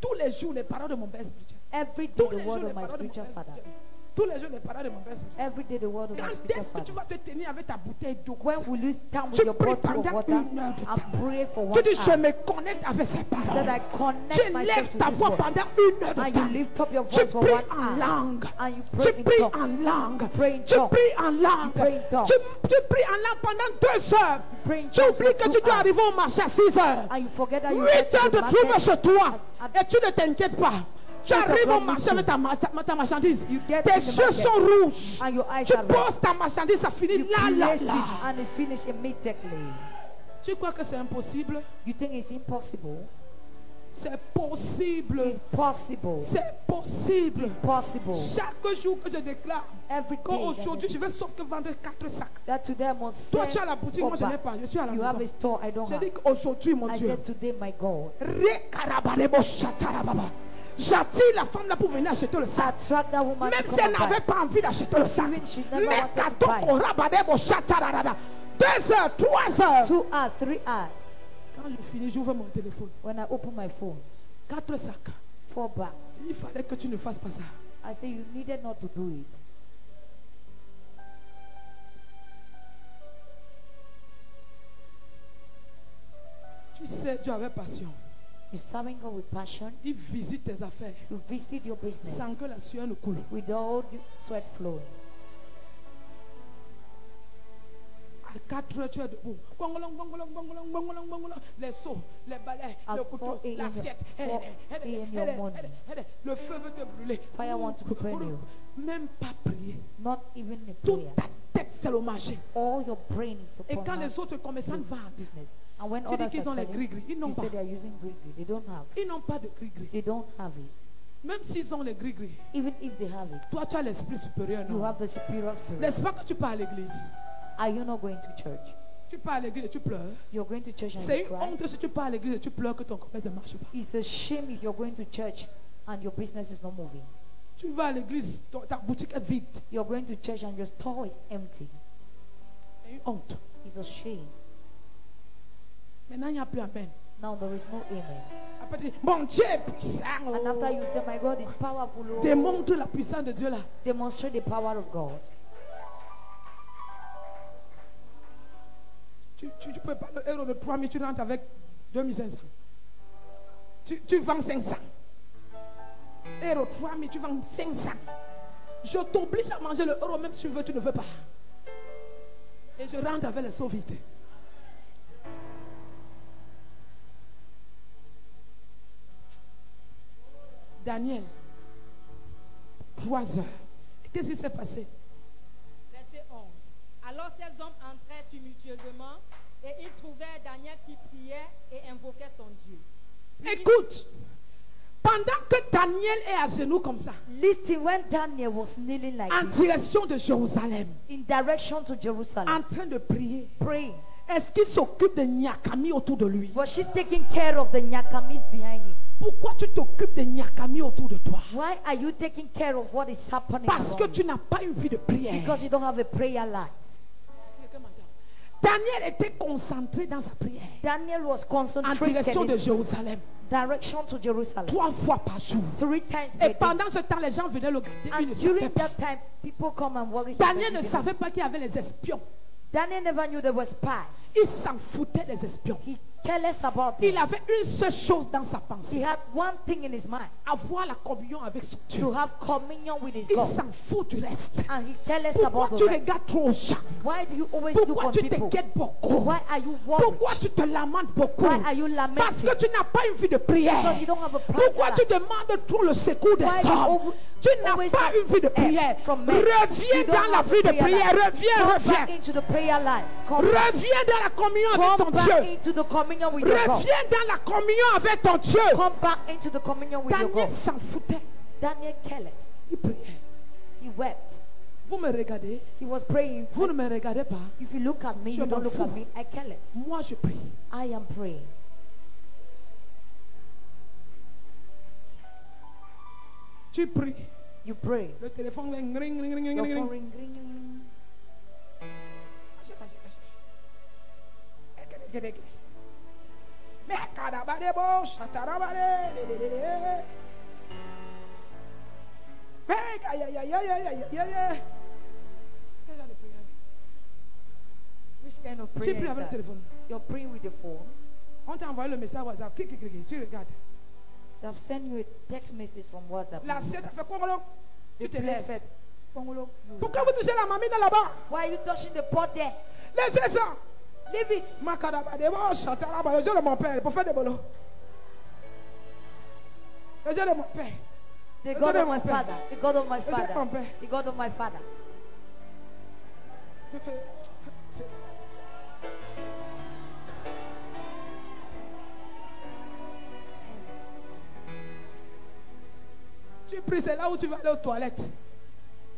S4: Tous les jours, les paroles de mon père est spirituel.
S2: Every day,
S4: Tous
S2: the
S4: les jours,
S2: word
S4: les
S2: of my
S4: paroles de mon
S2: spiritual
S4: père est
S2: father.
S4: spirituel. Tous les jours, les parents de mon père.
S2: Every day the word of my
S4: Quand
S2: spiritual
S4: est-ce que tu
S2: father.
S4: vas te tenir avec ta bouteille d'eau?
S2: When will you stand with
S4: Tu
S2: your
S4: pries
S2: bottle of
S4: pendant
S2: water
S4: 1 heure de
S2: and
S4: temps.
S2: pray for 1
S4: Tu dis, je
S2: hour?
S4: me connecte avec ces
S2: Said
S4: paroles.
S2: I connect
S4: Tu
S2: myself
S4: lèves
S2: to
S4: ta
S2: this
S4: voix
S2: word.
S4: pendant 1 heure de
S2: And you
S4: temps.
S2: lift up your
S4: Tu
S2: voice for
S4: pries
S2: 1
S4: en
S2: hour.
S4: langue.
S2: And you
S4: Tu
S2: pray in
S4: pries
S2: tongues.
S4: en langue.
S2: Pray in
S4: Tu
S2: tongues.
S4: pries en langue.
S2: Pray in tongues.
S4: Tu pries en langue pendant 2 heures.
S2: Pray in
S4: Tu
S2: tongues
S4: oublies
S2: for
S4: que
S2: 2
S4: tu dois
S2: hours.
S4: arriver au marché à 6 heures.
S2: And you forget that you
S4: 8
S2: get to
S4: heures
S2: the
S4: te trouves
S2: market
S4: chez toi.
S2: at-
S4: Et tu ne t'inquiètes pas. Tu arrives au marché avec ta marchandise.
S2: You get
S4: Tes
S2: to the
S4: yeux
S2: market.
S4: sont rouges.
S2: And your eyes
S4: Tu
S2: are red.
S4: poses ta marchandise, ça finit
S2: You
S4: là, là,
S2: place it
S4: là.
S2: and it finish immediately.
S4: Tu crois que c'est impossible?
S2: You think it's impossible?
S4: C'est possible.
S2: It's possible.
S4: C'est possible.
S2: Possible.
S4: Chaque jour que je déclare
S2: Every
S4: qu'aujourd'hui
S2: day
S4: je vais sauf que vendre 4 sacs.
S2: that today I must
S4: Toi
S2: send
S4: tu as la boutique, moi je n'ai pas. Je suis à la
S2: You have a
S4: maison.
S2: store, I don't
S4: J'ai dit
S2: have.
S4: qu'aujourd'hui mon
S2: I
S4: Dieu,
S2: said today, my God,
S4: j'attire la femme là pour venir acheter le sac.
S2: attract that woman
S4: Même
S2: to
S4: si
S2: come
S4: elle
S2: and buy.
S4: n'avait pas envie d'acheter le sac.
S2: Even she never
S4: Mais
S2: wanted to
S4: kato
S2: buy.
S4: korabadebo chatarada. 2 heures, 3 heures.
S2: 2 hours, 3 hours.
S4: Quand je finis, j'ouvre mon téléphone.
S2: When I open my phone,
S4: 4 sacs.
S2: 4 bags.
S4: Il fallait que tu ne fasses pas ça.
S2: I say you needed not to do it.
S4: Tu sais, Dieu avait passion.
S2: You're serving God with passion.
S4: Il visite tes affaires
S2: You visit your business
S4: sans que la sueur ne coule.
S2: with all the sweat flowing.
S4: À 4 heures, tu es debout. Bongolong, bongolong, bongolong, bongolong, bongolong. Les seaux, les balais,
S2: At
S4: le couteau,
S2: 4 a.m.
S4: l'assiette.
S2: 4 a.m. your morning.
S4: Le feu veut te brûler.
S2: Fire want to burn you.
S4: Même pas prier.
S2: Not even a
S4: Toute
S2: prayer.
S4: ta tête, c'est le marché.
S2: All your brain is
S4: Et
S2: upon
S4: quand
S2: that
S4: les autres commerçants vendent,
S2: business. And when
S4: tu dis
S2: others
S4: qu'ils ont
S2: are
S4: les
S2: selling,
S4: gris-gris. Ils n'ont
S2: you
S4: pas.
S2: say they are using gris-gris. They don't have.
S4: Ils n'ont pas de gris-gris.
S2: They don't have it.
S4: Même s'ils ont les gris-gris,
S2: Even if they have it,
S4: toi, tu as l'esprit supérieur.
S2: you
S4: Non?
S2: have the superior spirit.
S4: N'est-ce pas que tu pars à l'église?
S2: Are you not going to church?
S4: Tu pars à l'église et tu pleures.
S2: You're going to church and
S4: C'est
S2: you
S4: une
S2: cry.
S4: honte si tu pars à l'église et tu pleures que ton commerce ne marche pas.
S2: It's a shame if you're going to church and your business is not moving.
S4: Tu vas à l'église, ta boutique est vide.
S2: You're going to church and your store is empty.
S4: C'est une honte.
S2: It's a shame.
S4: Maintenant, il n'y a plus amen.
S2: Now there is no amen.
S4: Après, tu dis, mon Dieu est puissant. oh.
S2: And after you say, my God is powerful, oh,
S4: Démontre la puissance de Dieu là.
S2: demonstrate the power of God.
S4: Tu peux pas le héros de 3000, tu rentres avec 2500. Tu vends 500. Héros 3000, tu vends 500. Je t'oblige à manger le euro, même si tu veux, tu ne veux pas. Et je rentre avec les seaux vides. Daniel, 3 heures. Qu'est-ce qui s'est passé?
S3: Verset 11. Alors ces hommes entrèrent tumultueusement et ils trouvèrent Daniel qui priait et invoquait son Dieu.
S4: Écoute, pendant que Daniel est à genoux comme ça,
S2: Listen, when Daniel was kneeling like
S4: en
S2: this,
S4: direction de Jérusalem,
S2: in direction to Jerusalem,
S4: en train de prier,
S2: praying,
S4: est-ce qu'il s'occupe de Nyakami autour de lui?
S2: was she taking care of the Nyakamis behind him?
S4: Pourquoi tu t'occupes de Nyakami autour de toi?
S2: Why are you taking care of what is happening
S4: Parce que
S2: around
S4: tu
S2: you?
S4: n'as pas une vie de prière.
S2: Because you don't have a prayer life.
S4: Daniel était concentré dans sa prière
S2: Daniel was
S4: en
S2: concentrated
S4: direction de
S2: in
S4: Jérusalem
S2: direction to Jerusalem
S4: 3 fois par jour.
S2: 3 times
S4: Et
S2: per day.
S4: pendant ce temps, les gens venaient le garder. Il ne
S2: And
S4: savait
S2: during
S4: pas.
S2: that time, people come and worry him.
S4: Daniel
S2: but
S4: ne
S2: he didn't.
S4: savait pas qu'il y avait les espions.
S2: Daniel never knew there were spies.
S4: Il s'en foutait des espions.
S2: He careless about
S4: Il
S2: it.
S4: avait une seule chose dans sa
S2: He
S4: pensée.
S2: had one thing in his mind,
S4: Avoir la communion avec son Dieu.
S2: to have communion with his
S4: Il
S2: God.
S4: s'en fout du reste.
S2: And he careless
S4: Pourquoi
S2: about
S4: tu
S2: the rest.
S4: regardes trop aux gens?
S2: Why do you always look
S4: Pourquoi
S2: on
S4: tu
S2: people?
S4: t'inquiètes beaucoup?
S2: Why are you worried?
S4: Pourquoi tu te lamentes beaucoup?
S2: Why are you
S4: Parce
S2: lamenting?
S4: que tu n'as pas une vie de prière.
S2: Because you don't have a prayer
S4: Pourquoi
S2: life.
S4: tu demandes trop le secours des
S2: Why you
S4: hommes? Tu n'as
S2: always
S4: pas
S2: have
S4: une vie de
S2: help
S4: prière.
S2: from men.
S4: Reviens
S2: You don't
S4: dans la
S2: have a
S4: vie de
S2: prayer
S4: prière.
S2: life.
S4: Reviens,
S2: Come
S4: reviens.
S2: back into the prayer life. Come back.
S4: Reviens dans la communion avec ton
S2: Come back
S4: Dieu.
S2: into the communion with your God.
S4: Reviens dans la communion avec ton Dieu.
S2: Come back into the communion with your
S4: Daniel
S2: God.
S4: s'en foutait.
S2: Daniel careless.
S4: Il priait.
S2: He wept.
S4: Vous me regardez.
S2: He was praying.
S4: Vous ne me regardez pas.
S2: If you look at me,
S4: Je
S2: you don't
S4: m'en
S2: look
S4: fous.
S2: at me. I careless.
S4: Moi, je prie.
S2: I am praying.
S4: Tu pries.
S2: You pray.
S4: Le téléphone ring, ring, ring, ring, ring,
S2: Your
S4: ring,
S2: phone
S4: ring.
S2: ring, ring, ring.
S4: Hey, aïe, aïe, aïe, aïe, aïe, aïe, aïe, aïe. Quel genre de prière?
S2: Which kind of
S4: Tu
S2: prayer
S4: pries
S2: is
S4: avec le
S2: that?
S4: téléphone.
S2: You're praying with the phone.
S4: On t'a envoyé le message WhatsApp. Clic, clic, clic. Tu regardes.
S2: They've sent you a text message from WhatsApp.
S4: L'assiette a fait quoi? Tu te lèves.
S2: Fait, Pongolo, you
S4: Pourquoi
S2: start.
S4: vous touchez la mamie là là-bas?
S2: Why are you touching the pot there?
S4: Laissez ça.
S2: Leave it.
S4: Makadaba, des bons chanteurs là-bas. Le Dieu de mon père, pour faire des bolos. Le Dieu de mon père.
S2: The God of my father. The God of my
S4: Dieu de mon
S2: father.
S4: père.
S2: The God of my father.
S4: Tu pries, c'est là où tu vas aller aux toilettes.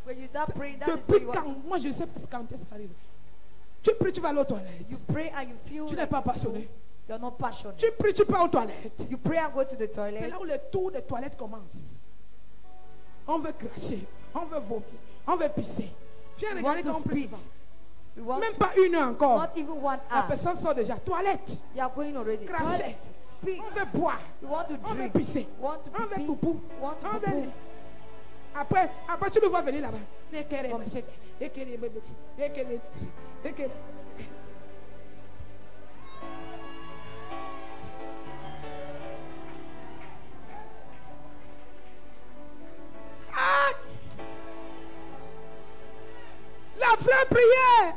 S2: When you start praying, that is where
S4: Depuis
S2: you
S4: quand?
S2: are.
S4: Moi, je sais pas quand ça arrive. Tu pries, tu vas aller aux toilettes.
S2: You pray and you feel
S4: Tu n'es
S2: like
S4: pas
S2: you
S4: passionné.
S2: You're not passionate.
S4: Tu pries, tu pars aux toilettes.
S2: You pray and go to the
S4: C'est
S2: toilet.
S4: là où le tour des toilettes commence. On veut cracher, on veut vomir, on veut pisser. Viens
S2: We
S4: regarder
S2: want
S4: quand on
S2: to
S4: prie
S2: spit.
S4: souvent.
S2: We want
S4: Même pas une heure encore.
S2: not even 1
S4: La
S2: hour.
S4: personne sort déjà. Toilette.
S2: They are going already.
S4: Cracher.
S2: Toilet. Speak.
S4: On veut boire.
S2: You want to
S4: On veut
S2: drink.
S4: pisser.
S2: You want to
S4: On veut
S2: pee.
S4: poupou.
S2: You want to
S4: On
S2: poo.
S4: veut... Après, tu le vois venir là-bas. Ah! La vraie prière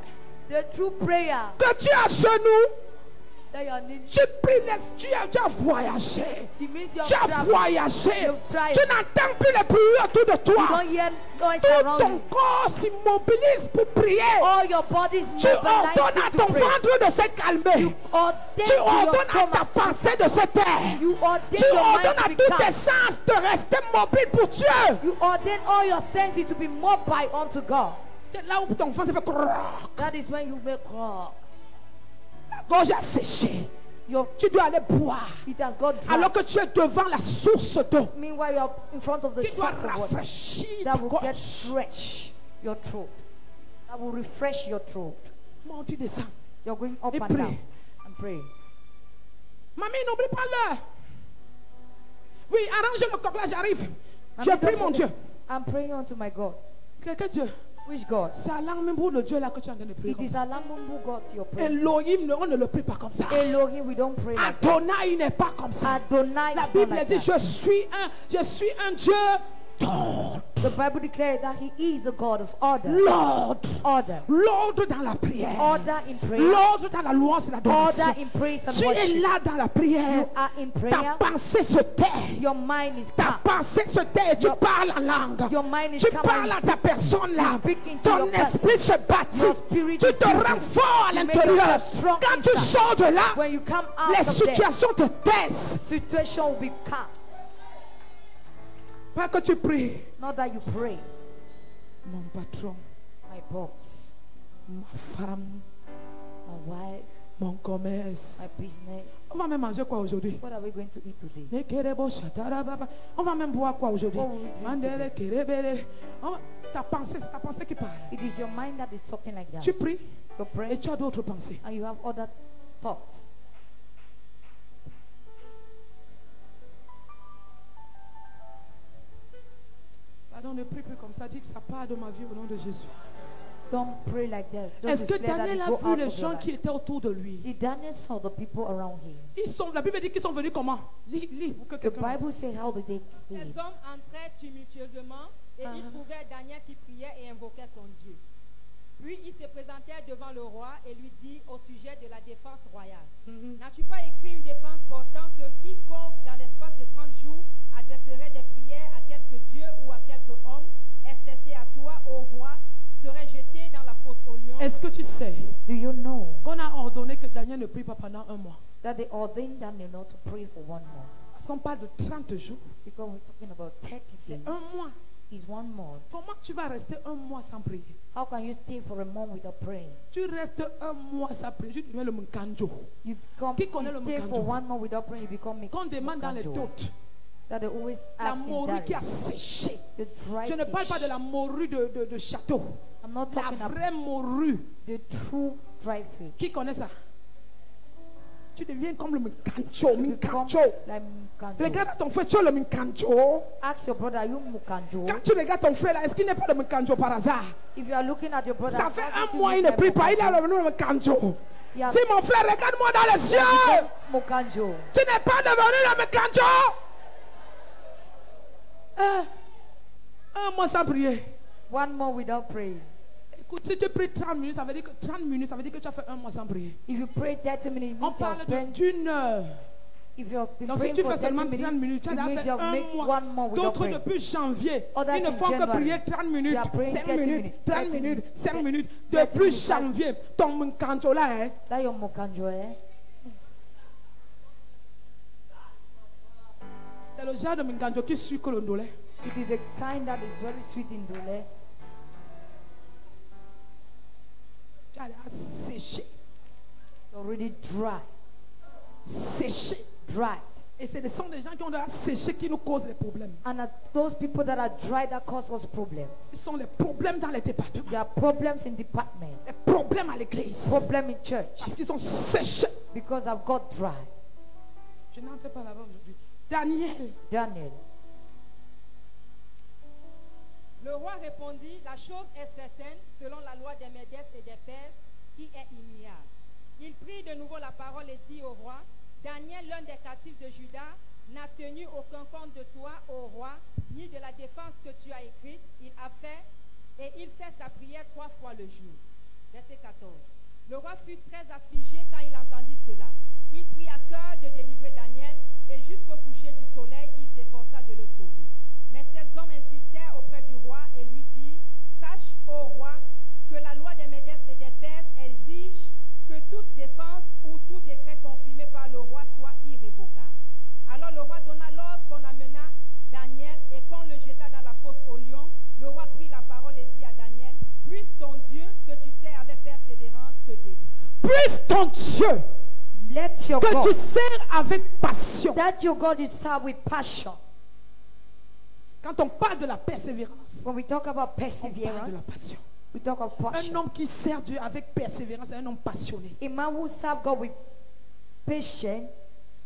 S2: The true prayer
S4: que tu as chez nous,
S2: that you are needing.
S4: tu pries, tu as voyagé.
S2: It means you
S4: Tu
S2: have
S4: as
S2: traveled.
S4: voyagé.
S2: You've tried.
S4: Tu n'entends plus les bruits autour de
S2: You
S4: toi.
S2: don't hear noise
S4: Tout
S2: around
S4: ton
S2: you.
S4: corps s'immobilise pour prier.
S2: All your body is
S4: Tu ordonnes à
S2: mobilized
S4: ton
S2: to pray.
S4: ventre de se calmer.
S2: You ordain
S4: Tu
S2: to your
S4: ordonnes à ta
S2: stomach.
S4: pensée de se taire.
S2: You ordain
S4: Tu
S2: your mind
S4: ordonnes
S2: to
S4: à
S2: be
S4: tous tes
S2: calm.
S4: sens de rester mobile pour Dieu.
S2: You ordain all your senses to be mobile unto God.
S4: C'est là où ton ventre fait croc.
S2: That is when you make cry.
S4: La gorge a séché.
S2: Your
S4: Tu dois aller boire.
S2: it has got dry.
S4: Alors que tu es devant la source d'eau.
S2: Meanwhile, you are in front of the
S4: Tu dois
S2: source of water.
S4: rafraîchir
S2: That
S4: ta
S2: will get
S4: gorge.
S2: fresh your throat. That will refresh your throat.
S4: Monte, tu descends.
S2: You're going up
S4: Et
S2: and
S4: prie.
S2: down and pray.
S4: Mamie, n'oublie pas l'heure. Oui, arrange le coq là, j'arrive. Je
S2: Mommy,
S4: prie
S2: don't
S4: mon
S2: forget,
S4: Dieu.
S2: I'm praying unto my God.
S4: Quel Dieu?
S2: Which God?
S4: C'est à l'arme pour le Dieu là que tu es en train de prier.
S2: It
S4: comme
S2: is
S4: ça.
S2: Alamumbu God you're praying.
S4: Elohim, on ne le prie pas comme ça.
S2: Elohim, we don't pray like that.
S4: Adonai n'est pas comme ça.
S2: Adonai
S4: La
S2: is not
S4: Bible
S2: like
S4: dit
S2: that.
S4: je suis un Dieu d'ordre.
S2: The Bible declares that He is the God of order.
S4: L'ordre.
S2: Order.
S4: L'ordre dans la prière.
S2: Order in prayer.
S4: L'ordre dans la louange et l'adoration.
S2: Order in praise and
S4: Tu es
S2: worship.
S4: là dans la prière.
S2: You are in
S4: Ta
S2: prayer.
S4: pensée se tait.
S2: Your mind is
S4: Ta
S2: calm.
S4: pensée se tait et tu
S2: Your-
S4: parles en langue.
S2: Your mind is
S4: Tu
S2: calm
S4: parles
S2: and
S4: à ta personne là.
S2: you speak into
S4: Ton
S2: your person.
S4: esprit se bâtit.
S2: Your spirit
S4: Tu
S2: is
S4: te
S2: building.
S4: rends fort à
S2: You make
S4: l'intérieur.
S2: yourself strong
S4: Quand tu
S2: inside.
S4: sors de là,
S2: When you come out
S4: les
S2: of there,
S4: situations te taisent.
S2: situation will be calm.
S4: Pas que tu pries.
S2: Not that you pray.
S4: Mon patron,
S2: My boss,
S4: ma femme,
S2: my wife,
S4: mon commerce.
S2: my business.
S4: On va même manger quoi aujourd'hui?
S2: What are we going to eat today?
S4: On va même boire quoi aujourd'hui?
S2: What will we drink
S4: Mandele, kerebele. Ta pensée qui parle.
S2: It is your mind that is talking like that.
S4: Tu pries
S2: You
S4: et
S2: pray
S4: tu as d'autres pensées.
S2: and you have other thoughts.
S4: Pardon, ne prie plus comme ça. Dis que ça part de ma vie au nom de Jésus.
S2: Don't pray like that. Don't
S4: Est-ce que
S2: declare that
S4: Daniel
S2: it
S4: a
S2: go
S4: vu
S2: out
S4: les
S2: of your
S4: gens qui
S2: life.
S4: étaient autour de lui?
S2: Did Daniel saw the people around him?
S4: La Bible dit qu'ils sont venus comment? Lis pour que
S2: The
S4: quelqu'un...
S2: Bible says how did they
S3: Ces
S2: live?
S3: hommes entraient tumultueusement et ils trouvèrent Daniel qui priait et invoquait son Dieu. Puis ils se présentèrent devant le roi et lui dit au sujet de la défense royale. N'as-tu pas écrit une défense portant que quiconque dans l'espace de 30 jours adresserait des prières à quelque dieu ou à quelque homme, excepté à toi, ô roi, serait jeté dans la fosse aux lions?
S4: Est-ce que tu sais
S2: Do you know
S4: qu'on a ordonné que Daniel ne prie pas pendant un mois?
S2: that they ordained Daniel not to pray for 1 month?
S4: Parce qu'on parle de 30 jours.
S2: Because we're talking about 30
S4: C'est
S2: days.
S4: un mois.
S2: Is 1 month.
S4: Comment tu vas rester un mois sans prier?
S2: How can you stay for a month without praying?
S4: Tu restes un mois sans prier. Tu deviens le Mkanjo.
S2: You become,
S4: Qui connaît le
S2: you stay for
S4: Mkanjo?
S2: 1 month without praying, you become
S4: Qu'on demande dans les
S2: Mkanjo.
S4: doutes.
S2: That they always
S4: La
S2: ask in
S4: morue qui a
S2: Dari.
S4: séché.
S2: The dry
S4: Je ne parle
S2: fish.
S4: pas de la morue de château.
S2: I'm not
S4: La
S2: talking about
S4: vraie morue.
S2: the true dry fish.
S4: Qui connaît ça? Tu deviens comme le Mkanjo.
S2: You become
S4: Mkanjo.
S2: like Mukanjo.
S4: Regarde ton frère, tu es le Mukanjo.
S2: Ask your brother, are you Mukanjo?
S4: Quand tu regardes ton frère là, est-ce qu'il n'est pas le Mukanjo par hasard?
S2: If you are looking at your brother,
S4: Ça fait
S2: how
S4: un
S2: did you
S4: mois, il
S2: look
S4: ne prie
S2: like
S4: pas, il a
S2: Mukanjo?
S4: le Mukanjo.
S2: Yeah.
S4: Si mon frère, regarde-moi dans les
S2: You
S4: yeux.
S2: became Mukanjo.
S4: Tu n'es pas devenu le Mukanjo. Un mois sans prier.
S2: One more without praying.
S4: Écoute, si tu pries 30 minutes, ça veut dire que 30 minutes, ça veut dire que tu as fait un mois sans prier.
S2: If you pray 30 minutes, it
S4: On
S2: means you have
S4: parle
S2: spent.
S4: d'une heure.
S2: If you have been
S4: Donc si
S2: praying
S4: tu
S2: for
S4: fais
S2: 30
S4: seulement 30 minutes, tu
S2: it
S4: as
S2: means
S4: fait
S2: you have
S4: un
S2: made
S4: mois.
S2: one more without
S4: D'autres
S2: praying.
S4: depuis janvier,
S2: Others
S4: ils ne
S2: in
S4: font que
S2: January.
S4: prier 30 minutes,
S2: They are praying
S4: 5
S2: 30
S4: minutes,
S2: minutes,
S4: 30
S2: 30
S4: minutes, 5
S2: minutes,
S4: minutes.
S2: 30
S4: Depuis
S2: minutes.
S4: janvier, ton Mukanjo là, hein,
S2: That your Mukanjo, eh?
S4: c'est le genre de Mukanjo qui suit que le ndolé.
S2: It is the kind that is very sweet in Dole.
S4: Tu as l'air séché,
S2: Already dry.
S4: séché.
S2: Dried.
S4: Et ce sont des gens qui ont l'air séché qui nous causent les problèmes.
S2: And those people that are dry that cause us problems.
S4: Ce sont les problèmes dans les départements,
S2: There are problems in department.
S4: les problèmes à l'église.
S2: Problem in church.
S4: Parce qu'ils sont séchés.
S2: Because I've got dry.
S4: Je n'entre pas là-bas aujourd'hui. Daniel.
S2: Daniel.
S3: Le roi répondit, la chose est certaine, selon la loi des Médès et des Perses, qui est immuable. Il prit de nouveau la parole et dit au roi, Daniel, l'un des captifs de Juda, n'a tenu aucun compte de toi, ô roi, ni de la défense que tu as écrite. Il fait sa prière 3 fois le jour. Verset 14. Le roi fut très affligé quand il entendit cela. Il prit à cœur de délivrer Daniel, et jusqu'au coucher du soleil, il s'efforça de le sauver. Mais ces hommes insistèrent auprès du roi et lui dirent, sache, ô roi, que la loi des Médès et des Perses exige que toute défense ou tout décret confirmé par le roi soit irrévocable. Alors le roi donna l'ordre qu'on amena Daniel et qu'on le jeta dans la fosse au lion. Le roi prit la parole et dit à Daniel, puisse ton Dieu que tu sais avec persévérance te délivrer.
S4: Puisse ton Dieu
S2: Let your
S4: que
S2: God,
S4: tu sers avec passion.
S2: that your God is served with passion.
S4: Quand on parle de la persévérance,
S2: When we talk about
S4: on parle de la
S2: perseverance,
S4: passion.
S2: we talk about
S4: Un
S2: passion.
S4: homme qui sert Dieu avec persévérance est un homme passionné.
S2: A man who serves God with patience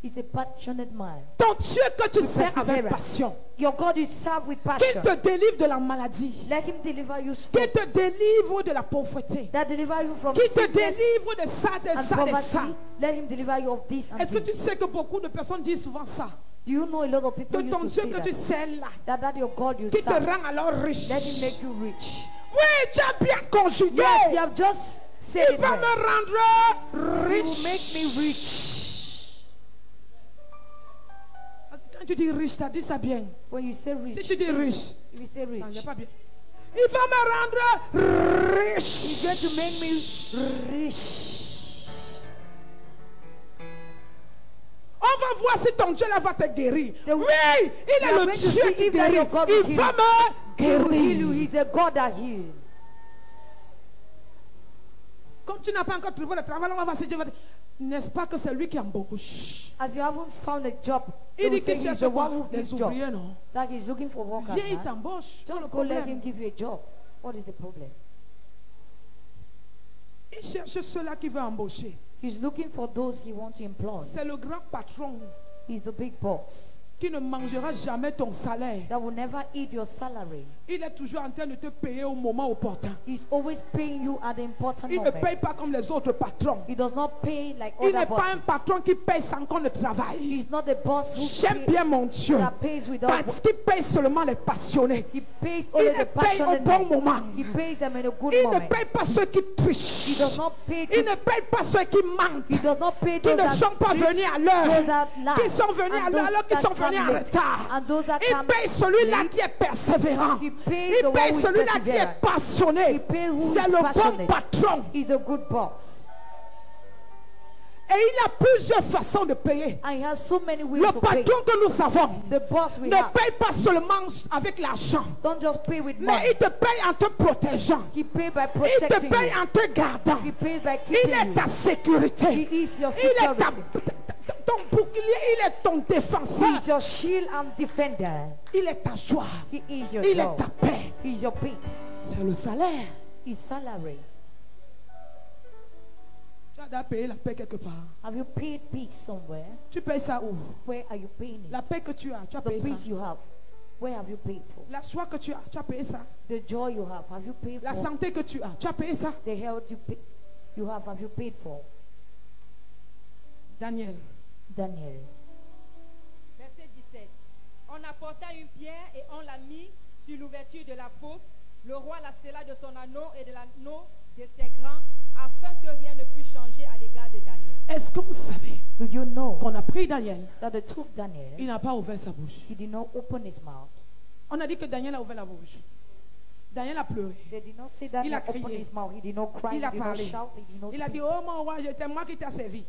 S2: is a passionate man.
S4: Ton Dieu que tu
S2: With
S4: sers avec
S2: perseverance.
S4: passion,
S2: Your God is served with
S4: qui
S2: passion.
S4: te délivre de la maladie,
S2: Let him deliver you
S4: qui
S2: from
S4: te délivre de la pauvreté,
S2: that deliver you from
S4: qui te
S2: sickness
S4: délivre de ça, de
S2: and
S4: ça, de ça.
S2: poverty. Let him deliver you of this and
S4: Est-ce que
S2: this.
S4: tu sais que beaucoup de personnes disent souvent ça?
S2: Do you know a lot of
S4: Que
S2: people used
S4: ton
S2: to
S4: Dieu
S2: say
S4: que tu
S2: that?
S4: sers là,
S2: That your God you
S4: qui te
S2: serve,
S4: rend alors riche.
S2: let him make you rich.
S4: Oui, tu as bien conjugué.
S2: Yes, you have just said
S4: Il
S2: it
S4: va
S2: well.
S4: me rendre
S2: He will make me
S4: riche.
S2: rich.
S4: Quand tu dis riche, tu as dit ça bien.
S2: When you say rich,
S4: Si tu dis riche,
S2: if you say
S4: ça n'est
S2: rich,
S4: pas bien. Il va me rendre
S2: he's going
S4: riche.
S2: to make me rich.
S4: On va voir si ton Dieu là va te guérir.
S2: The-
S4: Oui, il
S2: We
S4: est
S2: are
S4: le
S2: going to
S4: Dieu
S2: see
S4: qui
S2: if that
S4: guérit.
S2: your God will
S4: Il
S2: heal
S4: va
S2: you.
S4: me
S2: He will heal you.
S4: guérir.
S2: He's a God that heals.
S4: Comme tu n'as pas encore trouvé le travail, on va voir si Dieu va te... N'est-ce pas que c'est lui qui embauche?
S2: As you haven't found a job, they
S4: Il
S2: will
S4: dit
S2: say
S4: qu'il
S2: he's
S4: cherche
S2: the
S4: quoi?
S2: one who
S4: Les
S2: gives job.
S4: ouvriers, non?
S2: That he's looking for workers.
S4: Viens, il
S2: Man.
S4: t'embauche. Quel est le
S2: Just go let
S4: problème?
S2: him give you a job. What is the problem?
S4: Il cherche ceux-là qui veulent embaucher.
S2: He's looking for those he wants to employ.
S4: C'est le grand patron
S2: He's the big boss
S4: qui ne mangera jamais ton salaire.
S2: that will never eat your salary.
S4: Il est toujours en train de te payer au moment opportun.
S2: He's always paying you at the important
S4: Il ne
S2: moment.
S4: paye pas comme les autres patrons.
S2: He does not pay like
S4: Il
S2: other
S4: n'est pas un
S2: bosses.
S4: patron qui paye sans qu'on ne travaille.
S2: He's not the boss who
S4: J'aime bien mon Dieu.
S2: that pays without
S4: Parce
S2: work.
S4: qu'il paye seulement les passionnés.
S2: He pays
S4: Il
S2: only
S4: ne
S2: the
S4: paye au
S2: passionate
S4: bon
S2: men.
S4: moment.
S2: He pays them in a good
S4: Il ne
S2: moment.
S4: paye pas ceux qui
S2: He
S4: trichent.
S2: does not pay
S4: Il
S2: to,
S4: ne paye pas ceux qui mentent.
S2: he does not pay
S4: Qui
S2: those
S4: ne
S2: that
S4: sont pas
S2: treat,
S4: venus à
S2: those
S4: l'heure.
S2: that lie,
S4: Qui sont venus
S2: and
S4: à l'heure
S2: those
S4: alors qu'ils
S2: that
S4: sont venus en
S2: come late,
S4: retard.
S2: and those that
S4: Il
S2: come
S4: paye celui-là
S2: late.
S4: qui est persévérant.
S2: He pays
S4: Il
S2: the one
S4: paye
S2: who is
S4: celui-là qui est
S2: perseverant.
S4: passionné.
S2: He pays who
S4: C'est
S2: is
S4: le bon
S2: passionate.
S4: patron.
S2: He's a good boss.
S4: Et il a plusieurs façons de payer.
S2: And he has so many ways
S4: Le
S2: to pay.
S4: patron que nous avons
S2: The boss we
S4: ne
S2: have
S4: paye pas seulement avec l'argent,
S2: don't just pay with
S4: mais
S2: money.
S4: il te paye en te protégeant.
S2: He pays by
S4: Il te
S2: protecting
S4: paye
S2: you.
S4: en te gardant.
S2: He pays by
S4: Il
S2: keeping
S4: est
S2: you.
S4: ta sécurité.
S2: He is your
S4: Il est
S2: security.
S4: ton bouclier, il est ton
S2: He
S4: défenseur.
S2: is your shield and defender.
S4: Il est ta joie.
S2: He is your
S4: Il
S2: joy.
S4: est ta paix.
S2: He is your peace.
S4: C'est le salaire.
S2: His salary.
S4: Tu as as payé la paix quelque part.
S2: Have you paid peace somewhere?
S4: Tu payes ça où?
S2: Where are you paying it?
S4: La paix que tu as
S2: The
S4: payé ça.
S2: peace you have, where have you paid for?
S4: La joie que tu as payé ça.
S2: The joy you have you paid
S4: La
S2: for?
S4: santé que tu as payé ça.
S2: The health you have you paid for?
S4: Daniel.
S2: Daniel.
S3: Verset 17. On apporta une pierre et on l'a mis sur l'ouverture de la fosse. Le roi la scella de son anneau et de l'anneau de ses grands, afin que rien ne pût changer à l'égard de Daniel.
S4: Est-ce que vous savez
S2: Do you know
S4: qu'on a pris Daniel?
S2: that they took
S4: Il
S2: Daniel?
S4: n'a pas ouvert sa bouche.
S2: He did not open his mouth.
S4: On a dit que Daniel a ouvert la bouche. Daniel a pleuré.
S2: They did not say that
S4: Il
S2: he
S4: a
S2: opened
S4: crié.
S2: his mouth. He did not cry.
S4: Il a
S2: He did not
S4: parlé.
S2: shout. He did not
S4: Il a dit,
S2: speak.
S4: oh mon roi, j'étais moi qui t'a servi.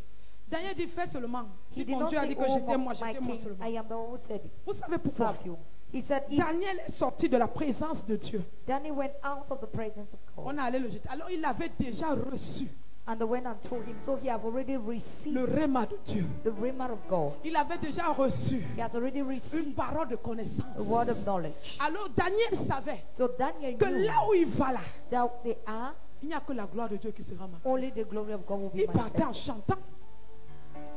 S4: Daniel dit, faites seulement.
S2: He
S4: Si
S2: did
S4: mon
S2: not
S4: Dieu a
S2: say,
S4: dit que
S2: oh,
S4: j'étais moi
S2: my
S4: seulement.
S2: king, I am the one who said it.
S4: Vous savez pourquoi?
S2: Serve you. He said, if
S4: Daniel est sorti de la présence de Dieu.
S2: Daniel went out of the presence of God,
S4: On a allé le jeter. Alors il avait déjà reçu
S2: and they went and told him, so he have already received
S4: le rhéma de Dieu.
S2: the rhema of God.
S4: Il avait déjà reçu
S2: He has already received
S4: une parole de connaissance.
S2: the word of knowledge.
S4: Alors Daniel savait
S2: So Daniel
S4: que
S2: knew
S4: là où il va là,
S2: that they are
S4: il n'y a que la gloire de Dieu qui sera manifestée.
S2: only the glory of God will be
S4: Il partait
S2: manifested.
S4: en chantant,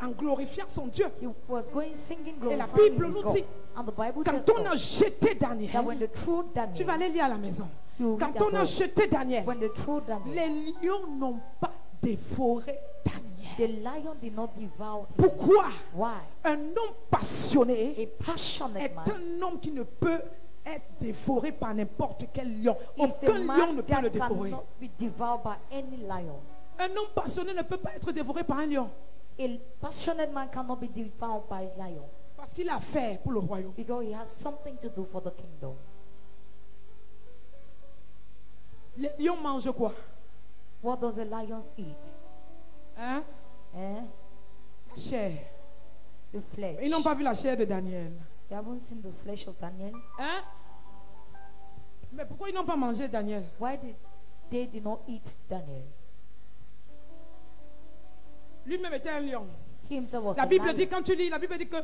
S4: en glorifiant son Dieu.
S2: He was going singing,
S4: Et la
S2: glorifying
S4: Bible
S2: his
S4: nous
S2: God.
S4: dit,
S2: And the Bible
S4: quand
S2: tells
S4: on a
S2: us
S4: jeté
S2: that when
S4: Daniel,
S2: they threw
S4: tu vas
S2: Daniel,
S4: aller lire à la maison.
S2: you
S4: Quand
S2: read
S4: on
S2: that
S4: a
S2: word.
S4: jeté Daniel,
S2: When they threw Daniel,
S4: les lions n'ont pas dévoré Daniel.
S2: the lion did not devour him.
S4: Pourquoi?
S2: Why?
S4: Un homme passionné
S2: A passionate
S4: est
S2: man
S4: un homme qui ne peut être dévoré par n'importe quel lion.
S2: is a
S4: Aucun lion
S2: man
S4: ne peut le
S2: that
S4: dévorer.
S2: cannot be devoured by any lion.
S4: Un homme passionné ne peut pas être dévoré par un lion.
S2: A passionate man cannot be devoured by lion
S4: Parce qu'il a fait pour le royaume.
S2: because he has something to do for the kingdom.
S4: Les lions mangent quoi?
S2: What does the lions eat?
S4: Hein? La chair.
S2: The flesh.
S4: Ils n'ont pas vu la chair de Daniel.
S2: They haven't seen the flesh of Daniel.
S4: Hein? Mais pourquoi ils n'ont pas mangé Daniel?
S2: Why did not eat Daniel?
S4: Lui-même était un lion.
S2: He himself was
S4: La
S2: a
S4: Bible
S2: lion.
S4: dit, quand tu lis, la Bible dit que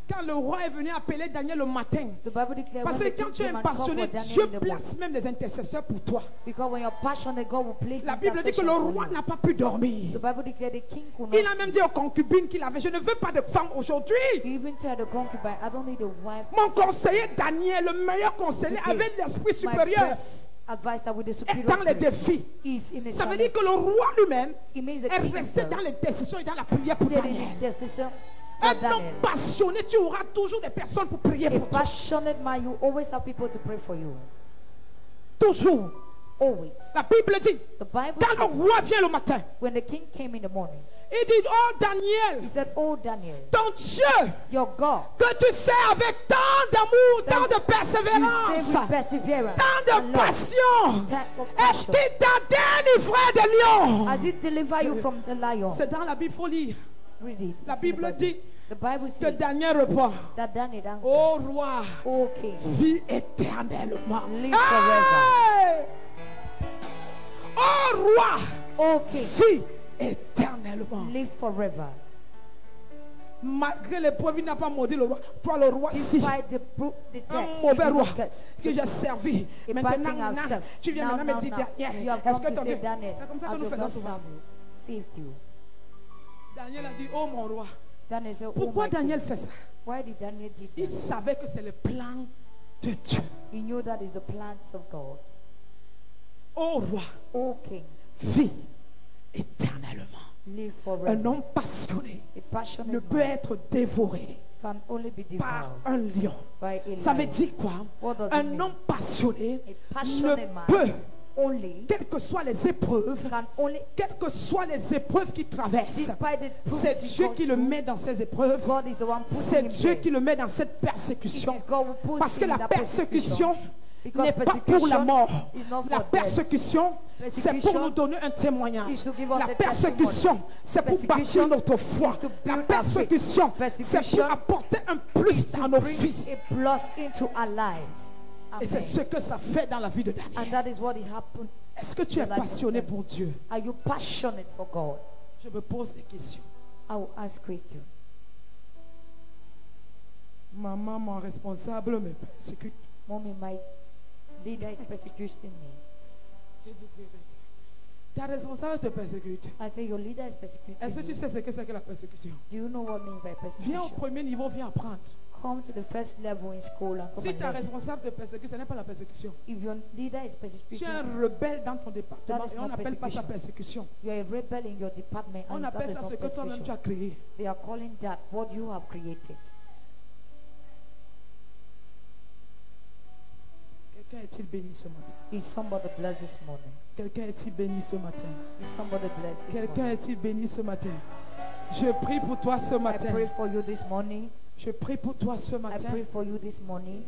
S4: quand le roi est venu appeler Daniel le matin,
S2: The Bible declares
S4: parce
S2: when
S4: que
S2: the
S4: quand
S2: king
S4: tu es
S2: came and called
S4: passionné,
S2: for Daniel
S4: Dieu
S2: in the morning.
S4: place même des intercesseurs pour toi.
S2: Because when you're passionate, God will place
S4: La Bible dit que
S2: intercession
S4: le
S2: for
S4: roi
S2: you.
S4: n'a pas pu dormir.
S2: The Bible declares the king could not
S4: Il a même
S2: sleep.
S4: dit aux concubines qu'il avait, je ne veux pas de femme aujourd'hui.
S2: He even said the concubine, I don't need a wife.
S4: Mon conseiller Daniel, le meilleur conseiller,
S2: Okay.
S4: avait l'esprit
S2: My
S4: supérieur,
S2: best advice that with the
S4: est
S2: superior
S4: dans les
S2: spirit
S4: défis.
S2: is in a
S4: Ça veut
S2: challenge.
S4: dire que le roi lui-même
S2: It means the
S4: est
S2: king
S4: resté
S2: himself
S4: dans l'intercession et dans la prière pour
S2: stayed in
S4: Daniel.
S2: intercession for
S4: Un homme
S2: Daniel.
S4: passionné, tu auras toujours des personnes pour prier
S2: A
S4: pour toi.
S2: passionate man, you always have people to pray for you.
S4: Toujours.
S2: Always.
S4: La Bible dit,
S2: The Bible
S4: quand le
S2: says,
S4: roi vient le matin,
S2: when the king came in the morning,
S4: il dit, oh
S2: he
S4: Daniel,
S2: said, oh Daniel,
S4: ton Dieu,
S2: your God,
S4: que tu sais avec tant d'amour,
S2: That
S4: tant de
S2: you
S4: persévérance,
S2: say with perseverance
S4: tant de
S2: and love,
S4: passion,
S2: type of
S4: est-ce
S2: passion.
S4: qu'il t'a délivré des lions?
S2: As it deliver you from the lion?
S4: C'est dans la Bible, il faut lire.
S2: Read it.
S4: La
S2: It's in the
S4: Bible dit
S2: The Bible
S4: que
S2: says
S4: Daniel répond,
S2: that Daniel answered,
S4: oh roi,
S2: O king,
S4: vis éternellement.
S2: Live
S4: Hey! Oh roi,
S2: O king,
S4: vis éternellement.
S2: live forever.
S4: Malgré les preuves, il n'a pas maudit le roi. Toi, le roi, si.
S2: Despite the
S4: Un
S2: test,
S4: mauvais
S2: he did
S4: roi
S2: not curse.
S4: que j'ai servi.
S2: A bad
S4: Maintenant,
S2: thing I've served.
S4: tu viens
S2: Now,
S4: maintenant
S2: now,
S4: me dire,
S2: now, you
S4: Daniel,
S2: have
S4: est-ce
S2: come
S4: que
S2: to
S4: ton
S2: save
S4: Dieu...
S2: Daniel.
S4: C'est comme ça que
S2: As
S4: nous
S2: your
S4: faisons
S2: God
S4: souvent.
S2: saved you.
S4: Daniel a dit, oh mon roi.
S2: Daniel said, oh
S4: Pourquoi
S2: my
S4: Daniel
S2: king.
S4: fait ça?
S2: Why did Daniel do
S4: Il
S2: that?
S4: savait que c'est le plan de Dieu.
S2: He knew that is the plans of God.
S4: Oh roi,
S2: O king,
S4: vis éternellement.
S2: live
S4: Un
S2: forever.
S4: homme passionné
S2: A
S4: ne
S2: passionate
S4: peut
S2: man
S4: être dévoré
S2: can only be
S4: par
S2: devoured
S4: un lion.
S2: by a
S4: Ça veut
S2: lion.
S4: dire quoi?
S2: What does it
S4: Un
S2: mean?
S4: homme passionné
S2: A
S4: ne
S2: passionate man
S4: peut,
S2: only
S4: quelles que soient les épreuves,
S2: can only,
S4: quelles que soient les épreuves qu'il traverse,
S2: despite the
S4: c'est
S2: proofs he
S4: Dieu
S2: goes
S4: qui le
S2: through,
S4: met dans ces épreuves.
S2: God is the one putting
S4: C'est
S2: him
S4: Dieu
S2: there.
S4: qui le met dans cette
S2: It
S4: persécution.
S2: is God who puts
S4: Parce que
S2: him in
S4: la
S2: that
S4: persécution
S2: Because
S4: n'est pas pour la
S2: persecution
S4: mort.
S2: is not
S4: La
S2: for death.
S4: persécution, c'est pour
S2: Persecution
S4: nous donner un témoignage.
S2: is to give us
S4: La
S2: a
S4: persécution,
S2: testimony.
S4: c'est pour bâtir
S2: Persecution
S4: notre foi.
S2: is to
S4: La
S2: build our
S4: persécution,
S2: faith.
S4: c'est
S2: Persecution
S4: pour apporter un plus dans nos
S2: Bring
S4: vies.
S2: a plus into our lives.
S4: Et c'est
S2: Amen.
S4: ce que ça fait dans la vie de
S2: And
S4: Daniel.
S2: that is what is happened.
S4: Est-ce que tu es passionné pour Dieu?
S2: Are you passionate for God?
S4: Je me pose des questions.
S2: I will ask Christian.
S4: Maman, mon responsable me persécute.
S2: Mommy, my leader is persecuting me.
S4: J'ai dit que Ta responsable te persécute.
S2: I say your leader is persecuting
S4: Est-ce que tu
S2: you.
S4: sais ce que c'est que la persécution?
S2: Do you know what means by
S4: Viens au
S2: persecution?
S4: premier niveau, viens apprendre.
S2: Come to the first level in school and come
S4: Si
S2: and
S4: ta
S2: learn.
S4: responsable te persécute, ce n'est pas la persécution.
S2: If your leader is
S4: Tu
S2: persecuting
S4: es un
S2: you,
S4: rebelle dans ton département
S2: That is
S4: et on
S2: not
S4: n'appelle pas ça persécution.
S2: you are a rebel in your department
S4: On
S2: and that
S4: appelle
S2: is
S4: ça
S2: not
S4: ce que toi-même tu
S2: persecution.
S4: as créé.
S2: They are calling that what you have created.
S4: Quelqu'un est-il béni ce matin?
S2: Is somebody blessed this morning?
S4: Quelqu'un est-il béni ce matin?
S2: Is somebody blessed this
S4: Quelqu'un
S2: morning?
S4: est-il béni ce matin? Je prie pour toi ce
S2: I
S4: matin.
S2: pray for you this morning.
S4: Je prie pour toi ce
S2: I
S4: matin
S2: pray for you this morning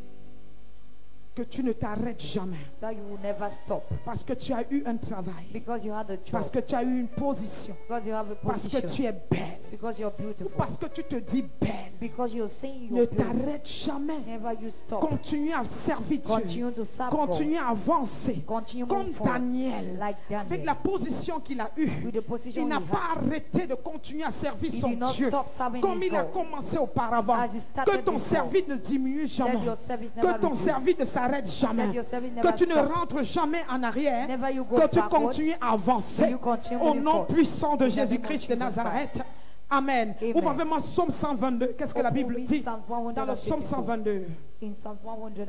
S4: que tu ne t'arrêtes jamais.
S2: that you will never stop
S4: Parce que tu as eu un travail.
S2: because you had a
S4: Parce
S2: job,
S4: que tu as eu une position.
S2: because you have a
S4: Parce que
S2: position,
S4: tu es belle.
S2: because you're
S4: Ou
S2: beautiful,
S4: parce que tu te dis belle.
S2: because you're saying
S4: Ne
S2: you're beautiful.
S4: t'arrête jamais.
S2: Never you stop.
S4: Continue à servir Dieu.
S2: Continue to serve God.
S4: Continue à avancer.
S2: Continue
S4: Comme
S2: moving forward.
S4: Daniel.
S2: Like
S4: Avec la
S2: Daniel.
S4: position qu'il a eue.
S2: With the position
S4: Il n'a
S2: he
S4: pas
S2: had.
S4: arrêté de continuer à servir
S2: He
S4: son
S2: did not
S4: Dieu.
S2: stop serving
S4: Comme
S2: his
S4: il a
S2: God.
S4: commencé auparavant.
S2: As he started
S4: Que ton
S2: before.
S4: service ne diminue jamais.
S2: Let your service never
S4: Que ton
S2: reduce.
S4: service ne s'arrête jamais.
S2: Let your service
S4: Que
S2: never
S4: tu ne
S2: stop.
S4: rentres jamais en arrière.
S2: Never you go
S4: Que tu
S2: backward.
S4: continues à avancer.
S2: You continue
S4: Au
S2: moving
S4: nom
S2: forward.
S4: puissant de
S2: In the name of
S4: Jésus-Christ de
S2: Jesus
S4: Nazareth.
S2: Christ.
S4: Amen.
S2: Amen.
S4: Vous pouvez moi Psaume 122. Qu'est-ce que la Bible
S2: Open
S4: dit?
S2: Psalm
S4: Dans le Psaume 122.
S2: In Psalm 122.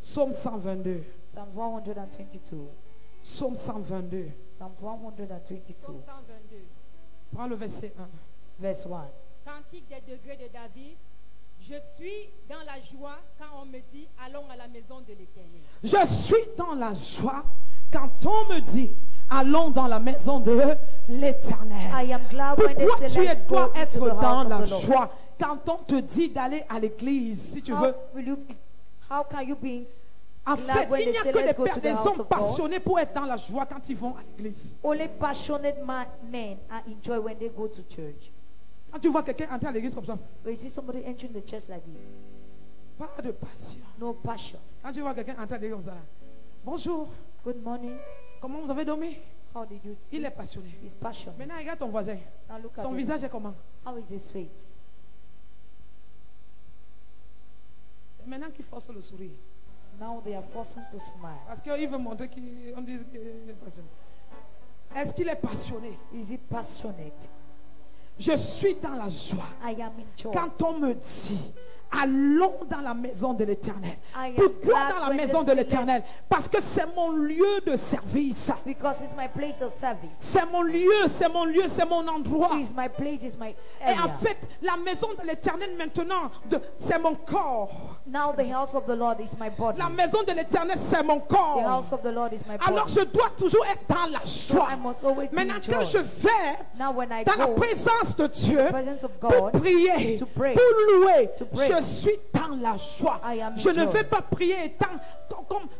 S4: Psaume 122.
S2: Psalm 122.
S4: Psaume 122.
S2: Psalm 122.
S3: Psaume 122.
S4: Prends le verset 1.
S2: Verse 1.
S3: Cantique des degrés de David. Je suis dans la joie quand on me dit allons à la maison de l'Éternel.
S4: Je suis dans la joie quand on me dit allons dans la maison de l'Éternel.
S2: I am glad when they
S4: Pourquoi
S2: say
S4: tu
S2: let's go
S4: dois
S2: into
S4: être
S2: the
S4: dans
S2: house
S4: la
S2: of the Lord.
S4: joie quand on te dit d'aller à l'église, si tu
S2: How
S4: veux?
S2: will you be, how can you be
S4: En
S2: glad
S4: fait,
S2: when
S4: il
S2: they
S4: n'y a
S2: say
S4: que
S2: let's go to the
S4: des
S2: house
S4: hommes
S2: of God?
S4: passionnés pour être dans la joie quand ils vont à l'église.
S2: Only passionate men are enjoy when they go to church.
S4: Quand tu vois quelqu'un entrer à l'église comme ça,
S2: When you see somebody entering the church like this,
S4: pas de passion.
S2: no passion.
S4: Quand tu vois quelqu'un entrer à l'église comme ça, là, bonjour,
S2: Good morning.
S4: comment vous avez dormi?
S2: How did you?
S4: Il est passionné.
S2: He's passionate.
S4: Maintenant, regarde ton voisin.
S2: Now look at
S4: Son
S2: him.
S4: visage est comment?
S2: How is his face?
S4: C'est maintenant qu'il force le sourire.
S2: Now they are forcing to smile.
S4: Parce qu'il veut montrer qu'on dit qu'il est passionné. Est-ce qu'il est passionné?
S2: Is he passionate?
S4: Je suis dans la joie.
S2: I am in joy.
S4: Quand on me dit, allons dans la maison de l'Éternel.
S2: I am
S4: Pourquoi
S2: glad
S4: dans la
S2: when
S4: maison
S2: they
S4: de
S2: say
S4: l'Éternel? Parce que c'est mon lieu de service.
S2: Because it's my place of service.
S4: C'est mon lieu, c'est mon lieu, c'est mon endroit.
S2: It's my place, it's my
S4: Et en
S2: area.
S4: fait, la maison de l'Éternel maintenant, c'est mon corps.
S2: Now the house of the Lord is my body.
S4: La maison de l'Éternel, c'est mon
S2: The
S4: corps.
S2: house of the Lord is my
S4: Alors
S2: body.
S4: je dois toujours être dans la
S2: So
S4: joie.
S2: I must always be
S4: Maintenant,
S2: in
S4: quand
S2: joy.
S4: je vais
S2: Now when I
S4: dans la
S2: go
S4: présence de Dieu,
S2: in the presence of
S4: pour
S2: God,
S4: prier,
S2: to pray,
S4: pour louer,
S2: to pray,
S4: je suis dans la joie.
S2: I am in
S4: Je ne
S2: joy.
S4: vais pas prier étant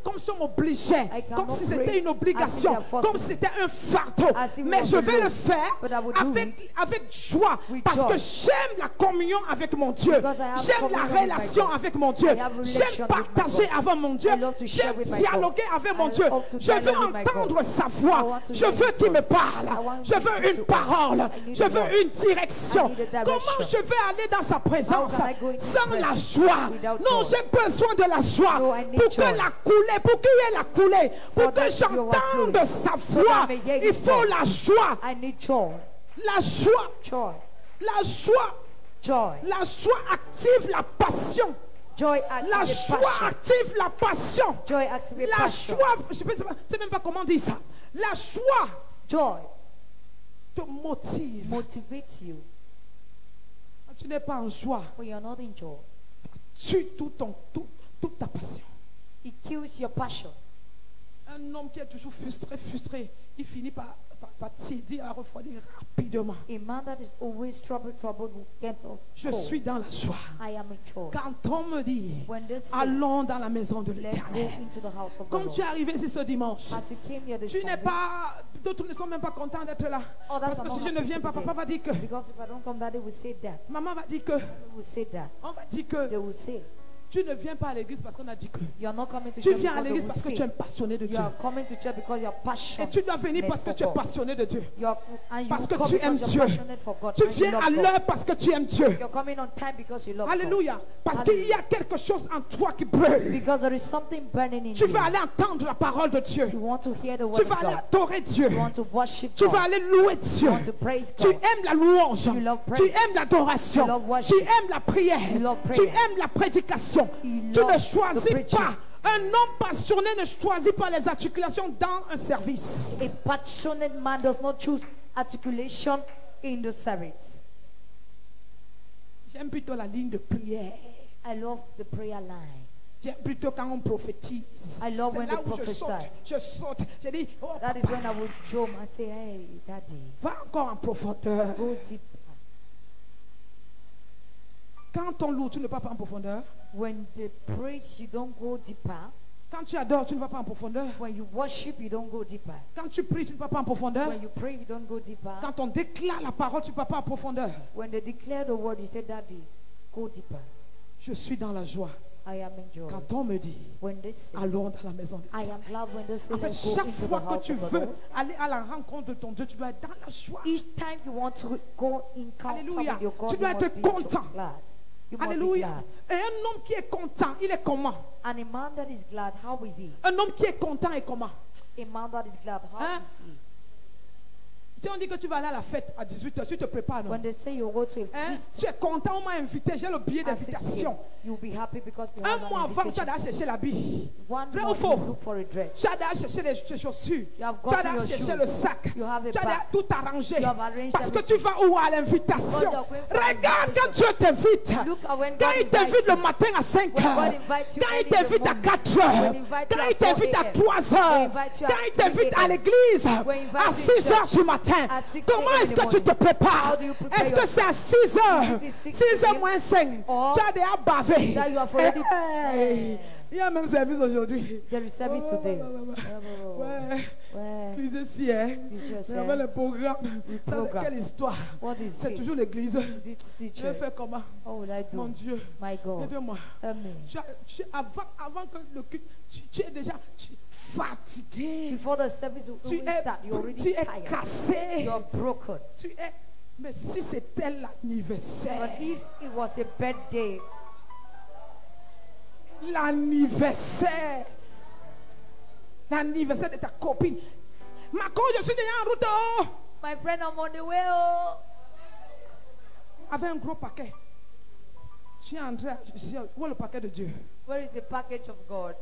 S4: comme si on m'obligeait,
S2: I
S4: comme
S2: cannot
S4: si
S2: pray
S4: c'était une obligation,
S2: as if they are forcing
S4: comme si c'était un fardeau.
S2: As if we
S4: Mais
S2: are
S4: je vais
S2: below.
S4: le faire
S2: But I will do
S4: avec joie,
S2: with
S4: parce
S2: joy.
S4: que j'aime la communion avec mon Dieu.
S2: Because I have
S4: J'aime la
S2: communion with my
S4: relation
S2: God.
S4: avec mon Dieu.
S2: I have relation
S4: J'aime
S2: with my
S4: partager
S2: God.
S4: avec mon Dieu.
S2: I love to share
S4: J'aime
S2: with my
S4: dialoguer
S2: God.
S4: avec mon
S2: I
S4: Dieu.
S2: love to
S4: Je veux
S2: dialogue with my God.
S4: entendre sa
S2: I
S4: voix.
S2: want to
S4: Je
S2: hear
S4: veux
S2: his
S4: qu'il me
S2: voice.
S4: parle.
S2: I want
S4: Je
S2: him
S4: veux
S2: to
S4: une
S2: speak.
S4: parole.
S2: I need
S4: Je
S2: a
S4: veux
S2: word.
S4: une direction.
S2: I need a
S4: Comment
S2: direction.
S4: je vais aller dans sa présence
S2: How can I go into
S4: sans
S2: his
S4: la
S2: presence
S4: joie?
S2: without
S4: Non,
S2: joy?
S4: j'ai besoin de la joie
S2: No, I need
S4: pour que
S2: joy.
S4: la coulée, pour qu'il y ait la coulée, pour
S2: For
S4: que
S2: that you overflow.
S4: j'entende sa
S2: So
S4: voix.
S2: that I may hear
S4: Il
S2: his
S4: faut
S2: voice.
S4: la joie,
S2: I need joy.
S4: la joie,
S2: Joy.
S4: la joie.
S2: Joy.
S4: La joie active la passion.
S2: Joy
S4: La
S2: activates
S4: joie
S2: passion.
S4: active la passion.
S2: Joy activates
S4: La
S2: passion.
S4: joie, je ne sais même pas comment dire ça. La joie
S2: Joy
S4: te motive.
S2: motivates you.
S4: Quand tu n'es pas en joie,
S2: When you're not in joy,
S4: tue toute ta passion.
S2: it kills your passion.
S4: Un homme qui est toujours frustré, il finit par tiédir, à refroidir rapidement.
S2: A man that is always troubled will get off
S4: Je
S2: cold.
S4: suis dans la joie.
S2: I am in joy.
S4: Quand on me dit,
S2: When they say,
S4: allons dans la maison de
S2: let's go
S4: l'Éternel.
S2: into the house of the
S4: Comme tu es
S2: Lord.
S4: arrivé ici ce dimanche,
S2: As you came here this
S4: tu n'es
S2: Sunday,
S4: pas, d'autres ne sont même pas contents d'être là.
S2: others
S4: Parce
S2: are
S4: que
S2: not
S4: si je ne
S2: happy
S4: viens
S2: to
S4: pas,
S2: be
S4: papa
S2: there.
S4: va dire que,
S2: Because if I don't come, daddy will say that.
S4: maman va dire que,
S2: They will say that.
S4: on va dire
S2: They
S4: que,
S2: will say,
S4: Tu ne viens pas à l'église parce qu'on a dit que.
S2: You are not coming to
S4: Tu
S2: church
S4: viens à
S2: because
S4: l'église
S2: we
S4: parce que
S2: say.
S4: tu es passionné de
S2: You
S4: Dieu.
S2: are coming to church because you are
S4: Et
S2: passionate.
S4: tu dois venir parce que tu es passionné de Dieu.
S2: And you
S4: Parce que
S2: come
S4: tu aimes
S2: because
S4: Dieu.
S2: you're passionate for God.
S4: Tu
S2: and you
S4: viens
S2: love
S4: à
S2: God.
S4: l'heure parce que tu aimes Dieu.
S2: You're coming on time because you love
S4: Alléluia. Parce qu'il y a quelque chose en toi qui brûle.
S2: God. Because there is something burning in
S4: Tu
S2: you.
S4: vas aller entendre la parole de Dieu.
S2: You want to hear the word
S4: Tu
S2: of
S4: vas aller
S2: God.
S4: adorer Dieu.
S2: You want to worship
S4: Tu
S2: God.
S4: vas aller louer Dieu.
S2: You want to praise
S4: Tu
S2: God.
S4: aimes la louange.
S2: You love praise.
S4: Tu aimes l'adoration.
S2: You love worship.
S4: Tu aimes la prière.
S2: You love
S4: Tu
S2: prayer.
S4: aimes la prédication.
S2: You
S4: Tu
S2: love
S4: ne
S2: the
S4: choisis
S2: preaching.
S4: pas. Un homme passionné ne choisit pas les articulations dans un service.
S2: A passionate man does not choose articulation in the service.
S4: J'aime plutôt la ligne de prière.
S2: I love the prayer line.
S4: J'aime plutôt quand on prophétise.
S2: I love
S4: C'est
S2: when
S4: là
S2: they
S4: où je
S2: prophesy.
S4: saute. Je saute. Je dis, oh,
S2: That is
S4: papa,
S2: when I would jump and say, hey, daddy,
S4: va encore en profondeur.
S2: go deep.
S4: Quand on loue, tu ne vas pas en profondeur.
S2: When they praise, you don't go deeper.
S4: Quand tu adores, tu ne vas pas en profondeur.
S2: When you worship, you don't go deeper.
S4: Quand tu pries, tu ne vas pas en profondeur.
S2: When you pray, you don't go deeper.
S4: Quand on déclare la parole, tu ne vas pas en profondeur.
S2: When they declare the word, you say, daddy, go deeper.
S4: Je suis dans la joie.
S2: I am in joy.
S4: Quand on me dit,
S2: When they say,
S4: allons dans la maison de Dieu.
S2: I am glad when they say,
S4: En fait,
S2: let's go
S4: chaque
S2: into the
S4: fois que
S2: house
S4: tu
S2: of the
S4: veux
S2: Lord.
S4: aller à la rencontre de ton Dieu, tu dois être dans la joie.
S2: Each time you want to go in contact
S4: Alléluia.
S2: with your God,
S4: Tu dois
S2: you
S4: être
S2: must be
S4: content.
S2: glad. You must be
S4: Alléluia.
S2: glad.
S4: Et un homme qui est content, il est comment?
S2: And a man that is glad, how is he?
S4: Un homme qui est content est comment?
S2: A man that is glad, how
S4: Hein?
S2: is he?
S4: Si on dit que tu vas aller à la fête à 18h, tu te prépares, non?
S2: When they say you go to a
S4: Hein?
S2: feast,
S4: Tu es content, on m'a invité, j'ai le billet
S2: at 6
S4: d'invitation.
S2: p.m., you'll be happy because you
S4: Un
S2: have
S4: mois
S2: an
S4: avant, tu as
S2: invitation.
S4: d'aller chercher l'habit.
S2: One
S4: Vrai ou
S2: month,
S4: faux?
S2: you look for a dress.
S4: Tu as d'aller chercher les chaussures.
S2: You have
S4: Tu as
S2: gotten
S4: d'aller
S2: your
S4: chercher
S2: shoes.
S4: le sac.
S2: You have a
S4: Tu as
S2: bag.
S4: d'aller tout arranger.
S2: You have arranged
S4: Parce que tu
S2: everything.
S4: vas où à l'invitation?
S2: Because you're going for
S4: Regarde quand
S2: invitation.
S4: Dieu t'invite.
S2: Look at when
S4: Quand
S2: God
S4: il t'invite
S2: invites
S4: le
S2: you.
S4: matin à 5
S2: When
S4: heures.
S2: God invites you
S4: Quand
S2: early
S4: il
S2: in the
S4: t'invite à
S2: morning.
S4: 4 heures.
S2: When he invites
S4: Quand
S2: you
S4: il
S2: at
S4: t'invite
S2: 4
S4: à
S2: a.m.
S4: 3 heures.
S2: When he invites you
S4: Quand
S2: at
S4: il
S2: 3
S4: t'invite à
S2: a.m.
S4: l'église
S2: When he invites
S4: à
S2: you
S4: 6
S2: to
S4: heures
S2: church
S4: du matin.
S2: at 6
S4: Comment
S2: a.m.
S4: est-ce
S2: in the
S4: que tu te
S2: morning.
S4: prépares?
S2: How do you prepare
S4: Est-ce que c'est à 6 heures?
S2: Is it 6
S4: 6 heures
S2: a.m.
S4: moins 5.
S2: Or
S4: Tu as déjà bavé.
S2: that you have already-
S4: Hey. Il y a même service aujourd'hui.
S2: There is service today.
S4: Ouais.
S2: Well,
S4: Plus ici, hein.
S2: it's just,
S4: Mais avec le programme. Ça, c'est
S2: program.
S4: quelle histoire?
S2: what is
S4: C'est
S2: it?
S4: toujours l'église.
S2: This
S4: Je vais
S2: church.
S4: faire comment?
S2: What will I
S4: Mon
S2: do?
S4: Dieu.
S2: My God.
S4: Aide-moi.
S2: Help me.
S4: Avant que le culte, tu es déjà fatigué.
S2: Before the service
S4: Tu
S2: will
S4: es,
S2: start, you're
S4: tu
S2: already
S4: es
S2: tired.
S4: cassé.
S2: You're broken.
S4: Tu es. Mais si c'était l'anniversaire,
S2: But if it was a birthday,
S4: l'anniversaire de ta copine. Marco, je suis déjà en route. Oh,
S2: my friend, I'm on the way. Oh,
S4: avec un gros paquet. Je suis entré. Où est le paquet de Dieu?
S2: where is the package of God?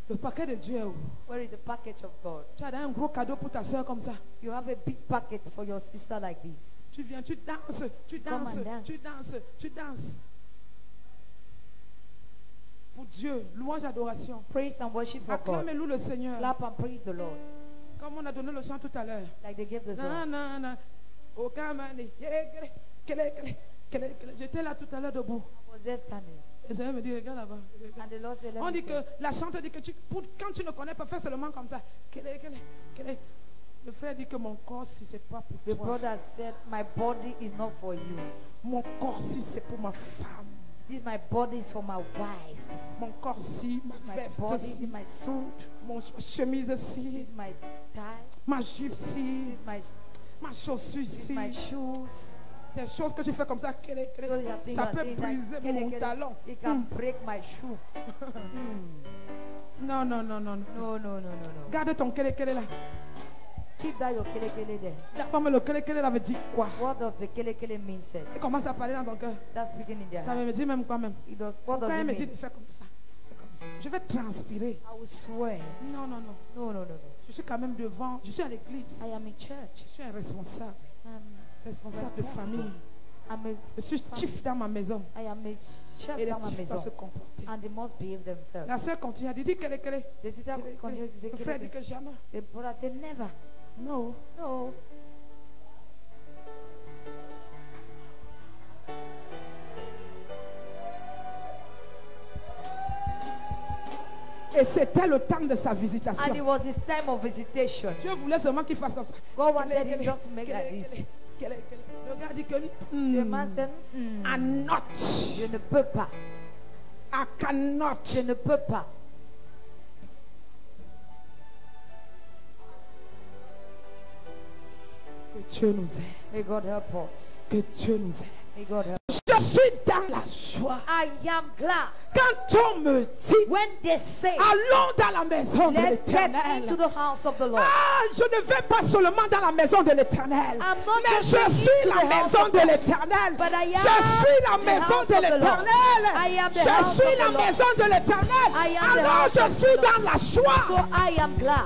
S4: Le paquet de Dieu est où?
S2: Where is the package of God?
S4: Tu as un gros cadeau pour ta soeur comme ça.
S2: You have a big packet for your sister like this.
S4: Tu viens, tu danses, tu
S2: Come
S4: danses,
S2: and dance.
S4: tu danses, tu danses. Pour Dieu, louange, adoration.
S2: Praise and worship for God.
S4: Acclame et loue le Seigneur.
S2: Clap and praise the Lord.
S4: Comme on a donné le chant tout à l'heure.
S2: Like they gave the
S4: Non,
S2: song.
S4: non, non. Aucun mani. J'étais là tout à l'heure debout.
S2: I was there standing.
S4: Et je me dit, regarde là-bas.
S2: And the Lord said, let
S4: On
S2: me
S4: dit
S2: pray.
S4: que la chante dit que quand tu ne connais pas, fais seulement comme ça. Le frère dit que mon corps, si c'est pas pour
S2: The
S4: toi.
S2: brother said, my body is not for you.
S4: Mon corps, si c'est pour ma femme.
S2: This my body is for my wife.
S4: Mon corps, si, ma
S2: My
S4: veste,
S2: body
S4: si,
S2: is my suit.
S4: mon chemise,
S2: This
S4: si,
S2: is my tie.
S4: ma jupe, si,
S2: This is my,
S4: ma chaussure,
S2: this is
S4: si.
S2: my shoes.
S4: Des choses que tu fais comme ça,
S2: Those are things
S4: ça
S2: I'm
S4: peut
S2: saying that
S4: briser mon talon.
S2: it can break my shoe.
S4: Non, non, non, non, non.
S2: No, no, no, no, no.
S4: Garde ton kele là.
S2: Keep that your kele there.
S4: D'abord, mais le kele là veut dire quoi?
S2: What does the kele mean? Said
S4: Et commence à parler dans ton cœur.
S2: that's speaking in their
S4: Ça
S2: heart.
S4: me dit même quoi même.
S2: It does, what
S4: Quand
S2: does
S4: il
S2: it
S4: me dit
S2: mean?
S4: de faire comme ça. Fais comme ça. Je vais transpirer.
S2: I will swear.
S4: Non, non, non.
S2: No, no, no, no.
S4: Je suis quand même devant. Je suis à l'église.
S2: I am in church.
S4: Je suis un responsable.
S2: I'm
S4: Responsable de
S2: responsible.
S4: famille.
S2: I'm a,
S4: Je suis chief dans ma maison.
S2: I am a chef
S4: Et les
S2: dans ma
S4: chiefs doivent se
S2: maison.
S4: comporter.
S2: And they must behave themselves.
S4: La sœur continue à dire kele.
S2: The sister continues to say
S4: Le frère dit
S2: kele.
S4: que jamais.
S2: The brother said never.
S4: Non.
S2: No.
S4: Et c'était le temps de sa
S2: And it
S4: visitation.
S2: was his time of visitation.
S4: Dieu voulait seulement qu'il fasse comme ça.
S2: God wanted him just to make like this.
S4: Le gars dit que
S2: The man said,
S4: I'm not.
S2: je ne peux pas.
S4: I cannot.
S2: Je ne peux pas.
S4: Que Dieu nous aide.
S2: May God help us.
S4: Que Dieu nous aide.
S2: May God help us.
S4: Je suis dans la joie.
S2: I am glad
S4: Quand on me dit,
S2: when they say,
S4: allons dans la maison de
S2: let's get
S4: l'Éternel.
S2: into the house of the Lord.
S4: Ah, je ne vais pas seulement dans la maison de l'Éternel,
S2: I'm not
S4: mais
S2: just
S4: je
S2: going
S4: suis
S2: into
S4: la
S2: the house
S4: maison
S2: of
S4: de
S2: God,
S4: l'Éternel.
S2: but I am
S4: Je suis la
S2: the
S4: maison
S2: house
S4: de
S2: of the Lord.
S4: l'Éternel.
S2: I am the
S4: Je
S2: house
S4: suis
S2: of
S4: la
S2: the Lord.
S4: maison de l'Éternel.
S2: I am the
S4: Alors
S2: house
S4: je
S2: of the
S4: suis
S2: Lord.
S4: dans la joie.
S2: So I am glad.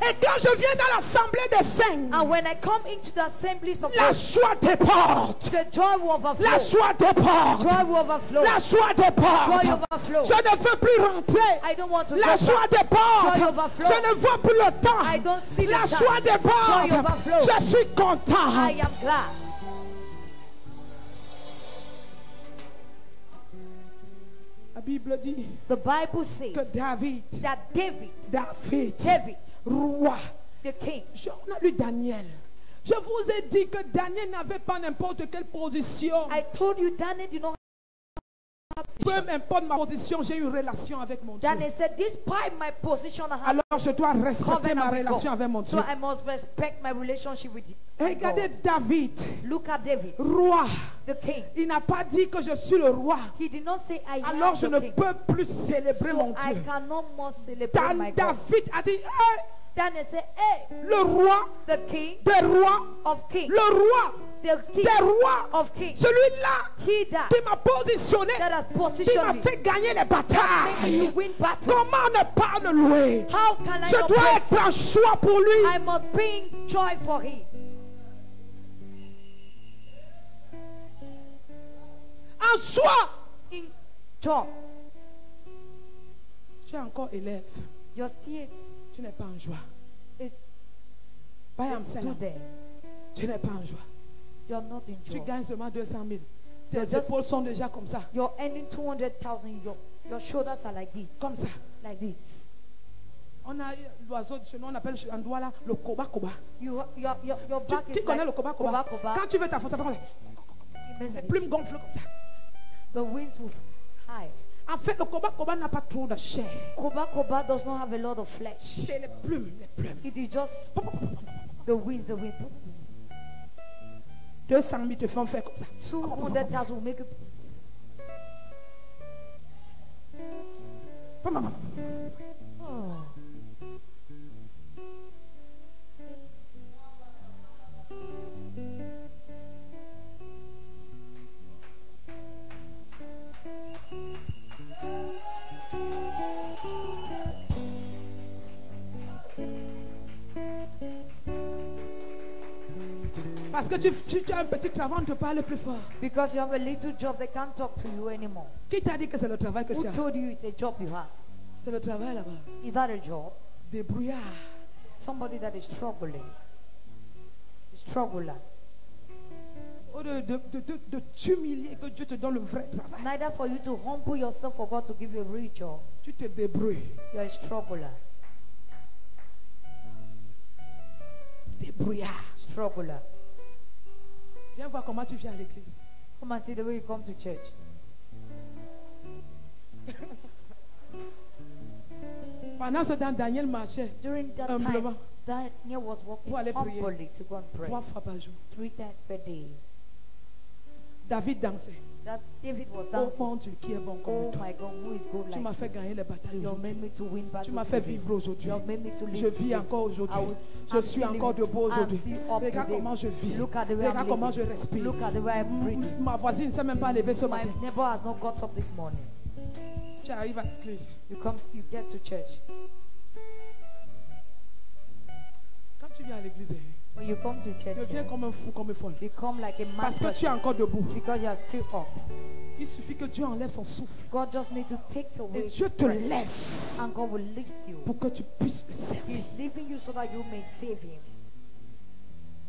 S4: Et quand je viens dans l'assemblée des saints,
S2: And when I come into the assemblies of
S4: la
S2: God,
S4: joie déborde.
S2: the joy will overflow.
S4: La joie déborde.
S2: Joy will overflow.
S4: La joie déborde.
S2: Joy overflow.
S4: Je ne veux plus rentrer.
S2: I don't want to
S4: La
S2: go
S4: joie
S2: back.
S4: déborde.
S2: Joy overflow.
S4: Je ne vois plus le temps.
S2: I don't see the
S4: La
S2: time.
S4: joie
S2: Joy
S4: déborde.
S2: overflow.
S4: Je suis content.
S2: I am glad.
S4: La Bible dit
S2: The Bible says
S4: que David,
S2: that David,
S4: roi.
S2: the king,
S4: On a lu Daniel. Je vous ai dit que Daniel n'avait pas n'importe quelle position.
S2: I told you Daniel did not have
S4: Peu
S2: position.
S4: importe ma position, j'ai une relation avec mon Dieu.
S2: Daniel said, despite my position, I have
S4: Alors je dois respecter ma
S2: covenant with
S4: relation
S2: God.
S4: avec mon
S2: So
S4: Dieu.
S2: I must respect my relationship with you.
S4: Regardez David,
S2: Look at David,
S4: roi.
S2: the king.
S4: Il n'a pas dit que je suis le roi.
S2: He did not say I
S4: Alors
S2: am
S4: je
S2: the
S4: ne
S2: king.
S4: peux plus célébrer mon
S2: So I
S4: Dieu.
S2: cannot more celebrate my God.
S4: David a dit, hey,
S2: Daniel said, hey,
S4: le roi
S2: the king
S4: des rois,
S2: of kings,
S4: le roi
S2: the king
S4: des rois,
S2: of kings,
S4: celui-là
S2: he that
S4: qui m'a positionné,
S2: that has
S4: qui m'a
S2: positioned me,
S4: fait gagner les
S2: made me
S4: batailles.
S2: to win battles.
S4: Comment ne pas le louer?
S2: How can I
S4: Je
S2: not
S4: dois
S2: praise
S4: être en joie pour lui.
S2: I must bring joy for him.
S4: En joie.
S2: In joy.
S4: Tu es encore élève.
S2: You're still
S4: Tu n'es pas en joie.
S2: It's
S4: By Amsterdam.
S2: there.
S4: Tu n'es pas en joie.
S2: You're not in
S4: Tu
S2: joy.
S4: gagnes seulement 200 000.
S2: You're
S4: Tes
S2: just-
S4: épaules sont déjà comme ça.
S2: You're earning 200,000. Your shoulders are like this.
S4: Comme ça.
S2: Like this.
S4: On a l'oiseau de chez nous, on appelle en doigt là le koba koba.
S2: Your
S4: Tu,
S2: back
S4: tu
S2: is
S4: connais
S2: like
S4: le koba koba?
S2: koba koba.
S4: Quand tu veux t'affoncer, ça fait comme ça.
S2: It
S4: Les
S2: means
S4: plumes gonflent comme ça.
S2: the wings will high.
S4: En fait, le koba koba n'a pas trop de chair.
S2: Koba koba does not have a lot of flesh.
S4: C'est les plumes, les plumes.
S2: It is just the wings, the wind.
S4: 200 000 te font faire comme ça.
S2: 200,000 will make it. Oh.
S4: Parce que tu as un petit travail, on ne te parle plus fort.
S2: Because you have a little job, they can't talk to you anymore.
S4: Qui t'a dit que c'est le travail que
S2: Who
S4: tu as?
S2: told you it's a job you have?
S4: C'est le travail là-bas.
S2: Is that a job?
S4: Débrouillard.
S2: Somebody that is struggling. Struggler.
S4: Au lieu de t'humilier, que Dieu te donne le vrai travail.
S2: Neither for you to humble yourself for God to give you a real job.
S4: Tu te débrouilles.
S2: You're a struggler.
S4: Débrouillard.
S2: Struggler.
S4: Viens voir comment tu viens à l'église.
S2: Come and see the way you come to church.
S4: Pendant ce temps, Daniel marchait
S2: During that
S4: humblement
S2: time, Daniel was walking
S4: pour aller prier
S2: humbly to go and pray
S4: 3 fois par jour.
S2: 3 times per day.
S4: David dansait.
S2: That David was
S4: Oh
S2: dancing.
S4: mon Dieu, qui est bon comme
S2: Oh
S4: toi.
S2: my God, who is good
S4: Tu
S2: like
S4: m'as
S2: you?
S4: fait gagner les batailles
S2: You
S4: aujourd'hui.
S2: made me to win battles.
S4: Tu m'as fait
S2: today.
S4: vivre aujourd'hui.
S2: You made me to live
S4: Je vis
S2: today.
S4: encore
S2: I
S4: aujourd'hui.
S2: was-
S4: Je
S2: I'm
S4: suis
S2: still
S4: encore
S2: living.
S4: debout aujourd'hui.
S2: I'm still up
S4: Regarde
S2: today.
S4: comment je vis.
S2: Look at the way
S4: Regarde
S2: I'm
S4: comment je
S2: living.
S4: respire.
S2: Look at the way I'm breathing.
S4: Ma voisine ne s'est même pas levée ce
S2: My
S4: matin.
S2: neighbor has not got up this morning.
S4: Tu arrives à l'église.
S2: You get to church.
S4: Quand tu viens à l'église,
S2: When you come to church,
S4: deviens comme un fou, comme une folle.
S2: become like a mad
S4: Parce que tu es
S2: person
S4: encore debout.
S2: because you are still up.
S4: Il suffit que Dieu enlève son souffle.
S2: God just need to take
S4: Et
S2: away
S4: Dieu te
S2: breath,
S4: laisse
S2: and God will lift you.
S4: pour que tu puisses le servir.
S2: He's leaving you so that you may save him.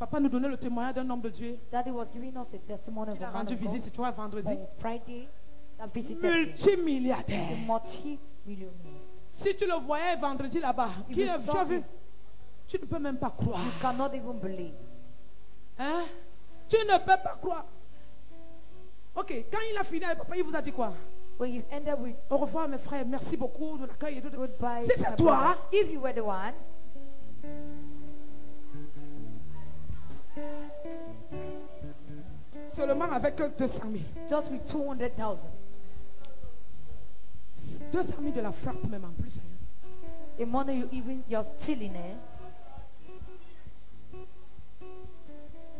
S4: Papa nous donnait le témoignage d'un homme de Dieu.
S2: Daddy was giving us a testimony of
S4: Il a
S2: a man
S4: rendu
S2: of
S4: visite,
S2: God
S4: c'est toi, vendredi.
S2: on Friday that visited him.
S4: Multimilliardaire.
S2: A multi-millionaire.
S4: Si tu le voyais vendredi là-bas,
S2: If
S4: qui
S2: you
S4: tu
S2: saw
S4: as vu?
S2: him,
S4: Tu ne peux même pas croire.
S2: you cannot even believe.
S4: Hein? Tu ne peux pas croire. Ok, Ok, quand il a fini, papa, il vous a dit quoi?
S2: When you ended with
S4: Au revoir mes frères, merci beaucoup de l'accueil et tout.
S2: goodbye,
S4: Si
S2: my
S4: c'est toi,
S2: brother, if you were the one,
S4: seulement avec 200 000.
S2: just with 200,000,
S4: 200 000 de la frappe même en plus.
S2: the money you're stealing,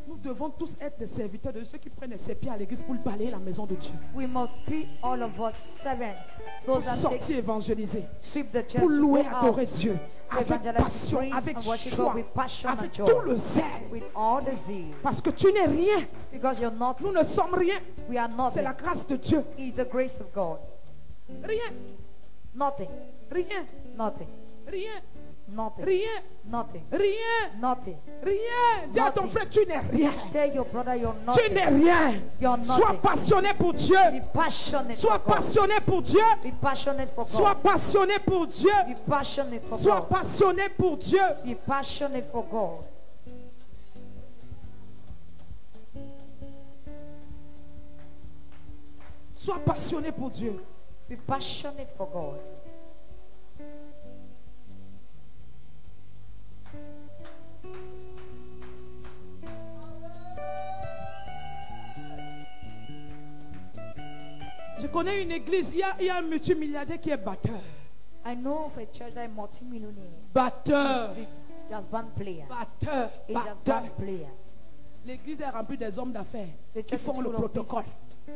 S4: Nous devons tous être des serviteurs de ceux qui prennent ses pieds à l'église pour balayer la maison de Dieu.
S2: we must be all of us servants,
S4: Pour
S2: those that
S4: sortir évangéliser.
S2: sweep the church,
S4: Pour louer,
S2: go out
S4: adorer Dieu.
S2: to
S4: Avec
S2: evangelize,
S4: passion,
S2: praise
S4: avec
S2: and worship
S4: joie,
S2: God with passion
S4: avec
S2: and
S4: tout
S2: joy,
S4: le zèle.
S2: with all the zeal,
S4: Parce que tu n'es rien.
S2: because you're not,
S4: Nous ne sommes rien.
S2: we are
S4: C'est
S2: nothing.
S4: la grâce de Dieu.
S2: It's the grace of God.
S4: Rien.
S2: Nothing,
S4: Rien.
S2: nothing,
S4: Rien.
S2: nothing,
S4: Rien.
S2: nothing,
S4: Rien.
S2: nothing.
S4: Rien. Dis à ton
S2: Nothing.
S4: frère, tu n'es rien.
S2: Tell your brother you're
S4: Tu n'es
S2: nothing.
S4: rien.
S2: You're
S4: Sois
S2: nothing.
S4: passionné pour Dieu.
S2: Be passionate
S4: Sois
S2: for God.
S4: passionné pour Dieu.
S2: Be passionate for
S4: Sois
S2: God.
S4: passionné pour Dieu.
S2: Be passionate for
S4: Sois
S2: God.
S4: passionné pour Dieu.
S2: Be passionate for God.
S4: Sois passionné pour Dieu.
S2: Be passionate for God.
S4: Je connais une église, il y a un multimilliardaire qui est batteur.
S2: I know of a church that is multi-millionaire.
S4: Batteur.
S2: He's a jazz band player.
S4: Batteur.
S2: He's a
S4: Batteur.
S2: band player.
S4: L'église est remplie des hommes d'affaires
S2: The
S4: qui
S2: church is
S4: font le
S2: full of
S4: protocole.